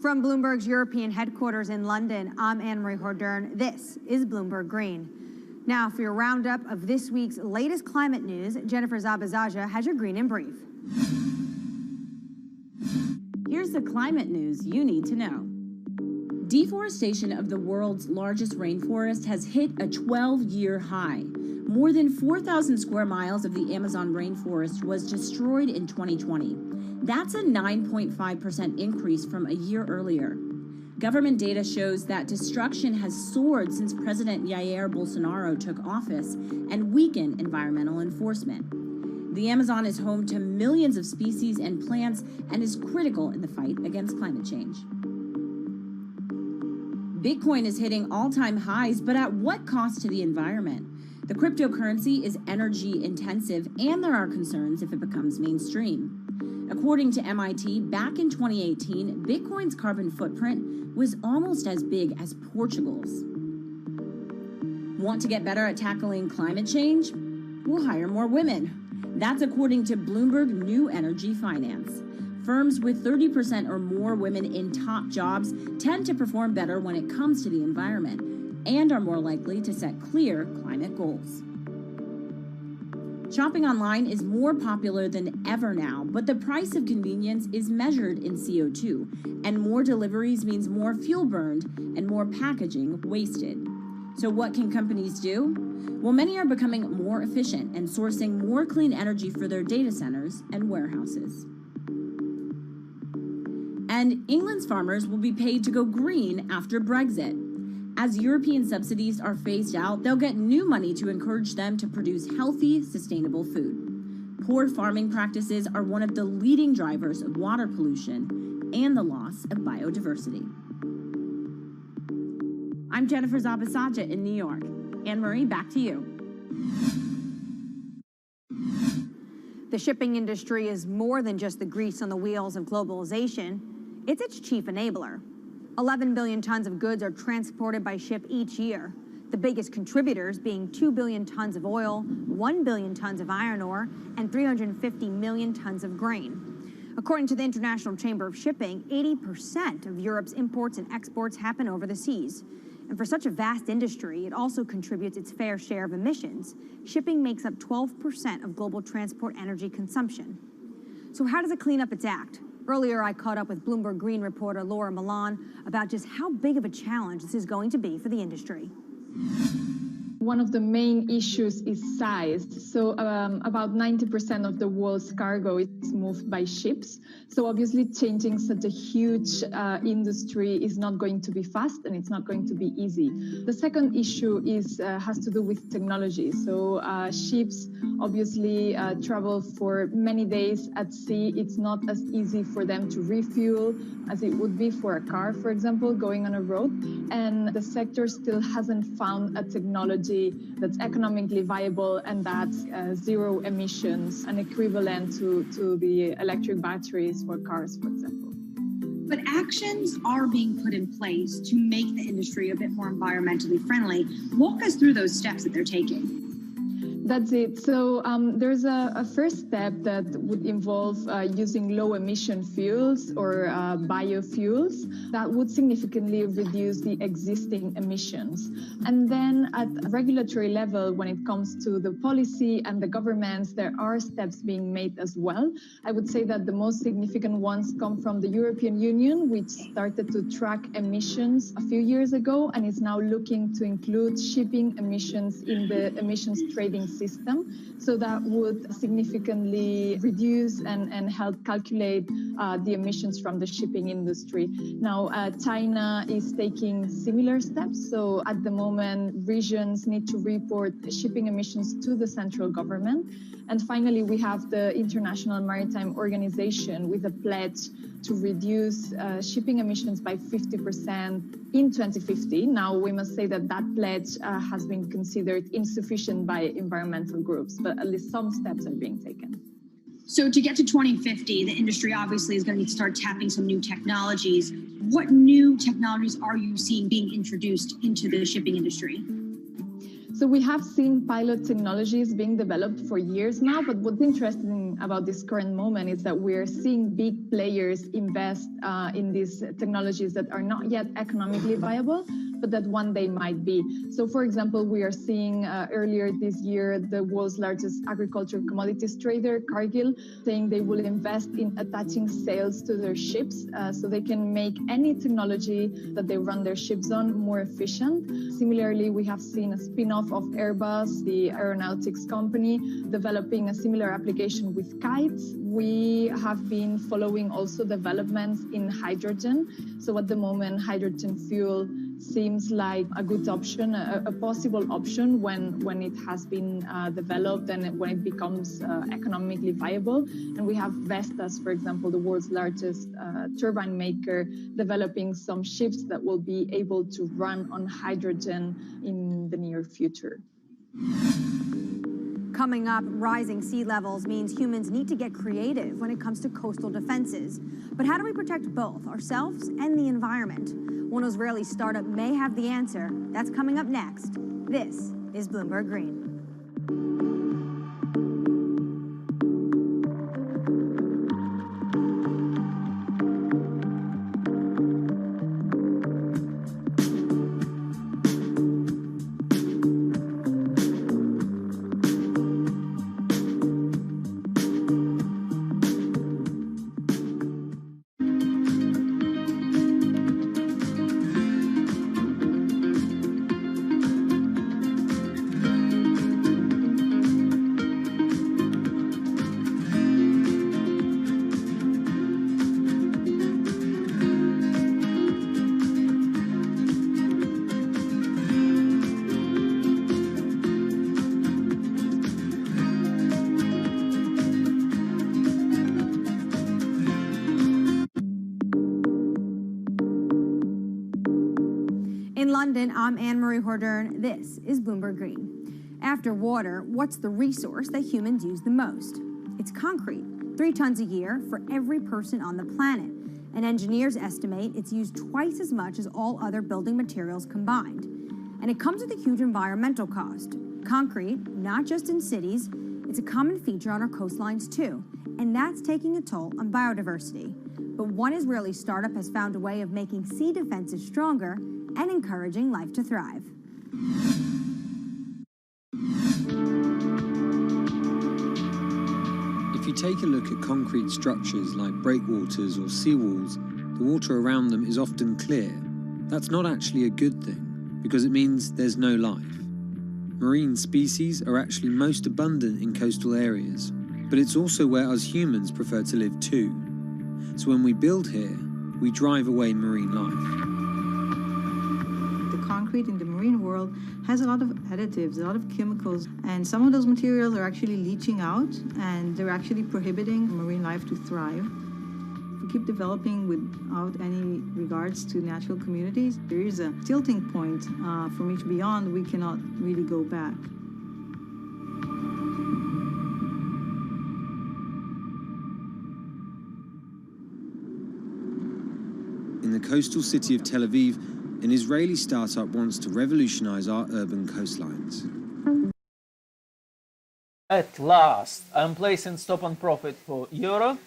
From Bloomberg's European headquarters in London, I'm Anne-Marie Hordern. This is Bloomberg Green. Now, for your roundup of this week's latest climate news, Jennifer Zabazaja has your Green in Brief.
Here's the climate news you need to know. Deforestation of the world's largest rainforest has hit a 12-year high. More than 4,000 square miles of the Amazon rainforest was destroyed in 2020. That's a 9.5% increase from a year earlier. Government data shows that destruction has soared since President Jair Bolsonaro took office and weakened environmental enforcement. The Amazon is home to millions of species and plants and is critical in the fight against climate change. Bitcoin is hitting all-time highs, but at what cost to the environment? The cryptocurrency is energy intensive, and there are concerns if it becomes mainstream. According to MIT, back in 2018, Bitcoin's carbon footprint was almost as big as Portugal's. Want to get better at tackling climate change? We'll hire more women. That's according to Bloomberg New Energy Finance. Firms with 30% or more women in top jobs tend to perform better when it comes to the environment and are more likely to set clear climate goals. Shopping online is more popular than ever now, but the price of convenience is measured in CO2, and more deliveries means more fuel burned and more packaging wasted. So what can companies do? Well, many are becoming more efficient and sourcing more clean energy for their data centers and warehouses. And England's farmers will be paid to go green after Brexit. As European subsidies are phased out, they'll get new money to encourage them to produce healthy, sustainable food. Poor farming practices are one of the leading drivers of water pollution and the loss of biodiversity. I'm Jennifer Zabasaja in New York. Anne-Marie, back to you.
The shipping industry is more than just the grease on the wheels of globalization. It's its chief enabler. 11 billion tons of goods are transported by ship each year, the biggest contributors being 2 billion tons of oil, 1 billion tons of iron ore, and 350 million tons of grain. According to the International Chamber of Shipping, 80% of Europe's imports and exports happen over the seas. And for such a vast industry, it also contributes its fair share of emissions. Shipping makes up 12% of global transport energy consumption. So how does it clean up its act? Earlier, I caught up with Bloomberg Green reporter Laura Milan about just how big of a challenge this is going to be for the industry.
One of the main issues is size. So about 90% of the world's cargo is moved by ships. So obviously changing such a huge industry is not going to be fast and it's not going to be easy. The second issue has to do with technology. So ships obviously travel for many days at sea. It's not as easy for them to refuel as it would be for a car, for example, going on a road. And the sector still hasn't found a technology that's economically viable and that's zero emissions and equivalent to the electric batteries for cars, for example.
But actions are being put in place to make the industry a bit more environmentally friendly. Walk us through those steps that they're taking.
That's it. So there's a first step that would involve using low emission fuels or biofuels that would significantly reduce the existing emissions. And then at a regulatory level, when it comes to the policy and the governments, there are steps being made as well. I would say that the most significant ones come from the European Union, which started to track emissions a few years ago and is now looking to include shipping emissions in the emissions trading system. So that would significantly reduce and help calculate the emissions from the shipping industry. Now, China is taking similar steps. So at the moment, regions need to report shipping emissions to the central government. And finally, we have the International Maritime Organization with a pledge to reduce shipping emissions by 50% in 2050. Now, we must say that that pledge has been considered insufficient by environmental groups, but at least some steps are being taken.
So to get to 2050, the industry obviously is going to need to start tapping some new technologies. What new technologies are you seeing being introduced into the shipping industry?
So we have seen pilot technologies being developed for years now, but what's interesting about this current moment is that we're seeing big players invest in these technologies that are not yet economically viable, but that one day might be. So for example, we are seeing earlier this year, the world's largest agricultural commodities trader, Cargill, saying they will invest in attaching sails to their ships so they can make any technology that they run their ships on more efficient. Similarly, we have seen a spin-off of Airbus, the aeronautics company, developing a similar application with kites. We have been following also developments in hydrogen. So at the moment, hydrogen fuel seems like a good option, a possible option when it has been developed and when it becomes economically viable. And we have Vestas, for example, the world's largest turbine maker, developing some ships that will be able to run on hydrogen in the near future.
Coming up, rising sea levels means humans need to get creative when it comes to coastal defenses. But how do we protect both ourselves and the environment? One Israeli startup may have the answer. That's coming up next. This is Bloomberg Green. In London, I'm Anne-Marie Hordern. This is Bloomberg Green. After water, what's the resource that humans use the most? It's concrete, 3 tons a year for every person on the planet. And engineers estimate it's used twice as much as all other building materials combined. And it comes with a huge environmental cost. Concrete, not just in cities, it's a common feature on our coastlines too. And that's taking a toll on biodiversity. But one Israeli startup has found a way of making sea defenses stronger and encouraging life to thrive.
If you take a look at concrete structures like breakwaters or seawalls, the water around them is often clear. That's not actually a good thing, because it means there's no life. Marine species are actually most abundant in coastal areas, but it's also where us humans prefer to live too. So when we build here, we drive away marine life.
Concrete in the marine world has a lot of additives, a lot of chemicals, and some of those materials are actually leaching out, and they're actually prohibiting marine life to thrive. If we keep developing without any regards to natural communities, there is a tilting point from which beyond we cannot really go back.
In the coastal city of Tel Aviv, an Israeli startup wants to revolutionize our urban coastlines.
At last, I'm placing stop on profit for euro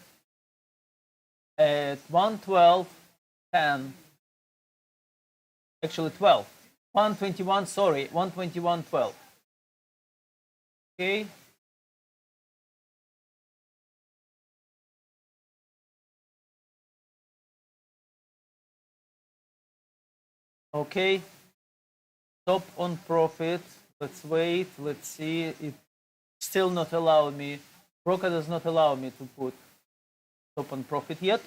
at 112.10. Actually 12. 121, sorry, 121.12. Okay. Okay, stop on profit. Let's wait. Let's see. It still not allow me. Broker does not allow me to put stop on profit yet.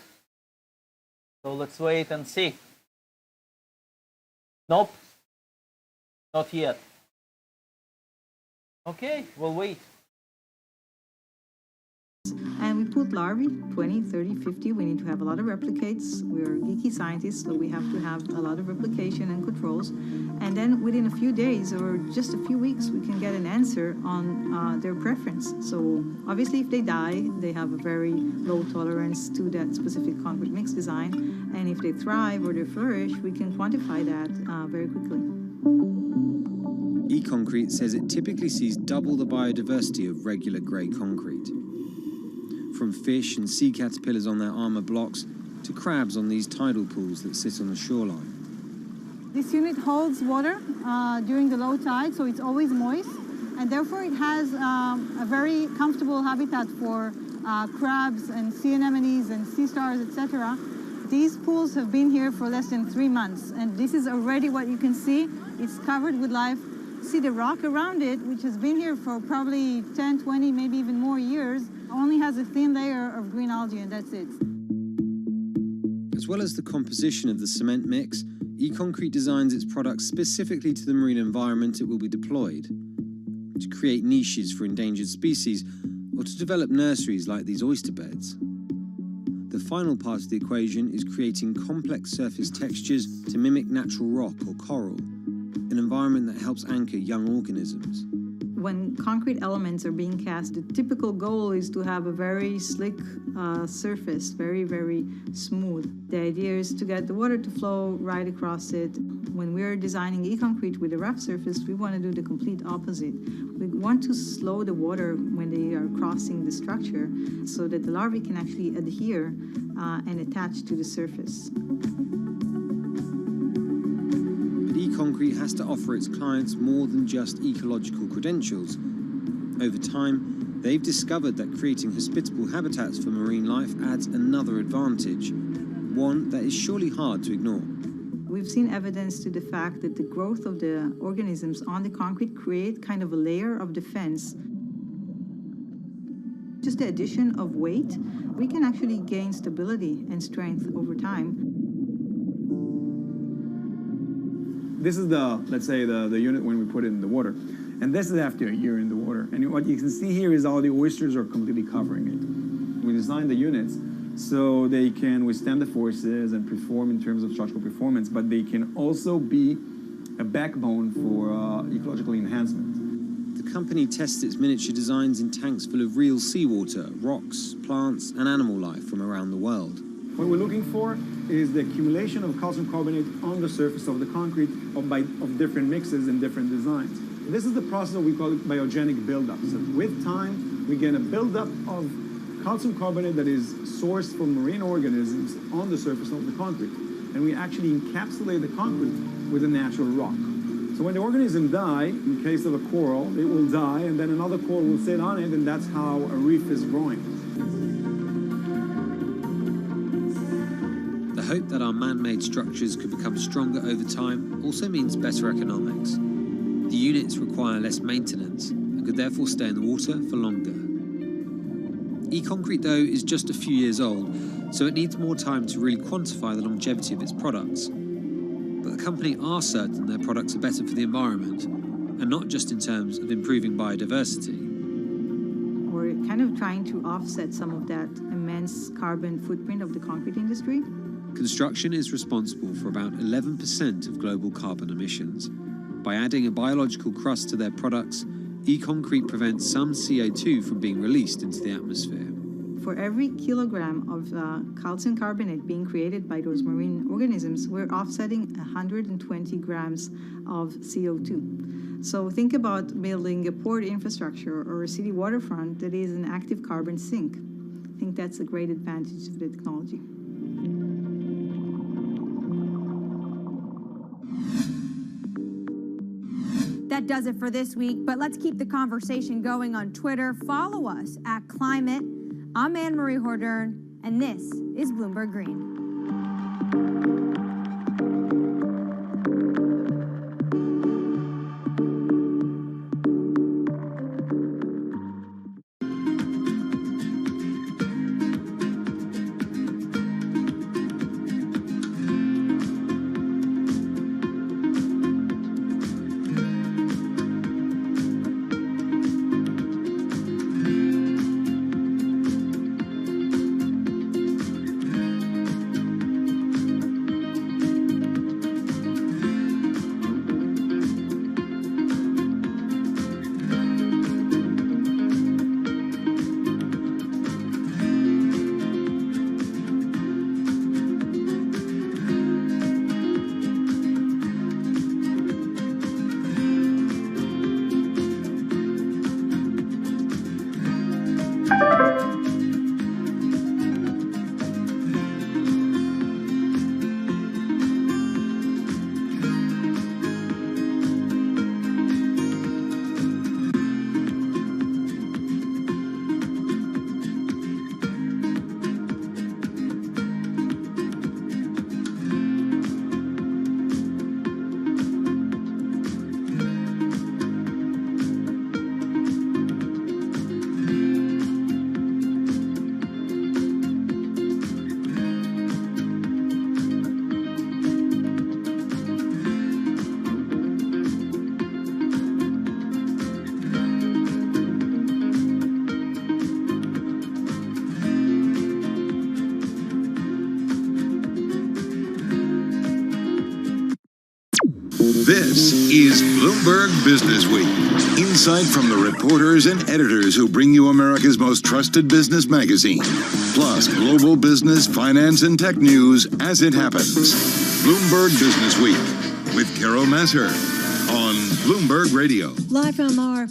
So let's wait and see. Nope, not yet. Okay, we'll wait.
And we put larvae, 20, 30, 50. We need to have a lot of replicates. We're geeky scientists, so we have to have a lot of replication and controls. And then within a few days or just a few weeks, we can get an answer on their preference. So obviously, if they die, they have a very low tolerance to that specific concrete mix design. And if they thrive or they flourish, we can quantify that very quickly.
E-Concrete says it typically sees double the biodiversity of regular grey concrete. From fish and sea caterpillars on their armour blocks to crabs on these tidal pools that sit on the shoreline.
This unit holds water during the low tide, so it's always moist, and therefore it has a very comfortable habitat for crabs and sea anemones and sea stars, etc. These pools have been here for less than 3 months, and this is already what you can see. It's covered with life. See the rock around it, which has been here for probably 10, 20, maybe even more years, only has a thin layer of green algae, and that's it.
As well as the composition of the cement mix, E-Concrete designs its products specifically to the marine environment it will be deployed, to create niches for endangered species, or to develop nurseries like these oyster beds. The final part of the equation is creating complex surface textures to mimic natural rock or coral, an environment that helps anchor young organisms.
When concrete elements are being cast, the typical goal is to have a very slick surface, very, very smooth. The idea is to get the water to flow right across it. When we're designing E-Concrete with a rough surface, we want to do the complete opposite. We want to slow the water when they are crossing the structure so that the larvae can actually adhere and attach to the surface.
E-Concrete has to offer its clients more than just ecological credentials. Over time, they've discovered that creating hospitable habitats for marine life adds another advantage, one that is surely hard to ignore.
We've seen evidence to the fact that the growth of the organisms on the concrete create kind of a layer of defense. Just the addition of weight, we can actually gain stability and strength over time.
This is let's say the unit when we put it in the water. And this is after a year in the water. And what you can see here is all the oysters are completely covering it. We designed the units so they can withstand the forces and perform in terms of structural performance, but they can also be a backbone for ecological enhancement.
The company tests its miniature designs in tanks full of real seawater, rocks, plants, and animal life from around the world.
What we're looking for is the accumulation of calcium carbonate on the surface of the concrete of different mixes and different designs. This is the process that we call it biogenic buildup. So with time, we get a buildup of calcium carbonate that is sourced from marine organisms on the surface of the concrete. And we actually encapsulate the concrete with a natural rock. So when the organism die, in the case of a coral, it will die, and then another coral will sit on it, and that's how a reef is growing.
The hope that our man-made structures could become stronger over time also means better economics. The units require less maintenance and could therefore stay in the water for longer. E-Concrete, though, is just a few years old, so it needs more time to really quantify the longevity of its products. But the company are certain their products are better for the environment, and not just in terms of improving biodiversity.
We're kind of trying to offset some of that immense carbon footprint of the concrete industry.
Construction is responsible for about 11% of global carbon emissions. By adding a biological crust to their products, E-Concrete prevents some CO2 from being released into the atmosphere.
For every kilogram of calcium carbonate being created by those marine organisms, we're offsetting 120 grams of CO2. So think about building a port infrastructure or a city waterfront that is an active carbon sink. I think that's a great advantage of the technology.
That does it for this week, but let's keep the conversation going on Twitter. Follow us at Climate. I'm Anne-Marie Hordern, and this is Bloomberg Green.
This is Bloomberg Business Week. Insight from the reporters and editors who bring you America's most trusted business magazine. Plus, global business, finance, and tech news as it happens. Bloomberg Business Week with Carol Masser on Bloomberg Radio.
Live from our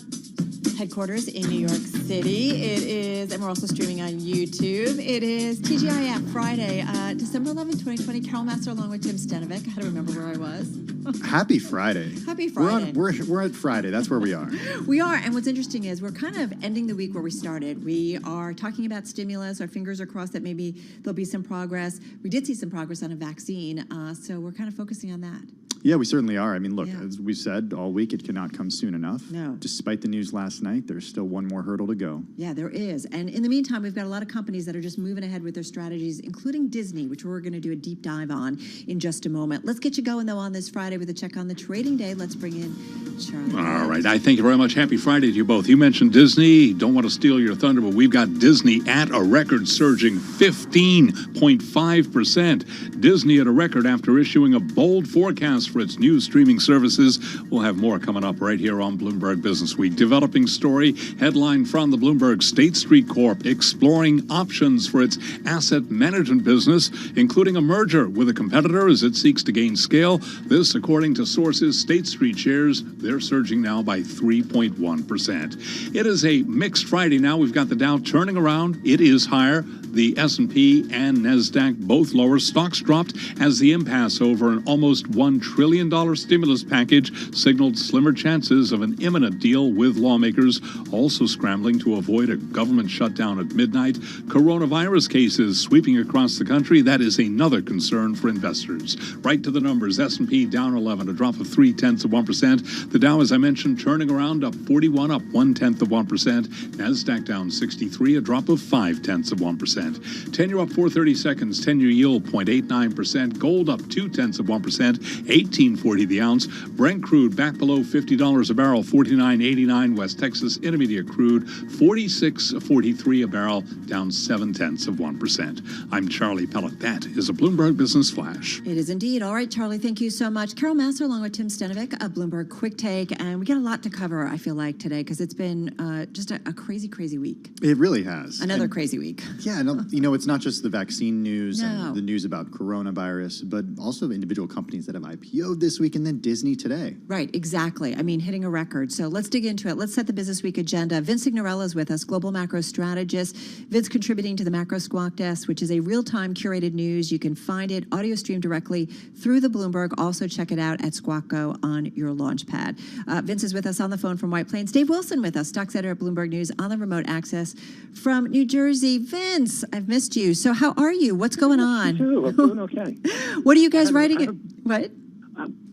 headquarters in New York City. It is, and we're also streaming on YouTube. It is TGIF Friday, December 11th, 2020. Carol Masser along with Tim Stenovic. I had to remember where I was.
Happy Friday.
Happy Friday.
We're at Friday. That's where we are.
We are, and what's interesting is we're kind of ending the week where we started. We are talking about stimulus. Our fingers are crossed that maybe there'll be some progress. We did see some progress on a vaccine, so we're kind of focusing on that.
Yeah, we certainly are. I mean, look, as we said all week, it cannot come soon enough.
No.
Despite the news last night, there's still one more hurdle to go.
Yeah, there is. And in the meantime, we've got a lot of companies that are just moving ahead with their strategies, including Disney, which we're going to do a deep dive on in just a moment. Let's get you going, though, on this Friday with a check on the trading day. Let's bring in Charlie.
All right. I thank you very much. Happy Friday to you both. You mentioned Disney. Don't want to steal your thunder, but we've got Disney at a record, surging 15.5%. Disney at a record after issuing a bold forecast for its new streaming services. We'll have more coming up right here on Bloomberg Business Week. Developing story, headline from the Bloomberg: State Street Corp exploring options for its asset management business, including a merger with a competitor as it seeks to gain scale. This, according to sources. State Street shares, they're surging now by 3.1%. It is a mixed Friday now. We've got the Dow turning around. It is higher. The S&P and NASDAQ both lower. Stocks dropped as the impasse over an almost $1 trillion stimulus package signaled slimmer chances of an imminent deal, with lawmakers also scrambling to avoid a government shutdown at midnight. Coronavirus cases sweeping across the country. That is another concern for investors. Right to the numbers. S&P down 11, a drop of 0.3%. The Dow, as I mentioned, turning around, up 41, up 0.1%. NASDAQ down 63, a drop of 0.5%. 10-year up 4/32, 10-year yield 0.89%. Gold up 0.2%, 18.40 the ounce. Brent crude back below $50 a barrel, 49.89. West Texas Intermediate crude 46.43 a barrel, down 0.7%. I'm Charlie Pellet. That is a Bloomberg Business Flash.
It is indeed. All right, Charlie, thank you so much. Carol Masser along with Tim Stenovic, a Bloomberg Quick Take. And we got a lot to cover, I feel like, today, because it's been just a crazy, crazy week.
It really has.
Another crazy week.
Yeah, no, it's not just the vaccine news
No.
and the news about coronavirus, but also individual companies that have IPO'd this week, and then Disney today.
Right, exactly. I mean, hitting a record. So let's dig into it. Let's set the Business Week agenda. Vince Signorella is with us, global macro strategist. Vince contributing to the Macro Squawk Desk, which is a real-time curated news. You can find it audio streamed directly through the Bloomberg. Also check it out at Squawk Go on your launch pad. Vince is with us on the phone from White Plains. Dave Wilson with us, stocks editor at Bloomberg News on the remote access from New Jersey. Vince, I've missed you. So how are you? What's going on?
Me too. I'm doing okay.
What are you guys writing? What?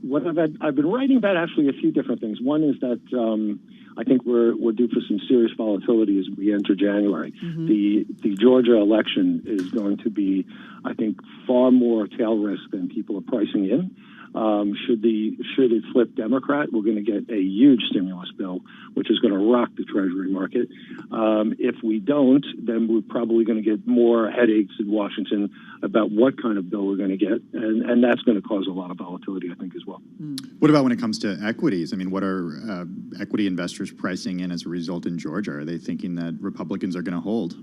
What I've been writing about actually a few different things. One is that I think we're due for some serious volatility as we enter January.
Mm-hmm.
The Georgia election is going to be, I think, far more tail risk than people are pricing in. Should it flip Democrat, we're going to get a huge stimulus bill, which is going to rock the Treasury market. If we don't, then we're probably going to get more headaches in Washington about what kind of bill we're going to get, and that's going to cause a lot of volatility, I think, as well.
What about when it comes to equities? I mean, what are equity investors pricing in as a result in Georgia? Are they thinking that Republicans are going to hold?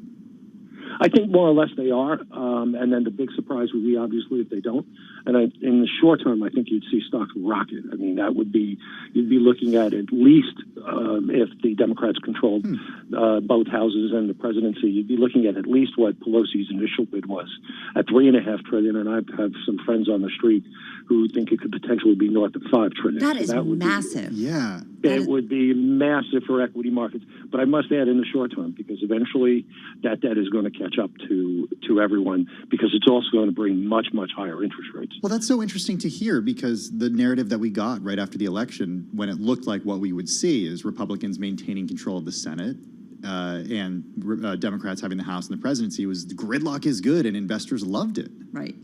I think more or less they are, and then the big surprise would be obviously if they don't. And in the short term, I think you'd see stocks rocket. I mean, that would be, you'd be looking at least if the Democrats controlled both houses and the presidency, you'd be looking at least what Pelosi's initial bid was at $3.5 trillion. And I have some friends on the street who think it could potentially be north of $5 trillion.
That is massive.
Yeah.
It would be massive for equity markets. But I must add in the short term, because eventually that debt is going to catch up to everyone, because it's also going to bring much, much higher interest rates.
Well, that's so interesting to hear, because the narrative that we got right after the election, when it looked like what we would see is Republicans maintaining control of the Senate and Democrats having the House and the presidency, was gridlock is good, and investors loved it.
Right.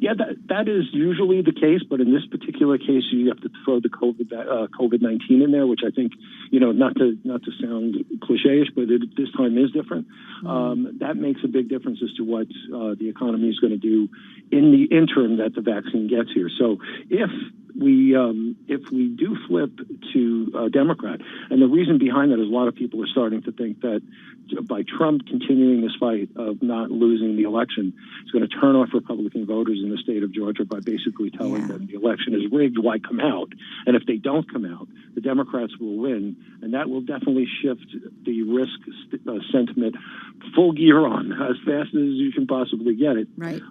Yeah, that is usually the case, but in this particular case, you have to throw the COVID-19 in there, which I think, not to sound cliche-ish, but this time is different. That makes a big difference as to what the economy is going to do in the interim that the vaccine gets here. So if if we do flip to Democrat, and the reason behind that is a lot of people are starting to think that by Trump continuing this fight of not losing the election, it's going to turn off Republican voters in the state of Georgia by basically telling them the election is rigged, why come out? And if they don't come out, the Democrats will win, and that will definitely shift the risk sentiment full gear on as fast as you can possibly get it.
Right.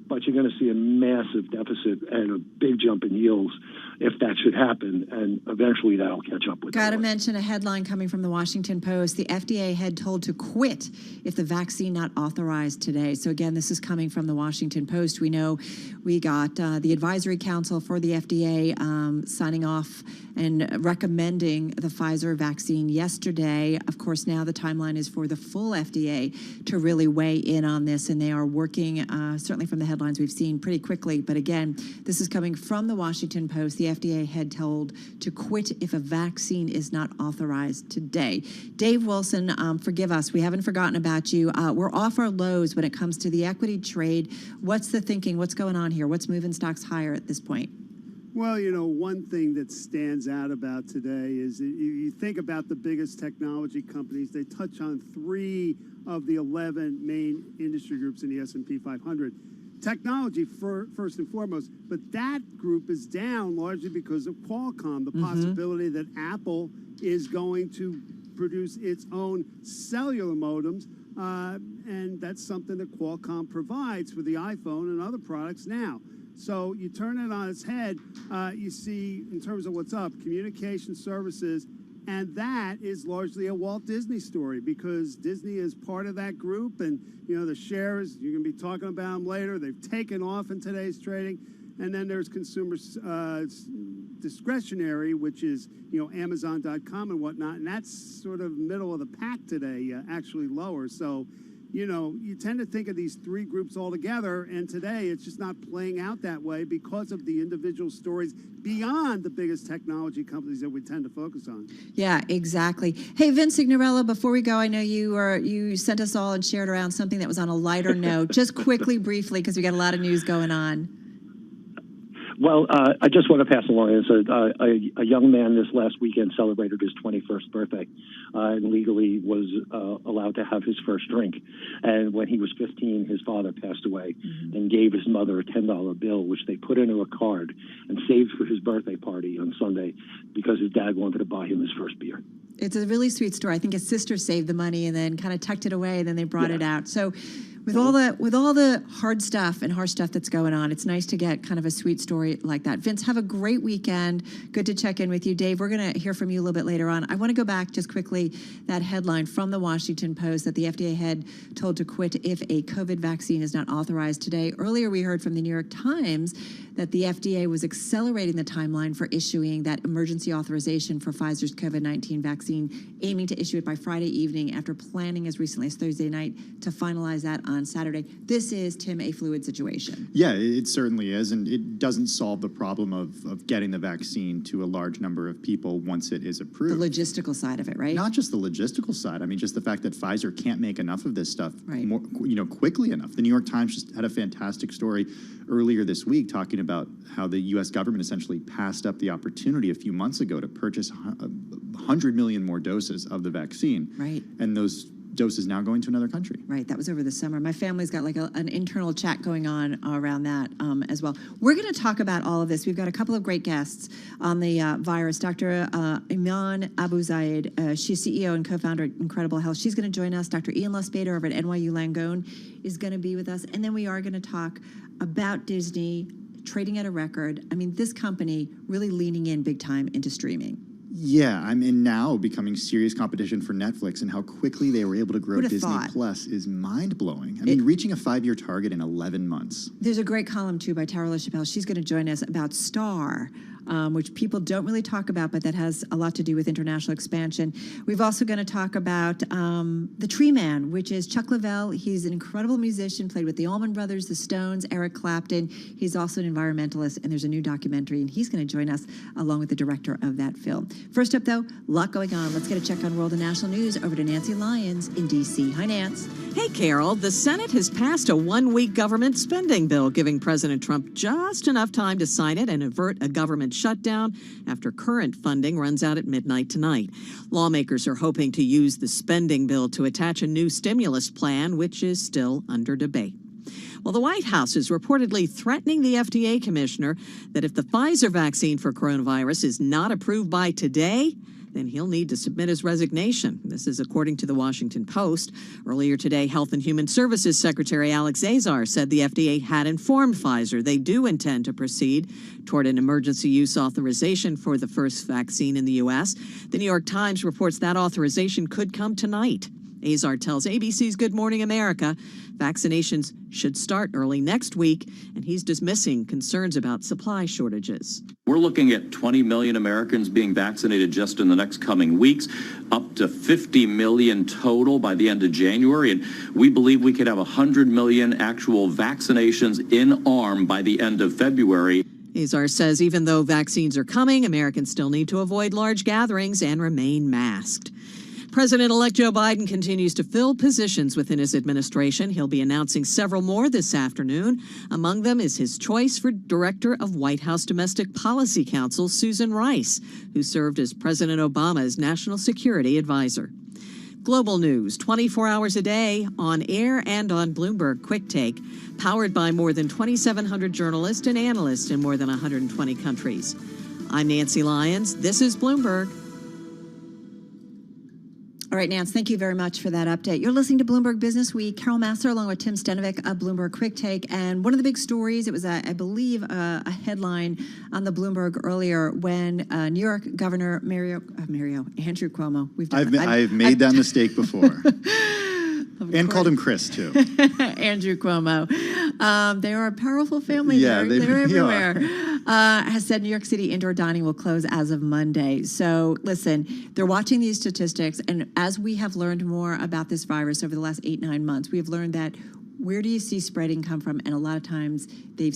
But you're going to see a massive deficit and a big jump in yields if that should happen, and eventually that'll catch up with.
Got to mention a headline coming from the Washington Post. The FDA head told to quit if the vaccine not authorized today. So again, this is coming from the Washington Post. We know we got the advisory council for the FDA signing off and recommending the Pfizer vaccine yesterday. Of course, now the timeline is for the full FDA to really weigh in on this, and they are working, certainly from the headlines we've seen, pretty quickly. But again, this is coming from the Washington Post. The FDA head told to quit if a vaccine is not authorized today. Dave Wilson, forgive us, we haven't forgotten about you. We're off our lows when it comes to the equity trade. What's the thinking? What's going on here? What's moving stocks higher at this point?
Well, you know, one thing that stands out about today is you think about the biggest technology companies, they touch on 3 of the 11 main industry groups in the S&P 500. Technology first and foremost, but that group is down largely because of Qualcomm, the possibility that Apple is going to produce its own cellular modems, and that's something that Qualcomm provides for the iPhone and other products now. So you turn it on its head, you see, in terms of what's up, communication services, and that is largely a Walt Disney story because Disney is part of that group, and, you know, the shares, you're going to be talking about them later, they've taken off in today's trading. And then there's consumer discretionary, which is, you know, Amazon.com and whatnot, and that's sort of middle of the pack today, actually lower. So, you know, you tend to think of these 3 groups all together, and today it's just not playing out that way because of the individual stories beyond the biggest technology companies that we tend to focus on.
Yeah, exactly. Hey, Vince Signorella, before we go, I know you sent us all and shared around something that was on a lighter note. Just quickly, briefly, because we got a lot of news going on.
Well, I just want to pass along a young man this last weekend celebrated his 21st birthday and legally was allowed to have his first drink. And when he was 15, his father passed away and gave his mother a $10 bill, which they put into a card and saved for his birthday party on Sunday because his dad wanted to buy him his first beer.
It's a really sweet story. I think his sister saved the money and then kind of tucked it away, and then they brought it out. So with all the hard stuff and harsh stuff that's going on, it's nice to get kind of a sweet story like that. Vince, have a great weekend. Good to check in with you. Dave, we're going to hear from you a little bit later on. I want to go back just quickly, that headline from the Washington Post that the FDA head told to quit if a COVID vaccine is not authorized today. Earlier, we heard from the New York Times that the FDA was accelerating the timeline for issuing that emergency authorization for Pfizer's COVID-19 vaccine, aiming to issue it by Friday evening after planning as recently as Thursday night to finalize that on Saturday. This is, Tim, a fluid situation.
Yeah, it certainly is, and it doesn't solve the problem of getting the vaccine to a large number of people once it is approved.
The logistical side of it, right?
Not just the logistical side. I mean, just the fact that Pfizer can't make enough of this stuff more, quickly enough. The New York Times just had a fantastic story earlier this week talking about how the U.S. government essentially passed up the opportunity a few months ago to purchase 100 million more doses of the vaccine.
Right.
And those doses now going to another country.
Right, that was over the summer. My family's got like an internal chat going on around that as well. We're going to talk about all of this. We've got a couple of great guests on the virus. Dr. Iman Abu Zaid, she's CEO and co-founder at Incredible Health. She's going to join us. Dr. Ian Lustbader over at NYU Langone is going to be with us. And then we are going to talk about Disney trading at a record. I mean, this company really leaning in big time into streaming.
Yeah, I mean, now becoming serious competition for Netflix, and how quickly they were able to grow Disney Plus is mind-blowing. I mean, reaching a 5-year target in 11 months.
There's a great column, too, by Tara LaChapelle. She's going to join us about Star, which people don't really talk about, but that has a lot to do with international expansion. We've also going to talk about The Tree Man, which is Chuck Leavell. He's an incredible musician, played with the Allman Brothers, the Stones, Eric Clapton. He's also an environmentalist, and there's a new documentary, and he's going to join us along with the director of that film. First up, though, a lot going on. Let's get a check on world and national news over to Nancy Lyons in D.C. Hi, Nance.
Hey, Carol, the Senate has passed a one-week government spending bill, giving President Trump just enough time to sign it and avert a government shutdown after current funding runs out at midnight tonight. Lawmakers are hoping to use the spending bill to attach a new stimulus plan, which is still under debate. Well, the White House is reportedly threatening the FDA commissioner that if the Pfizer vaccine for coronavirus is not approved by today, then he'll need to submit his resignation. This is according to the Washington Post. Earlier today, Health and Human Services Secretary Alex Azar said the FDA had informed Pfizer they do intend to proceed toward an emergency use authorization for the first vaccine in the U.S. The New York Times reports that authorization could come tonight. Azar tells ABC's Good Morning America vaccinations should start early next week, and he's dismissing concerns about supply shortages.
We're looking at 20 million Americans being vaccinated just in the next coming weeks, up to 50 million total by the end of January, and we believe we could have 100 million actual vaccinations in arm by the end of February.
Azar says even though vaccines are coming, Americans still need to avoid large gatherings and remain masked. President-elect Joe Biden continues to fill positions within his administration. He'll be announcing several more this afternoon. Among them is his choice for Director of White House Domestic Policy Council, Susan Rice, who served as President Obama's National Security Advisor. Global news, 24 hours a day, on air and on Bloomberg Quick Take, powered by more than 2,700 journalists and analysts in more than 120 countries. I'm Nancy Lyons. This is Bloomberg.
All right, Nance, thank you very much for that update. You're listening to Bloomberg Business Week. Carol Massar along with Tim Stenovic of Bloomberg Quick Take. And one of the big stories, it was, I believe, a headline on the Bloomberg earlier when New York Governor Andrew Cuomo.
I've made that mistake before. And called him Chris, too.
Andrew Cuomo. They are a powerful family.
Yeah,
they're everywhere. Has said New York City indoor dining will close as of Monday. So listen, they're watching these statistics. And as we have learned more about this virus over the last 8-9 months, we have learned that where do you see spreading come from? And a lot of times they've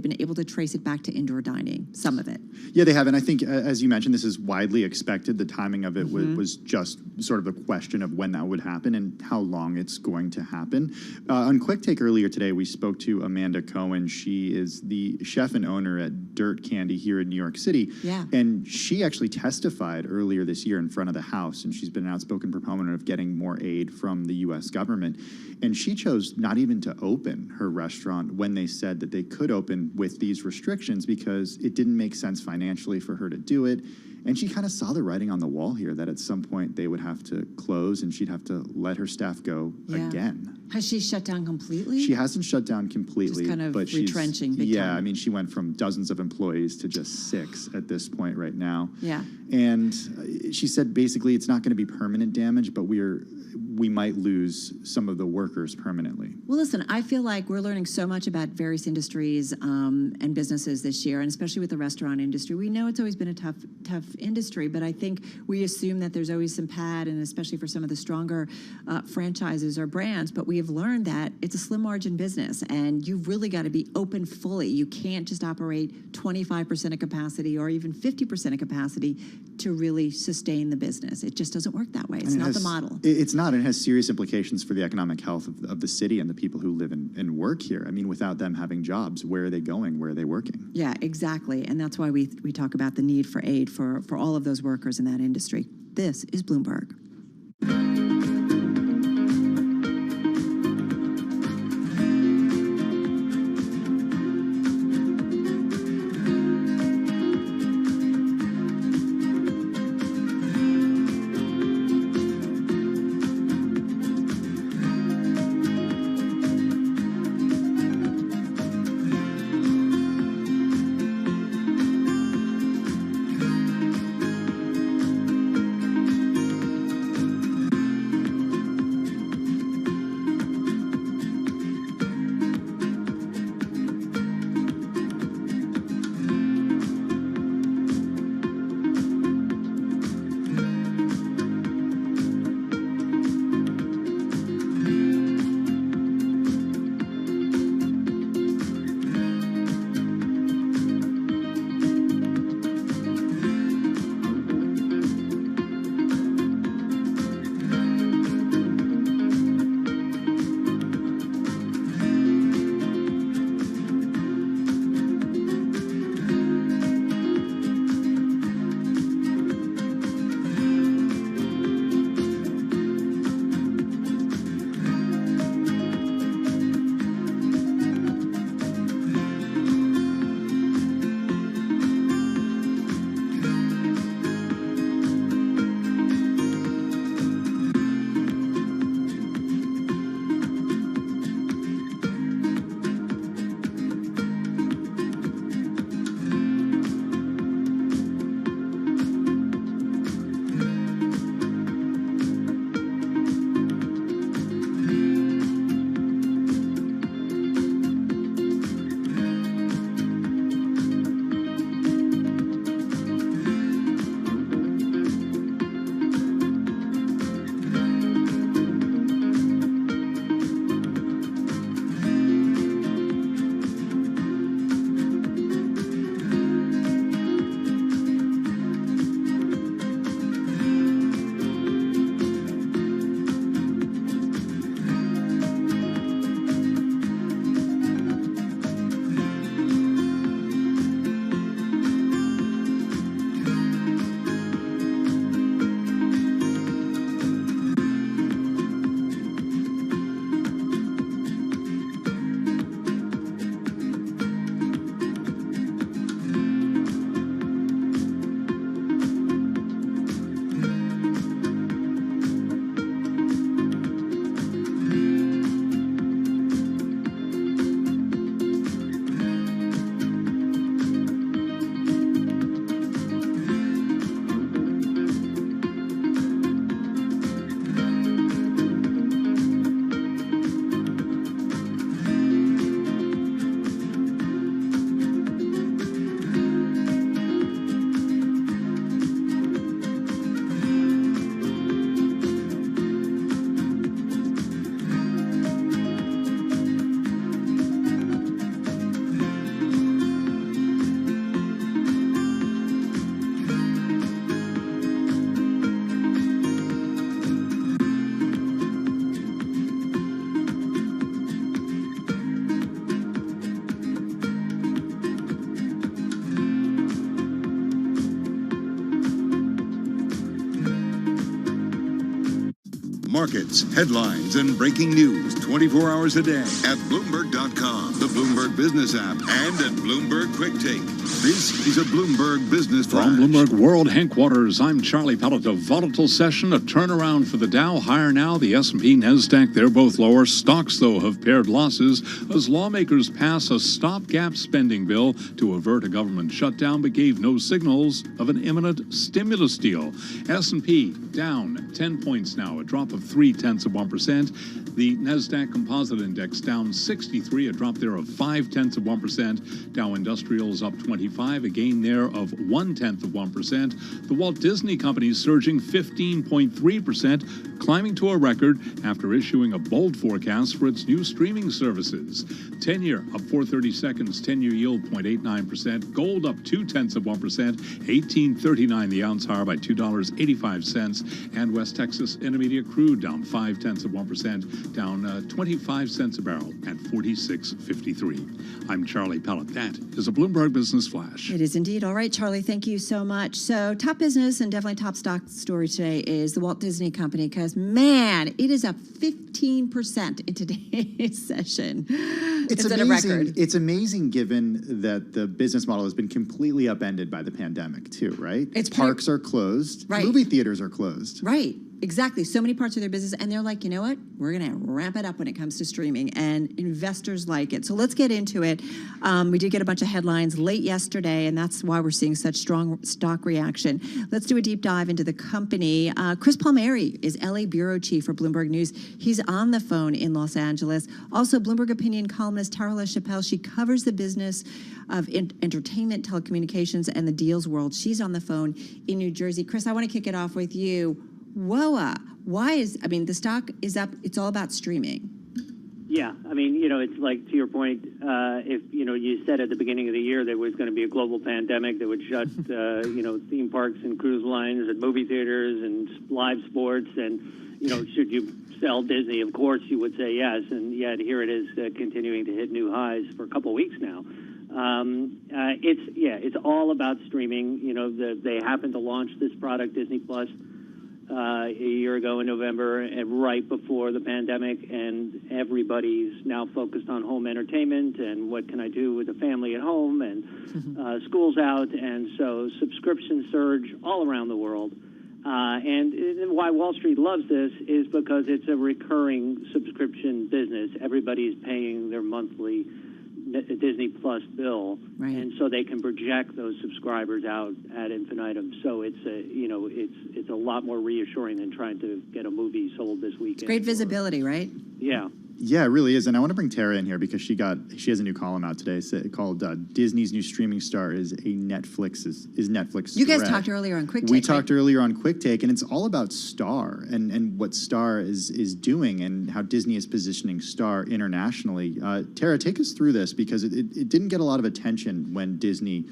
been able to trace it back to indoor dining, some of it.
Yeah, they have. And I think, as you mentioned, this is widely expected. The timing of it was just sort of a question of when that would happen and how long it's going to happen. On Quick Take earlier today, we spoke to Amanda Cohen. She is the chef and owner at Dirt Candy here in New York City.
Yeah.
And she actually testified earlier this year in front of the House, and she's been an outspoken proponent of getting more aid from the U.S. government. And she chose not even to open her restaurant when they said that they could open with these restrictions because it didn't make sense financially for her to do it. And she kind of saw the writing on the wall here that at some point they would have to close and she'd have to let her staff go again.
Has she shut down completely?
She hasn't shut down completely.
Just kind of
but
retrenching big time.
I mean, she went from dozens of employees to just 6 at this point right now.
Yeah.
And she said basically it's not going to be permanent damage, but we might lose some of the workers permanently.
Well, listen, I feel like we're learning so much about various industries and businesses this year, and especially with the restaurant industry. We know it's always been a tough industry, but I think we assume that there's always some pad, and especially for some of the stronger franchises or brands, but we have learned that it's a slim margin business, and you've really got to be open fully. You can't just operate 25% of capacity or even 50% of capacity to really sustain the business. It just doesn't work that way. It's not the model.
It's not. It has serious implications for the economic health of the city and the people who live and work here. I mean, without them having jobs, where are they going? Where are they working?
Yeah, exactly. And that's why we talk about the need for aid for all of those workers in that industry. This is Bloomberg.
markets, headlines, and breaking news 24 hours a day at Bloomberg.com, the Bloomberg Business app, and at Bloomberg Quick Take. This is a Bloomberg Business Flash.
From Bloomberg World headquarters, I'm Charlie Pellet. A volatile session, a turnaround for the Dow. Higher now, the S&P, NASDAQ, they're both lower. Stocks, though, have pared losses as lawmakers pass a stopgap spending bill to avert a government shutdown, but gave no signals of an imminent stimulus deal. S&P down 10 points now, a drop of 0.3%. The NASDAQ Composite Index down 63, a drop there of 0.5%. Dow Industrials up 25, a gain there of 0.1%. The Walt Disney Company surging 15.3%, climbing to a record after issuing a bold forecast for its new streaming services. 10-year up 4/32, 10-year yield 0.89%. Gold up 0.2%, 18.39 the ounce, higher by $2.85. And West Texas Intermediate crude down 0.5%, down 25 cents a barrel at 46.53. I'm Charlie Pellet. That is a Bloomberg Business Flash.
It is indeed. All right, Charlie, thank you so much. So top business and definitely top stock story today is the Walt Disney Company, because, man, it is up 15% in today's session.
It's
at
amazing.
a record.
It's amazing given that the business model has been completely upended by the pandemic too, right? Parks are closed.
Right.
Movie theaters are closed.
Right. Exactly. So many parts of their business, and they're like, you know what? We're going to ramp it up when it comes to streaming, and investors like it. So let's get into it. We did get a bunch of headlines late yesterday, and that's why we're seeing such strong stock reaction. Let's do a deep dive into the company. Chris Palmieri is LA bureau chief for Bloomberg News. He's on the phone in Los Angeles. Also, Bloomberg opinion columnist Tara LaChapelle. She covers the business of entertainment, telecommunications, and the deals world. She's on the phone in New Jersey. Chris, I want to kick it off with you. Whoa, the stock is up. It's all about streaming.
Yeah, it's like, to your point, if, you said at the beginning of the year there was going to be a global pandemic that would shut, theme parks and cruise lines and movie theaters and live sports, and, should you sell Disney? Of course you would say yes, and yet here it is continuing to hit new highs for a couple of weeks now. It's all about streaming. They happened to launch this product, Disney Plus, a year ago in November, and right before the pandemic, and everybody's now focused on home entertainment and what can I do with the family at home, and school's out, and so subscriptions surge all around the world. And why Wall Street loves this is because it's a recurring subscription business. Everybody's paying their monthly Disney Plus bill, right, and so they can project those subscribers out ad infinitum. So it's a lot more reassuring than trying to get a movie sold this weekend.
It's great visibility, right?
Yeah.
Yeah, it really is. And I want to bring Tara in here because she has a new column out today called Disney's New Streaming Star is Netflix.
You guys talked earlier on Quick Take.
We talked earlier on Quick Take, and it's all about Star and what Star is doing and how Disney is positioning Star internationally. Tara, take us through this because it didn't get a lot of attention when Disney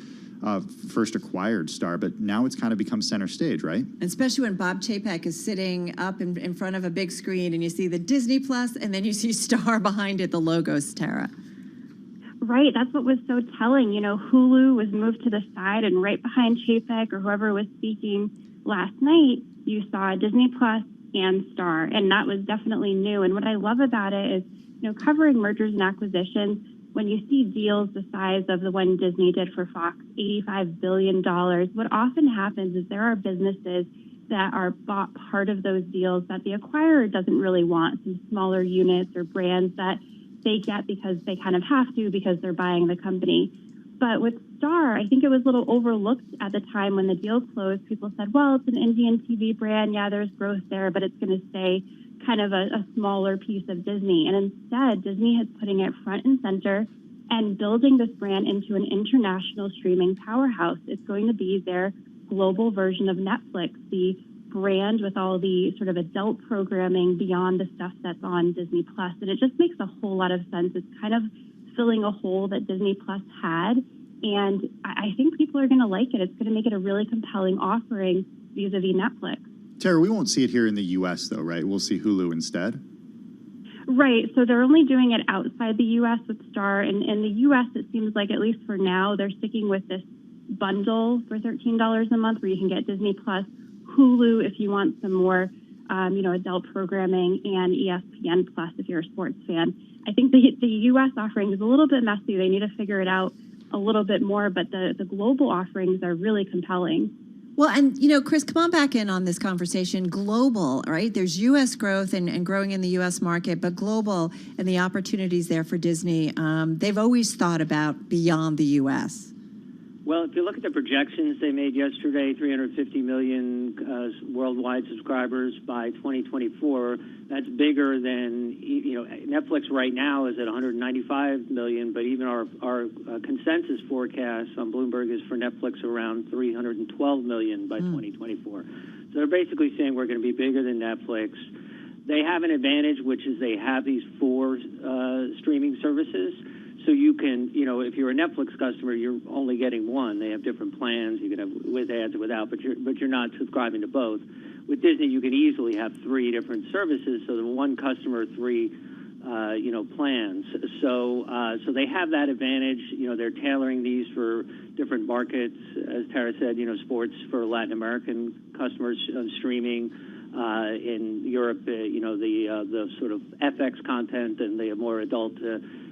first acquired Star, but now it's kind of become center stage, right?
Especially when Bob Chapek is sitting up in front of a big screen and you see the Disney Plus and then you see Star behind it, the logos, Tara.
Right, that's what was so telling. Hulu was moved to the side, and right behind Chapek or whoever was speaking last night, you saw Disney Plus and Star, and that was definitely new. And what I love about it is, covering mergers and acquisitions, when you see deals the size of the one Disney did for Fox, $85 billion, what often happens is there are businesses that are bought part of those deals that the acquirer doesn't really want, some smaller units or brands that they get because they kind of have to because they're buying the company. But with Star, I think it was a little overlooked at the time when the deal closed. People said, well, it's an Indian TV brand. Yeah, there's growth there, but it's going to stay kind of a smaller piece of Disney. And instead, Disney is putting it front and center and building this brand into an international streaming powerhouse. It's going to be their global version of Netflix, the brand with all the sort of adult programming beyond the stuff that's on Disney Plus. And it just makes a whole lot of sense. It's kind of filling a hole that Disney Plus had. And I think people are going to like it. It's going to make it a really compelling offering vis-a-vis Netflix.
Tara, we won't see it here in the U.S., though, right? We'll see Hulu instead.
Right. So they're only doing it outside the U.S. with Star. And in the U.S., it seems like, at least for now, they're sticking with this bundle for $13 a month where you can get Disney Plus, Hulu if you want some more adult programming and ESPN Plus if you're a sports fan. I think the U.S. offering is a little bit messy. They need to figure it out a little bit more, but the global offerings are really compelling.
Well, and, Chris, come on back in on this conversation. Global, right? There's U.S. growth and growing in the U.S. market, but global and the opportunities there for Disney, they've always thought about beyond the U.S.
Well, if you look at the projections they made yesterday, 350 million worldwide subscribers by 2024. That's bigger than, Netflix right now is at 195 million, but even our consensus forecast on Bloomberg is for Netflix around 312 million by 2024. So they're basically saying we're going to be bigger than Netflix. They have an advantage, which is they have these 4 streaming services. So you can, if you're a Netflix customer, you're only getting one. They have different plans. You can have with ads or without, but you're not subscribing to both. With Disney, you can easily have 3 different services, so the one customer, 3, plans. So they have that advantage. They're tailoring these for different markets. As Tara said, sports for Latin American customers streaming. In Europe, the sort of FX content and the more adult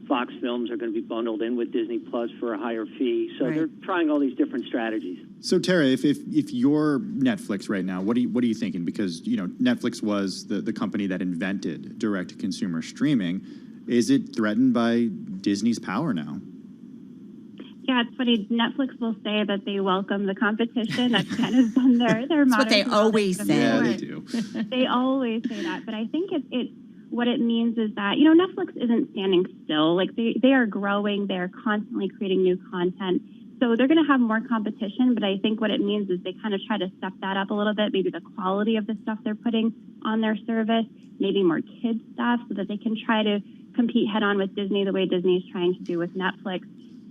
Fox films are going to be bundled in with Disney Plus for a higher fee. So they're trying all these different strategies.
So Tara, if you're Netflix right now, what are you thinking? Because Netflix was the company that invented direct-to-consumer streaming. Is it threatened by Disney's power now?
Yeah, it's funny. Netflix will say that they welcome the competition. That's kind of been their motto.
That's what they always say.
Yeah, they do.
They always say that. But I think what it means is that, Netflix isn't standing still. Like they are growing. They're constantly creating new content. So they're going to have more competition. But I think what it means is they kind of try to step that up a little bit. Maybe the quality of the stuff they're putting on their service, maybe more kids stuff so that they can try to compete head on with Disney the way Disney is trying to do with Netflix.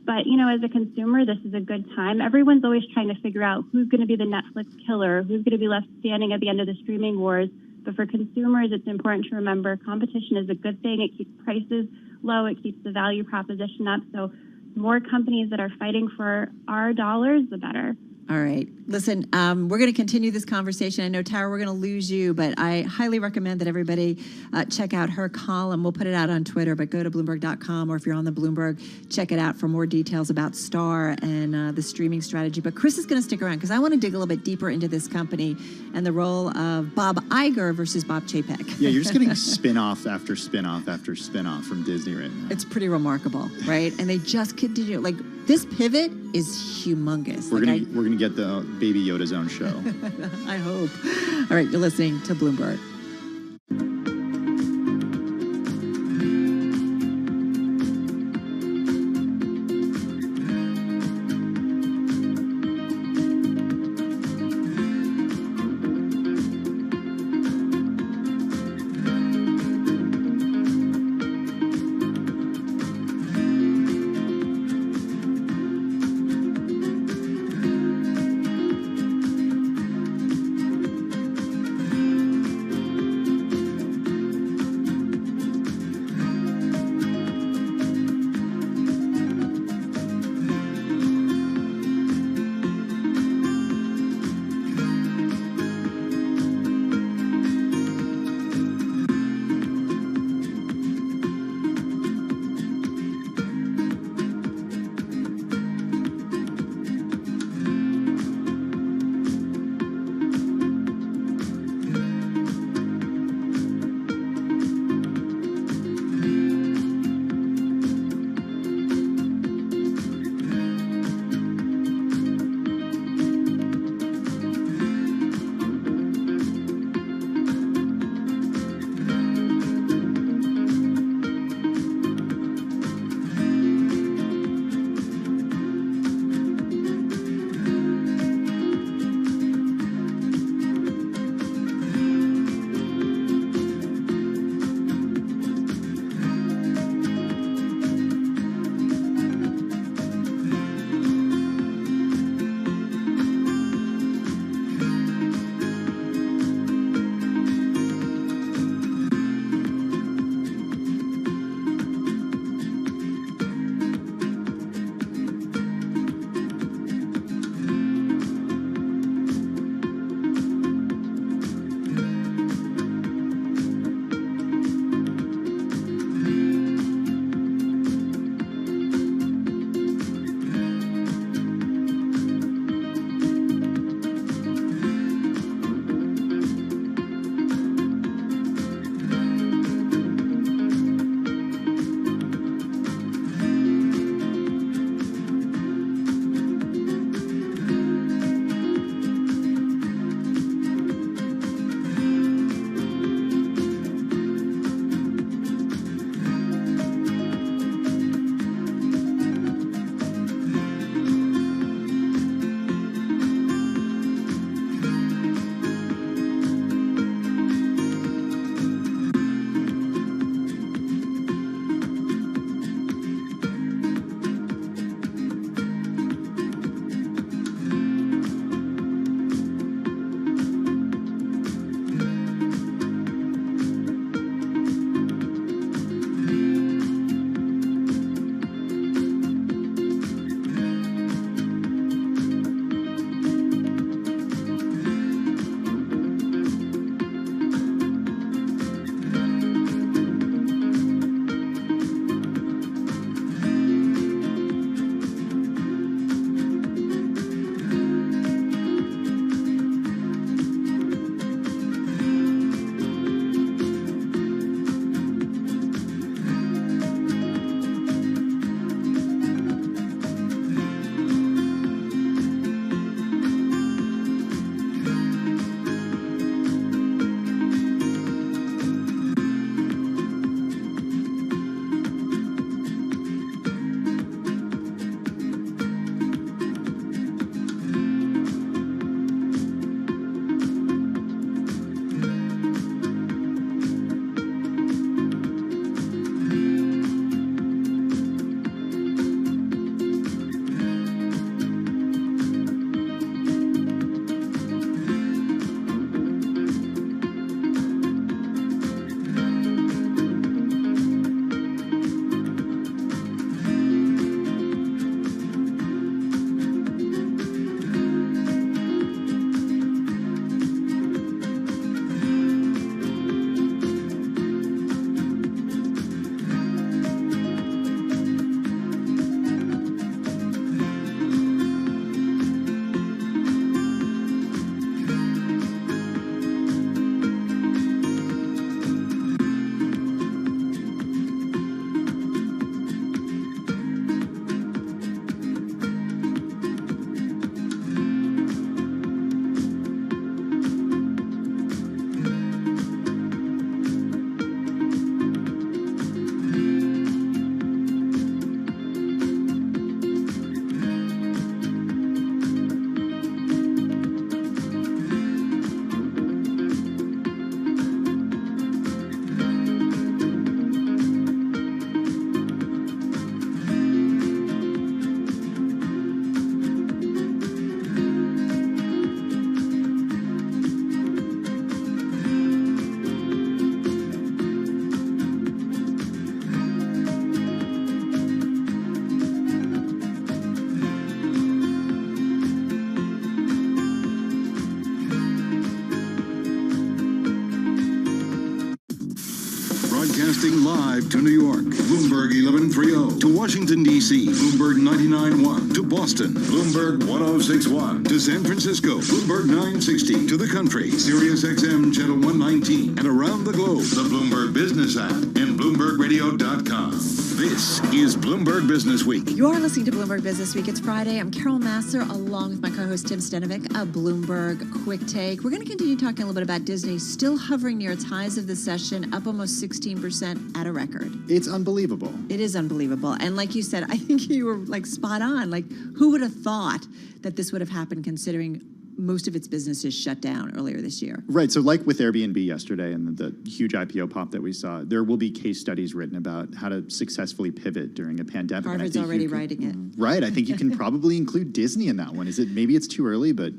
But, as a consumer, this is a good time. Everyone's always trying to figure out who's going to be the Netflix killer, who's going to be left standing at the end of the streaming wars. But for consumers, it's important to remember competition is a good thing. It keeps prices low. It keeps the value proposition up. So the more companies that are fighting for our dollars, the better.
All right. Listen, we're going to continue this conversation. I know, Tara, we're going to lose you, but I highly recommend that everybody check out her column. We'll put it out on Twitter, but go to Bloomberg.com, or if you're on the Bloomberg, check it out for more details about Star and the streaming strategy. But Chris is going to stick around because I want to dig a little bit deeper into this company and the role of Bob Iger versus Bob Chapek.
Yeah, you're just getting spin-off after spin-off after spin-off from Disney right now.
It's pretty remarkable, right? And they just continue. Like, this pivot is humongous.
We're gonna get the Baby Yoda's own show.
I hope. All right, you're listening to Bloomberg.
Broadcasting live to New York, Bloomberg 1130. To Washington, D.C., Bloomberg 99.1. To Boston, Bloomberg 1061. To San Francisco, Bloomberg 960. To the country, Sirius XM Channel 119. And around the globe, the Bloomberg Business app and BloombergRadio.com. This is Bloomberg Business Week.
You're listening to Bloomberg Business Week. It's Friday. I'm Carol Massar, along with my co-host Tim Stenovic of Bloomberg Quick Take. We're going to continue talking a little bit about Disney, still hovering near its highs of the session, up almost 16% at a record.
It's unbelievable.
It is unbelievable. And like you said, I think you were like spot on. Like, who would have thought that this would have happened considering most of its businesses shut down earlier this year?
Right. So like with Airbnb yesterday and the huge IPO pop that we saw, there will be case studies written about how to successfully pivot during a pandemic.
Harvard's already writing it.
Right. I think you can probably include Disney in that one. Maybe it's too early, but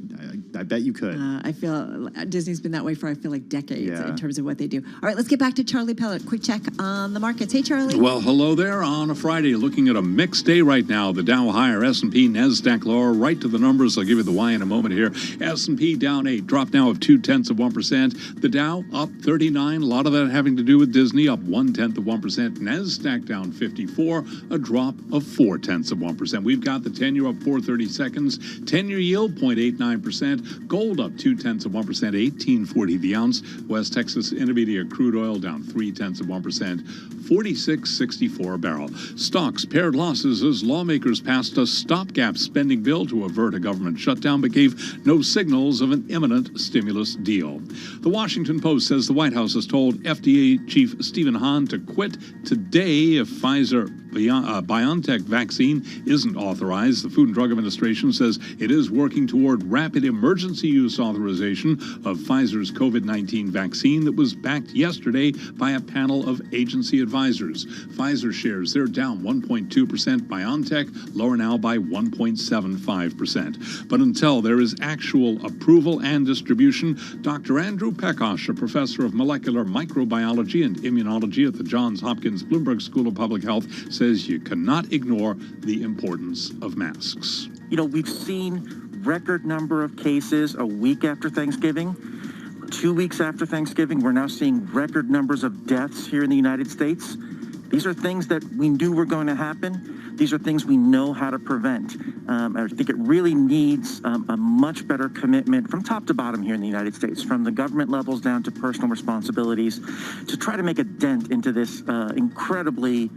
I bet you could.
I feel Disney's been that way for, I feel like, decades in terms of what they do. All right, let's get back to Charlie Pellet. Quick check on the markets. Hey, Charlie.
Well, hello there on a Friday. Looking at a mixed day right now. The Dow higher, S&P, NASDAQ lower. Right to the numbers. I'll give you the why in a moment here. S&P down 8, drop now of 0.2%. The Dow up 39. A lot of that having to do with Disney, up 0.1%. NASDAQ down 54, a drop of 0.4%. We've got the 10-year up 4/30 seconds. 10-year yield 0.89%. Gold up 0.2%, 18.40 the ounce. West Texas Intermediate crude oil down 0.3%, 46.64 a barrel. Stocks paired losses as lawmakers passed a stopgap spending bill to avert a government shutdown, but gave no signals of an imminent stimulus deal. The Washington Post says the White House has told FDA Chief Stephen Hahn to quit today if Pfizer-BioNTech vaccine isn't authorized. The Food and Drug Administration says it is working toward rapid emergency use authorization of Pfizer's COVID-19 vaccine that was backed yesterday by a panel of agency advisors. Pfizer shares, they're down 1.2%. BioNTech lower now by 1.75%. But until there is actual approval and distribution, Dr. Andrew Pekosh, a professor of molecular microbiology and immunology at the Johns Hopkins Bloomberg School of Public Health, says you cannot ignore the importance of masks.
You know, we've seen record number of cases a week after Thanksgiving. 2 weeks after Thanksgiving, we're now seeing record numbers of deaths here in the United States. These are things that we knew were going to happen. These are things we know how to prevent. I think it really needs a much better commitment from top to bottom here in the United States, from the government levels down to personal responsibilities, to try to make a dent into this incredibly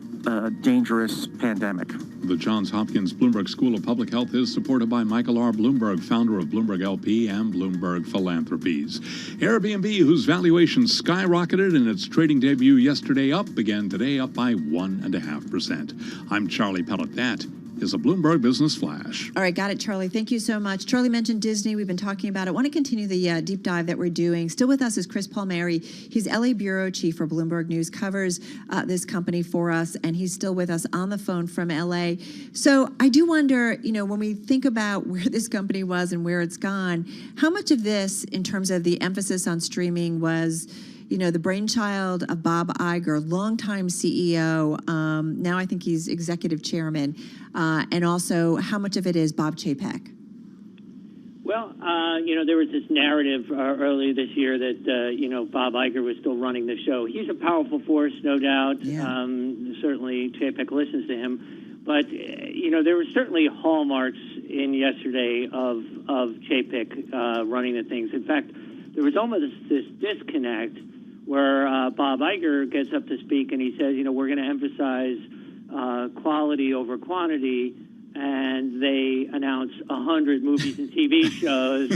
dangerous pandemic.
The Johns Hopkins Bloomberg School of Public Health is supported by Michael R. Bloomberg, founder of Bloomberg LP and Bloomberg Philanthropies. Airbnb, whose valuation skyrocketed in its trading debut yesterday, up again today, up by 1.5%. I'm Charlie Pellet. That is a Bloomberg Business Flash.
All right, got it, Charlie. Thank you so much. Charlie mentioned Disney. We've been talking about it. I want to continue the deep dive that we're doing. Still with us is Chris Palmieri. He's LA Bureau Chief for Bloomberg News, covers this company for us, and he's still with us on the phone from LA. So I do wonder, you know, when we think about where this company was and where it's gone, how much of this, in terms of the emphasis on streaming, was, you know, the brainchild of Bob Iger, longtime CEO. Now I think he's executive chairman. And also, how much of it is Bob Chapek?
Well, you know, there was this narrative earlier this year that, you know, Bob Iger was still running the show. He's a powerful force, no doubt. Yeah. Certainly, Chapek listens to him. But, you know, there were certainly hallmarks in yesterday of Chapek running the things. In fact, there was almost this disconnect where Bob Iger gets up to speak and he says, you know, we're going to emphasize quality over quantity, and they announce 100 movies and TV shows,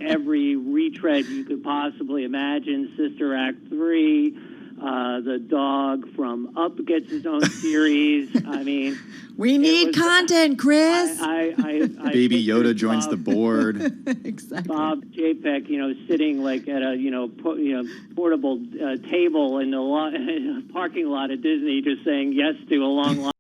every retread you could possibly imagine, Sister Act 3, the dog from Up gets his own series. I mean,
we need content, Chris.
Baby Yoda joins the board.
Exactly.
Bob Chapek, you know, sitting like at a portable table in the parking lot at Disney, just saying yes to a long line